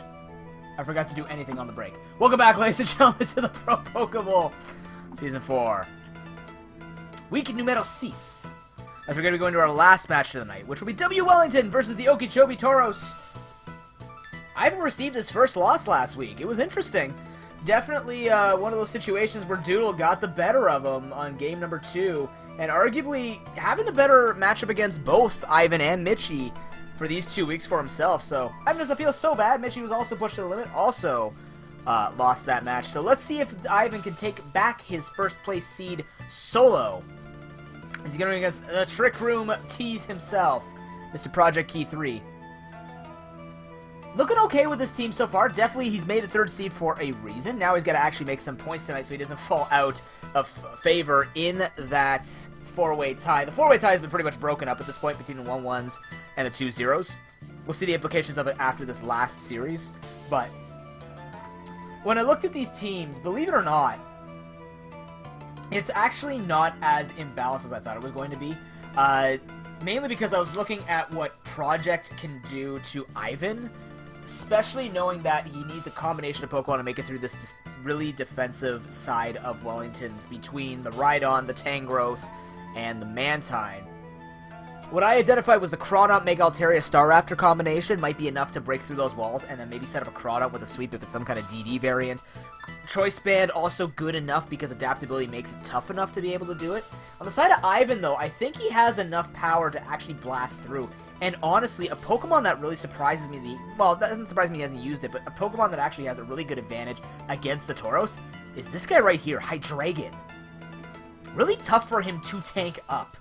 I forgot to do anything on the break. Welcome back, ladies and gentlemen, to the ProPokeBowl Season 4. Week numero 6. As we're going to be going to our last match of the night, which will be W. Wellington versus the Okeechobee Toros. Ivan received his first loss last week. It was interesting. Definitely one of those situations where Doodle got the better of him on game number 2, and arguably having the better matchup against both Ivan and Mitchie for these 2 weeks for himself. So Ivan doesn't feel so bad. Mitchie was also pushed to the limit, also lost that match. So let's see if Ivan can take back his first place seed solo. He's going to against the Trick Room tease himself, Mr. Project Key 3. Looking okay with this team so far. Definitely he's made the 3rd seed for a reason. Now he's got to actually make some points tonight so he doesn't fall out of favor in that 4-way tie. The 4-way tie has been pretty much broken up at this point between the 1-1s and the 2-0s. We'll see the implications of it after this last series. But when I looked at these teams, believe it or not, it's actually not as imbalanced as I thought it was going to be. Mainly because I was looking at what Project can do to Ivan, especially knowing that he needs a combination of Pokemon to make it through this really defensive side of Wellington's between the Rhydon, the Tangrowth, and the Mantine. What I identified was the Crawdaunt, Mega Altaria, Staraptor combination might be enough to break through those walls, and then maybe set up a Crawdaunt with a sweep if it's some kind of DD variant. Choice Band also good enough because adaptability makes it tough enough to be able to do it. On the side of Ivan, though, I think he has enough power to actually blast through. And honestly, a Pokemon that really surprises me, well, that doesn't surprise me he hasn't used it, but a Pokemon that actually has a really good advantage against the Tauros is this guy right here, Hydreigon. Really tough for him to tank up.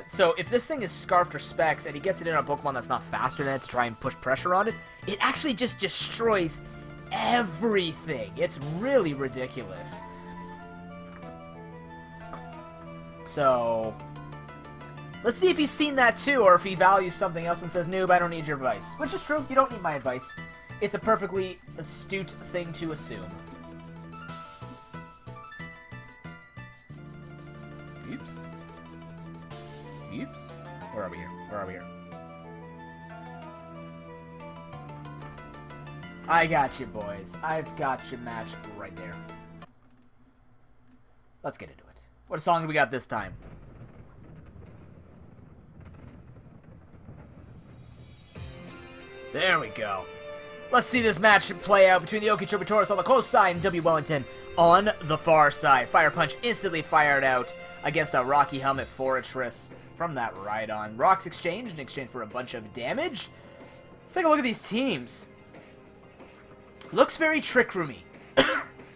So if this thing is Scarfed or Specs and he gets it in on a Pokemon that's not faster than it to try and push pressure on it, it actually just destroys everything. It's really ridiculous. So let's see if he's seen that too, or if he values something else and says, noob, I don't need your advice. Which is true, you don't need my advice. It's a perfectly astute thing to assume. Oops. Oops. Where are we here? Where are we here? I got you, boys. I've got your match right there. Let's get into it. What song do we got this time? There we go. Let's see this match play out between the Okeechobee Toros on the close side and W. Wellington on the far side. Fire Punch instantly fired out against a Rocky Helmet Fortress from that Rhydon. Rocks exchanged in exchange for a bunch of damage. Let's take a look at these teams. Looks very Trick Roomy.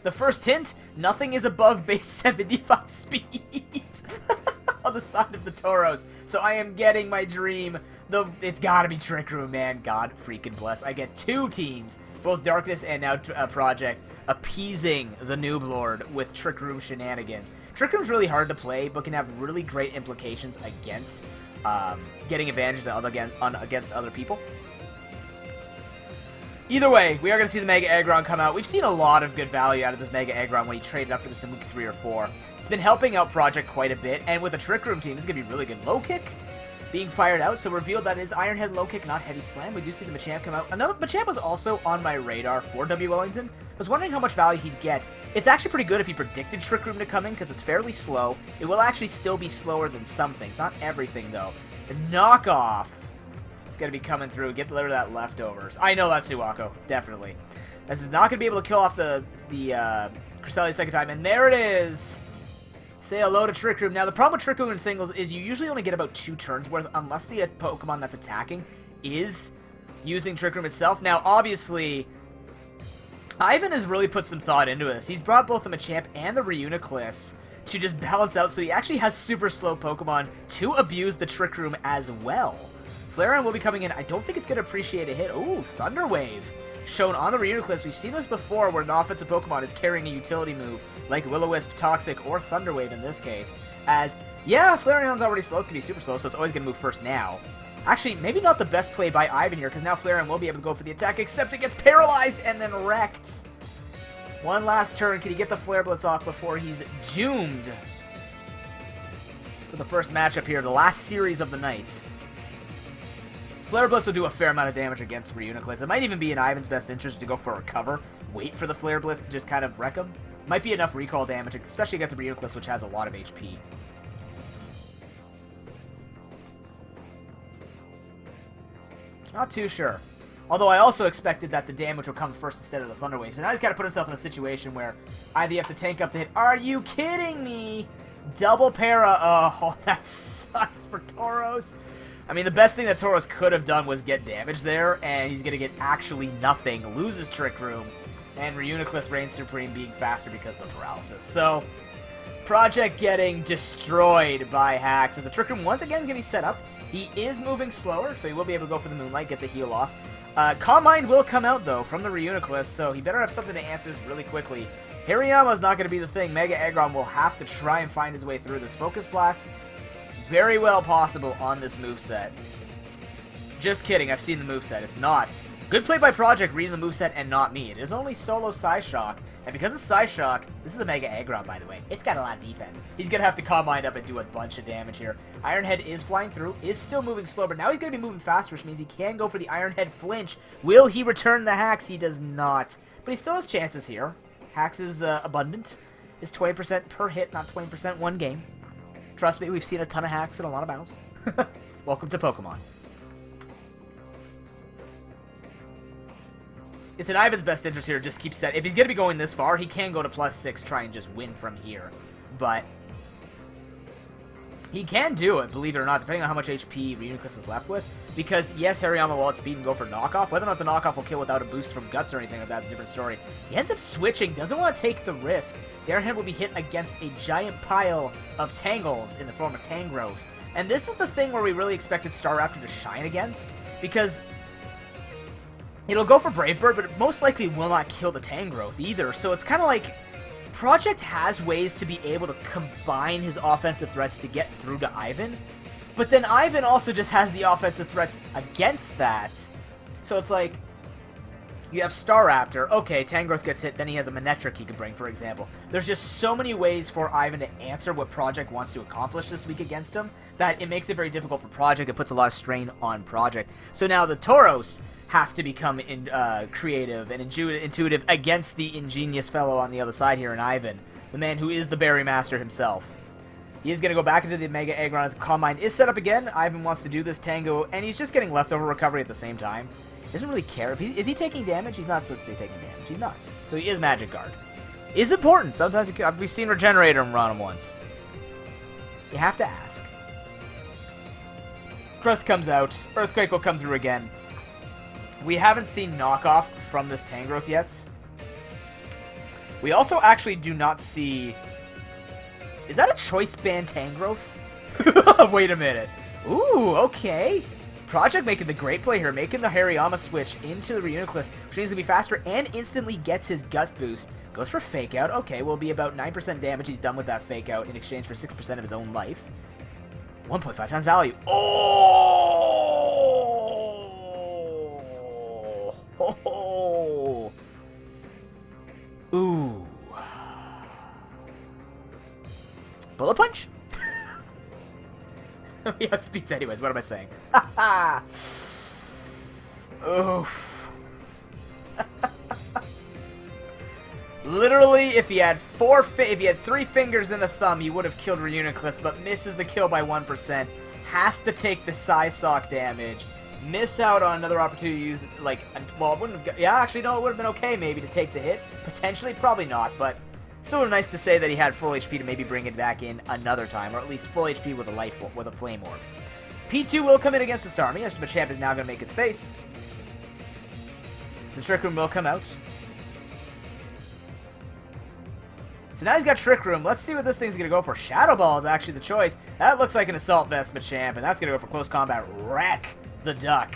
The first hint, nothing is above base 75 speed on the side of the Toros. So I am getting my dream. Though it's gotta be Trick Room, man. God freaking bless. I get 2 teams, both Darkness and now Project, appeasing the Noob Lord with Trick Room shenanigans. Trick Room's really hard to play, but can have really great implications against getting advantages against other people. Either way, we are going to see the Mega Aggron come out. We've seen a lot of good value out of this Mega Aggron when he traded up for this in week 3 or 4. It's been helping out Project quite a bit, and with a Trick Room team, this is going to be really good. Low Kick being fired out, so revealed that it is Iron Head Low Kick, not Heavy Slam. We do see the Machamp come out. Another Machamp was also on my radar for W. Wellington. I was wondering how much value he'd get. It's actually pretty good if he predicted Trick Room to come in, because it's fairly slow. It will actually still be slower than some things. Not everything, though. The Knockoff is going to be coming through. Get rid of that Leftovers. I know that's Suwako. Definitely. This is not going to be able to kill off the Cresselia second time. And there it is. Say hello to Trick Room. Now, the problem with Trick Room in singles is you usually only get about 2 turns worth unless the Pokemon that's attacking is using Trick Room itself. Now, obviously, Ivan has really put some thought into this. He's brought both the Machamp and the Reuniclus to just balance out, so he actually has super slow Pokemon to abuse the Trick Room as well. Flareon will be coming in. I don't think it's going to appreciate a hit. Ooh, Thunder Wave shown on the Reuniclus. We've seen this before where an offensive Pokemon is carrying a utility move like Will-O-Wisp, Toxic, or Thunder Wave in this case. As, yeah, Flareon's already slow. It's going to be super slow, so it's always going to move first now. Actually, maybe not the best play by Ivan here, because now Flareon will be able to go for the attack, except it gets paralyzed and then wrecked. One last turn. Can he get the Flare Blitz off before he's doomed for the first matchup here, the last series of the night? Flare Blitz will do a fair amount of damage against Reuniclus. It might even be in Ivan's best interest to go for a cover, wait for the Flare Blitz to just kind of wreck him. Might be enough recall damage, especially against a Reuniclus, which has a lot of HP. Not too sure. Although I also expected that the damage would come first instead of the Thunder Wave. So now he's got to put himself in a situation where either you have to tank up the hit. Are you kidding me? Double para. Oh, that sucks for Tauros. I mean, the best thing that Tauros could have done was get damage there, and he's going to get actually nothing. Loses Trick Room, and Reuniclus reigns supreme, being faster because of the paralysis. So, Project getting destroyed by hacks. As the Trick Room once again is going to be set up. He is moving slower, so he will be able to go for the Moonlight, get the heal off. Calm Mind will come out, though, from the Reuniclus, so he better have something to answer this really quickly. Hariyama's not going to be the thing. Mega Aggron will have to try and find his way through this. Focus Blast, very well possible on this moveset. Just kidding, I've seen the moveset. It's not. Good play by Project reading the moveset and not me. It is only solo Psyshock, and because of Psyshock, this is a Mega Aggron, by the way. It's got a lot of defense. He's going to have to Calm Mind up and do a bunch of damage here. Iron Head is flying through, is still moving slow, but now he's going to be moving faster, which means he can go for the Iron Head flinch. Will he return the hacks? He does not. But he still has chances here. Hacks is abundant. Is 20% per hit, not 20% one game. Trust me, we've seen a ton of hacks in a lot of battles. Welcome to Pokemon. It's in Ivan's best interest here to just keep set. If he's going to be going this far, he can go to +6, try and just win from here. But he can do it, believe it or not, depending on how much HP Reuniclus is left with. Because, yes, Hariyama will outspeed and go for knockoff. Whether or not the knockoff will kill without a boost from Guts or anything like that's a different story. He ends up switching, doesn't want to take the risk. The Iron Head will be hit against a giant pile of Tangles in the form of Tangrowth. And this is the thing where we really expected Staraptor to shine against. Because it'll go for Brave Bird, but it most likely will not kill the Tangrowth either. So it's kind of like Project has ways to be able to combine his offensive threats to get through to Ivan. But then Ivan also just has the offensive threats against that. So it's like, you have Staraptor. Okay, Tangrowth gets hit, then he has a Manectric he could bring, for example. There's just so many ways for Ivan to answer what Project wants to accomplish this week against him that it makes it very difficult for Project. It puts a lot of strain on Project. So now the Tauros have to become creative and intuitive against the ingenious fellow on the other side here in Ivan, the man who is the Berry Master himself. He is going to go back into the Mega Aggron as Calm Mind is set up again. Ivan wants to do this Tango, and he's just getting leftover recovery at the same time. He doesn't really care. If is he taking damage? He's not supposed to be taking damage. He's not. So he is Magic Guard. Is important. Sometimes we've seen Regenerator and run him once. You have to ask. Crust comes out. Earthquake will come through again. We haven't seen knockoff from this Tangrowth yet. We also actually do not see... Is that a Choice Band Tangrowth? Wait a minute. Ooh, okay. Project making the great play here, making the Hariyama switch into the Reuniclus, which means to be faster and instantly gets his Gust boost. Goes for Fake Out. Okay, will be about 9% damage he's done with that Fake Out in exchange for 6% of his own life. 1.5 times value. Oh! Oh! Ooh. Bullet Punch? He outspeeds anyways, what am I saying? Haha! Oof. Literally, if he had 3 fingers and a thumb, he would have killed Reuniclus, but misses the kill by 1%. Has to take the Psysock damage. Miss out on another opportunity to use, like, well, it wouldn't have, yeah, actually, no, it would have been okay, maybe, to take the hit. Potentially, probably not, but still nice to say that he had full HP to maybe bring it back in another time, or at least full HP with a Flame Orb. P2 will come in against the Starmie, as Machamp is now going to make its face. The Trick Room will come out. So now he's got Trick Room. Let's see what this thing's going to go for. Shadow Ball is actually the choice. That looks like an Assault Vest Machamp, and that's going to go for Close Combat. Wreck the Duck.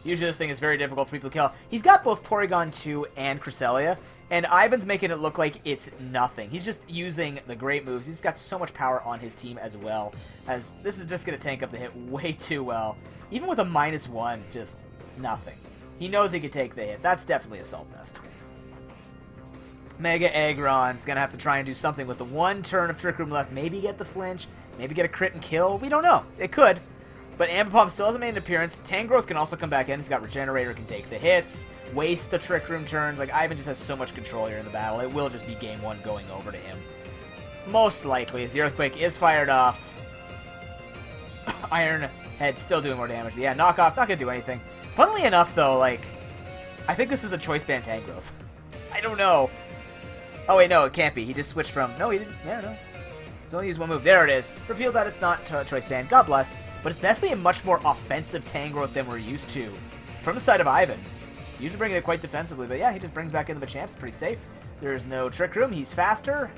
Usually this thing is very difficult for people to kill. He's got both Porygon 2 and Cresselia, and Ivan's making it look like it's nothing. He's just using the great moves. He's got so much power on his team as well, as this is just going to tank up the hit way too well. Even with a -1, just nothing. He knows he could take the hit. That's definitely Assault Vest. Mega Aggron's going to have to try and do something with the 1 turn of Trick Room left. Maybe get the flinch, maybe get a crit and kill. We don't know. It could. But Ambipom still hasn't made an appearance. Tangrowth can also come back in. He's got Regenerator, can take the hits, waste the Trick Room turns. Like, Ivan just has so much control here in the battle. It will just be game 1 going over to him. Most likely, as the Earthquake is fired off. Iron Head still doing more damage. But yeah, knockoff, not going to do anything. Funnily enough, though, like, I think this is a Choice Band Tangrowth. I don't know. Oh, wait, no, it can't be. He just switched from... No, he didn't. Yeah, no. He's only used one move. There it is. Revealed that it's not Choice Band. God bless. But it's definitely a much more offensive Tangrowth than we're used to. From the side of Ivan. Usually bringing it quite defensively. But yeah, he just brings back into the champs. Pretty safe. There's no Trick Room. He's faster.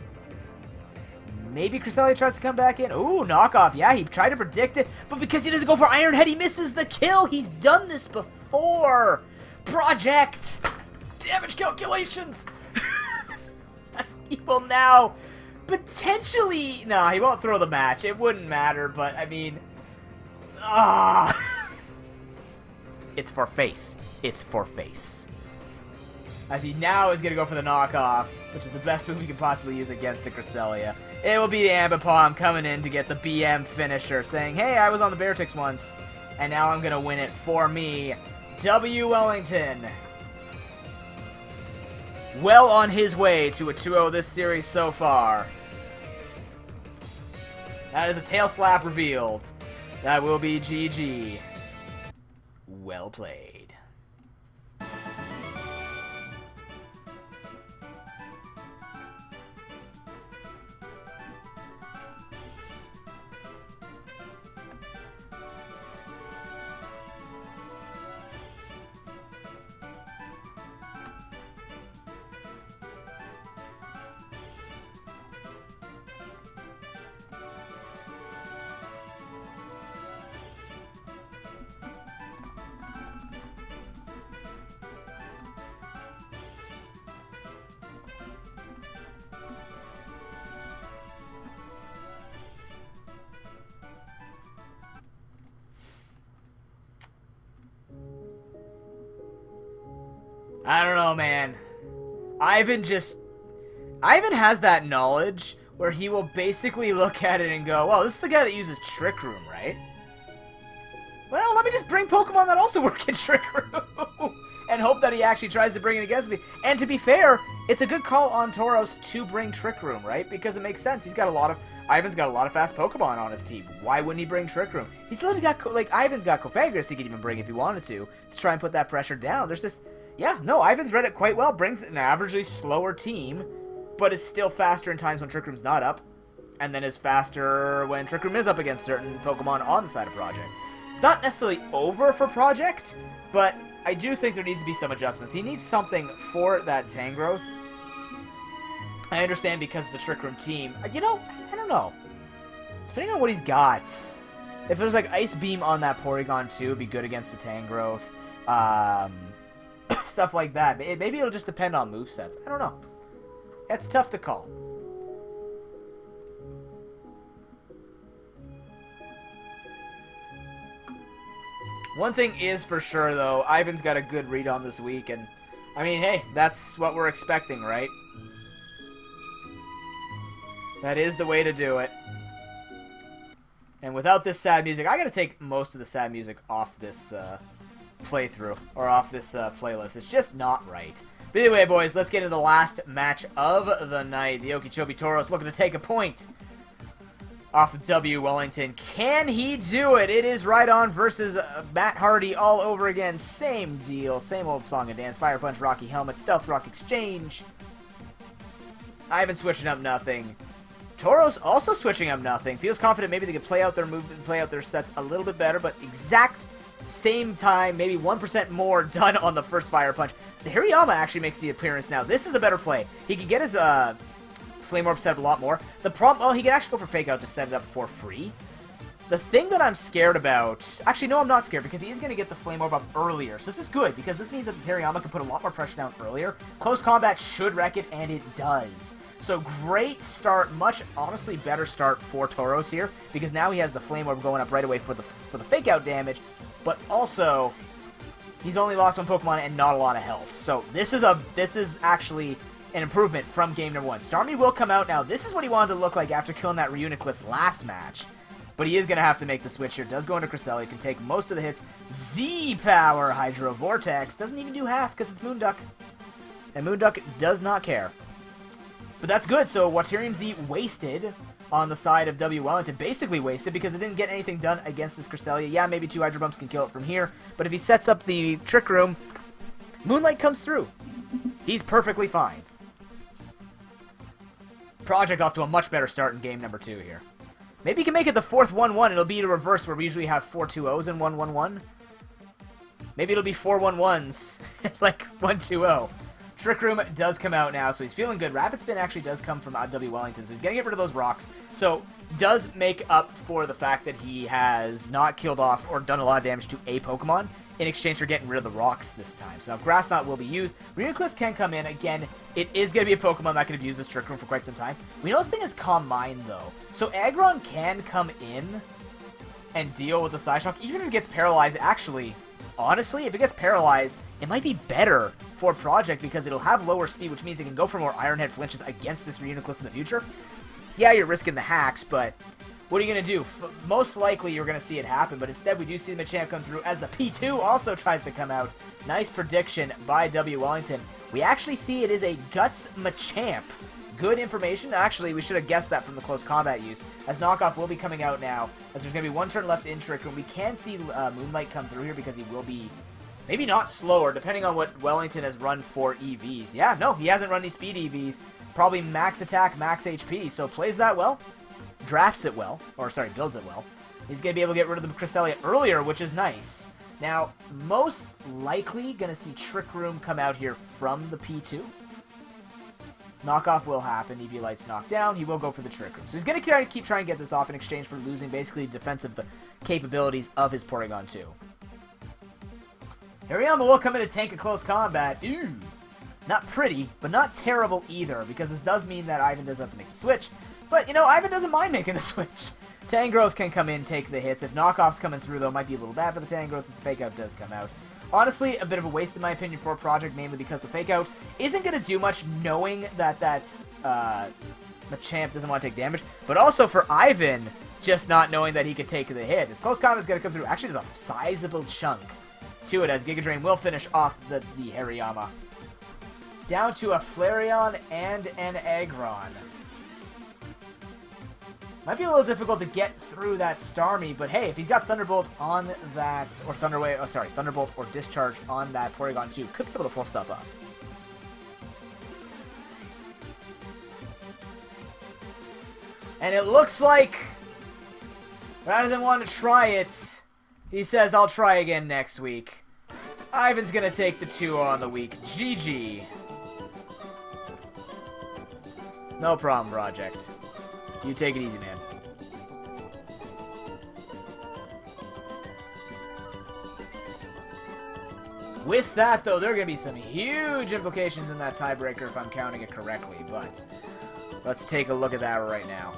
Maybe Cresselia tries to come back in. Ooh, knockoff. Yeah, he tried to predict it. But because he doesn't go for Iron Head, he misses the kill. He's done this before. Project. Damage calculations. He will now potentially... No, he won't throw the match. It wouldn't matter, but, I mean... It's for face. It's for face. As he now is going to go for the knockoff, which is the best move he can possibly use against the Cresselia. It will be the Ambipom coming in to get the BM finisher, saying, hey, I was on the Beartix once, and now I'm going to win it for me. W. Wellington. Well on his way to a 2-0 this series so far. That is a tail slap revealed. That will be GG. Well played. I don't know, man. Ivan has that knowledge where he will basically look at it and go, well, this is the guy that uses Trick Room, right? Well, let me just bring Pokemon that also work in Trick Room and hope that he actually tries to bring it against me. And to be fair, it's a good call on Tauros to bring Trick Room, right? Because it makes sense. Ivan's got a lot of fast Pokemon on his team. Why wouldn't he bring Trick Room? He's literally got, Ivan's got Cofagris he could even bring if he wanted to try and put that pressure down. There's just... Yeah, no, Ivan's read it quite well. Brings an averagely slower team, but is still faster in times when Trick Room's not up, and then is faster when Trick Room is up against certain Pokemon on the side of Project. Not necessarily over for Project, but I do think there needs to be some adjustments. He needs something for that Tangrowth. I understand because it's a Trick Room team. You know, I don't know. Depending on what he's got. If there's like Ice Beam on that Porygon too, it'd be good against the Tangrowth. Stuff like that. Maybe it'll just depend on movesets. I don't know. It's tough to call. One thing is for sure, though, Ivan's got a good read on this week, and, I mean, hey, that's what we're expecting, right? That is the way to do it. And without this sad music, I gotta take most of the sad music off this, playthrough, or off this playlist. It's just not right. But anyway, boys, let's get into the last match of the night. The Okeechobee Tauros looking to take a point off of W. Wellington. Can he do it? It is Rhydon versus Matt Hardy all over again. Same deal, same old song and dance. Fire Punch, Rocky Helmet, Stealth Rock Exchange. Ivan switching up nothing. Tauros also switching up nothing. Feels confident maybe they could play out their move and play out their sets a little bit better, but exact same time, maybe 1% more done on the first Fire Punch. The Hirayama actually makes the appearance now. This is a better play. He can get his Flame Orb set up a lot more. The problem, well, he can actually go for Fake Out to set it up for free. The thing that I'm scared about, actually no, I'm not scared because he is going to get the Flame Orb up earlier. So this is good because this means that this Hirayama can put a lot more pressure down earlier. Close combat should wreck it, and it does. So great start, much honestly better start for Tauros here because now he has the Flame Orb going up right away for the Fake Out damage. But also, he's only lost one Pokemon and not a lot of health. So this is actually an improvement from game number 1. Starmie will come out now. This is what he wanted to look like after killing that Reuniclus last match. But he is going to have to make the switch here. Does go into Cresselia, can take most of the hits. Z-Power Hydro Vortex. Doesn't even do half because it's Moonduck. And Moonduck does not care. But that's good. So Waterium Z wasted on the side of W. Wellington. Basically wasted because it didn't get anything done against this Cresselia. Yeah, maybe 2 Hydro Bumps can kill it from here. But if he sets up the Trick Room, Moonlight comes through. He's perfectly fine. Project off to a much better start in game number 2 here. Maybe he can make it the 4th 1-1. It'll be the reverse where we usually have 4 2-0s and 1 1-1. Maybe it'll be 4 1-1s, like 1 2-0. Trick Room does come out now, so he's feeling good. Rapid Spin actually does come from W. Wellington, so he's going to get rid of those rocks. So does make up for the fact that he has not killed off or done a lot of damage to a Pokemon in exchange for getting rid of the rocks this time. So now Grass Knot will be used. Reuniclus can come in. Again, it is going to be a Pokemon that could have used this Trick Room for quite some time. We know this thing is Calm Mind, though. So Aggron can come in and deal with the Psyshock. Even if it gets paralyzed, actually, honestly, if it gets paralyzed, it might be better for Project because it'll have lower speed, which means it can go for more Iron Head flinches against this Reuniclus in the future. Yeah, you're risking the hacks, but what are you going to do? Most likely you're going to see it happen, but instead we do see the Machamp come through as the P2 also tries to come out. Nice prediction by W. Wellington. We actually see it is a Guts Machamp. Good information. Actually, we should have guessed that from the close combat use, as Knockoff will be coming out now, as there's going to be 1 turn left in Trick Room. We can see Moonlight come through here because he will be maybe not slower, depending on what Wellington has run for EVs. Yeah, no, he hasn't run any speed EVs. Probably max attack, max HP, so plays that well. Drafts it well, or sorry, builds it well. He's going to be able to get rid of the Cresselia earlier, which is nice. Now, most likely going to see Trick Room come out here from the P2. Knockoff will happen. EV Light's knocked down. He will go for the Trick Room. So he's going to keep trying to get this off in exchange for losing basically defensive capabilities of his Porygon 2. Hariyama will come in to tank a close combat. Ooh. Not pretty, but not terrible either, because this does mean that Ivan does have to make the switch. But, you know, Ivan doesn't mind making the switch. Tangrowth can come in, take the hits. If Knockoff's coming through, though, it might be a little bad for the Tangrowth as the Fake Out does come out. Honestly, a bit of a waste in my opinion for Project, mainly because the Fake Out isn't going to do much knowing that Machamp doesn't want to take damage, but also for Ivan, just not knowing that he could take the hit. His close combat is going to come through. Actually, there's a sizable chunk to it as Giga Drain will finish off the Hariyama. It's down to a Flareon and an Aggron. Might be a little difficult to get through that Starmie, but hey, if he's got Thunderbolt on that, or Thunderbolt or Discharge on that Porygon 2, could be able to pull stuff up. And it looks like, rather than want to try it, he says, I'll try again next week. Ivan's gonna take the 2 on the week. GG. No problem, Project. You take it easy, man. With that, though, there are going to be some huge implications in that tiebreaker if I'm counting it correctly, but let's take a look at that right now.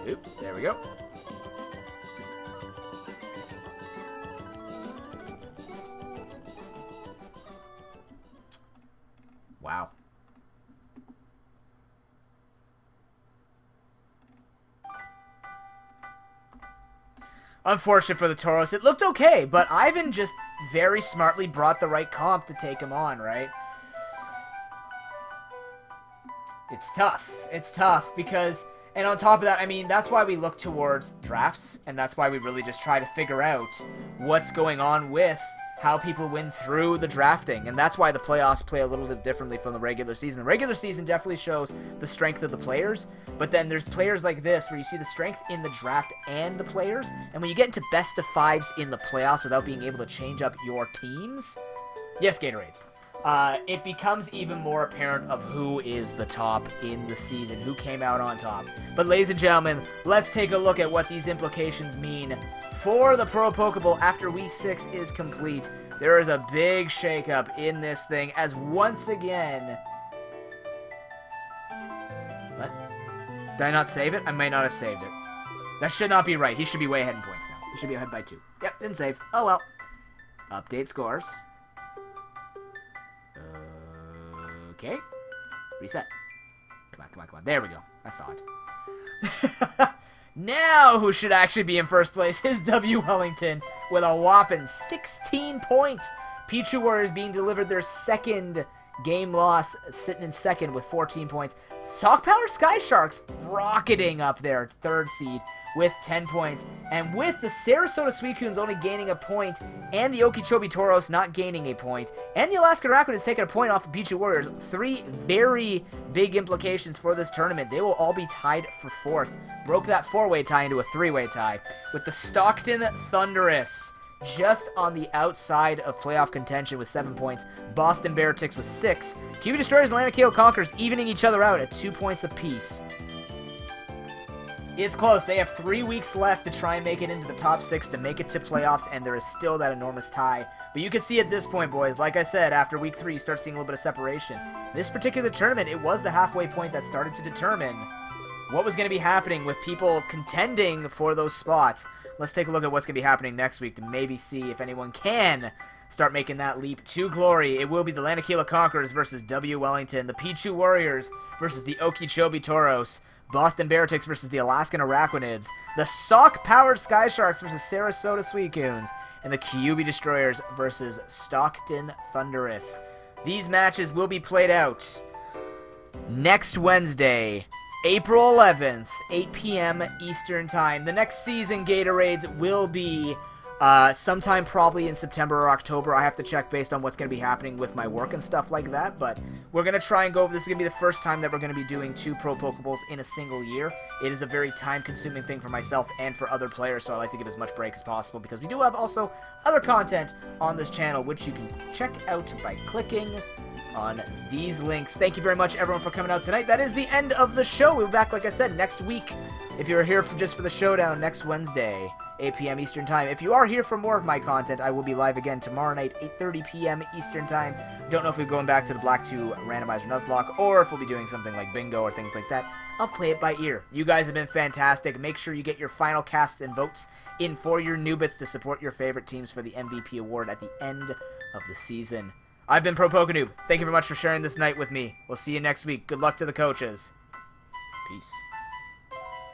Oops, there we go. Wow. Unfortunate for the Tauros. It looked okay, but Ivan just very smartly brought the right comp to take him on, right? It's tough. It's tough because, and on top of that, I mean, that's why we look towards drafts, and that's why we really just try to figure out what's going on with how people win through the drafting, and that's why the playoffs play a little bit differently from the regular season. The regular season definitely shows the strength of the players, but then there's players like this where you see the strength in the draft and the players, and when you get into best of fives in the playoffs without being able to change up your teams, yes, Gatorades, it becomes even more apparent of who is the top in the season, who came out on top. But ladies and gentlemen, let's take a look at what these implications mean for the Pro Pokeball after Week 6 is complete. There is a big shakeup in this thing as once again... What? Did I not save it? I may not have saved it. That should not be right. He should be way ahead in points now. He should be ahead by 2. Yep, didn't save. Oh well. Update scores. Okay. Reset. Come on, come on, come on. There we go. I saw it. Now, who should actually be in first place is W. Wellington with a whopping 16 points. Pichu Warriors being delivered their second game loss, sitting in second with 14 points. Sock Power Sky Sharks rocketing up there, third seed with 10 points. And with the Sarasota Suicunes only gaining a point, and the Okeechobee Toros not gaining a point, and the Alaska Rapids taking a point off of Pichu Warriors, three very big implications for this tournament. They will all be tied for fourth. Broke that four-way tie into a three-way tie, with the Stockton Thunderous just on the outside of playoff contention with 7 points. Boston Bearticks with 6. QB Destroyers and Atlanta Kale Conquerors evening each other out at 2 points apiece. It's close. They have 3 weeks left to try and make it into the top 6 to make it to playoffs, and there is still that enormous tie. But you can see at this point, boys, like I said, after week 3, you start seeing a little bit of separation. This particular tournament, it was the halfway point that started to determine what was going to be happening with people contending for those spots. Let's take a look at what's going to be happening next week to maybe see if anyone can start making that leap to glory. It will be the Lanakila Conquerors versus W. Wellington, the Pichu Warriors versus the Okeechobee Toros, Boston Bearticks versus the Alaskan Araquanids, the Sock-powered Sky Sharks versus Sarasota Suicunes, and the QB Destroyers versus Stockton Thunderous. These matches will be played out next Wednesday, April 11th, 8 p.m. Eastern Time. The next season Gatorades will be sometime probably in September or October. I have to check based on what's going to be happening with my work and stuff like that, but we're going to try and go over. This is going to be the first time that we're going to be doing 2 Pro Pokeballs in a single year. It is a very time-consuming thing for myself and for other players, so I like to give as much break as possible because we do have also other content on this channel, which you can check out by clicking on these links. Thank you very much, everyone, for coming out tonight. That is the end of the show. We'll be back, like I said, next week. If you're here just for the showdown, next Wednesday, 8 p.m. Eastern Time. If you are here for more of my content, I will be live again tomorrow night, 8:30 p.m. Eastern Time. Don't know if we're going back to the Black 2 Randomizer Nuzlocke, or if we'll be doing something like Bingo or things like that. I'll play it by ear. You guys have been fantastic. Make sure you get your final casts and votes in for your new bits to support your favorite teams for the MVP award at the end of the season. I've been ProPokeNoob. Thank you very much for sharing this night with me. We'll see you next week. Good luck to the coaches. Peace.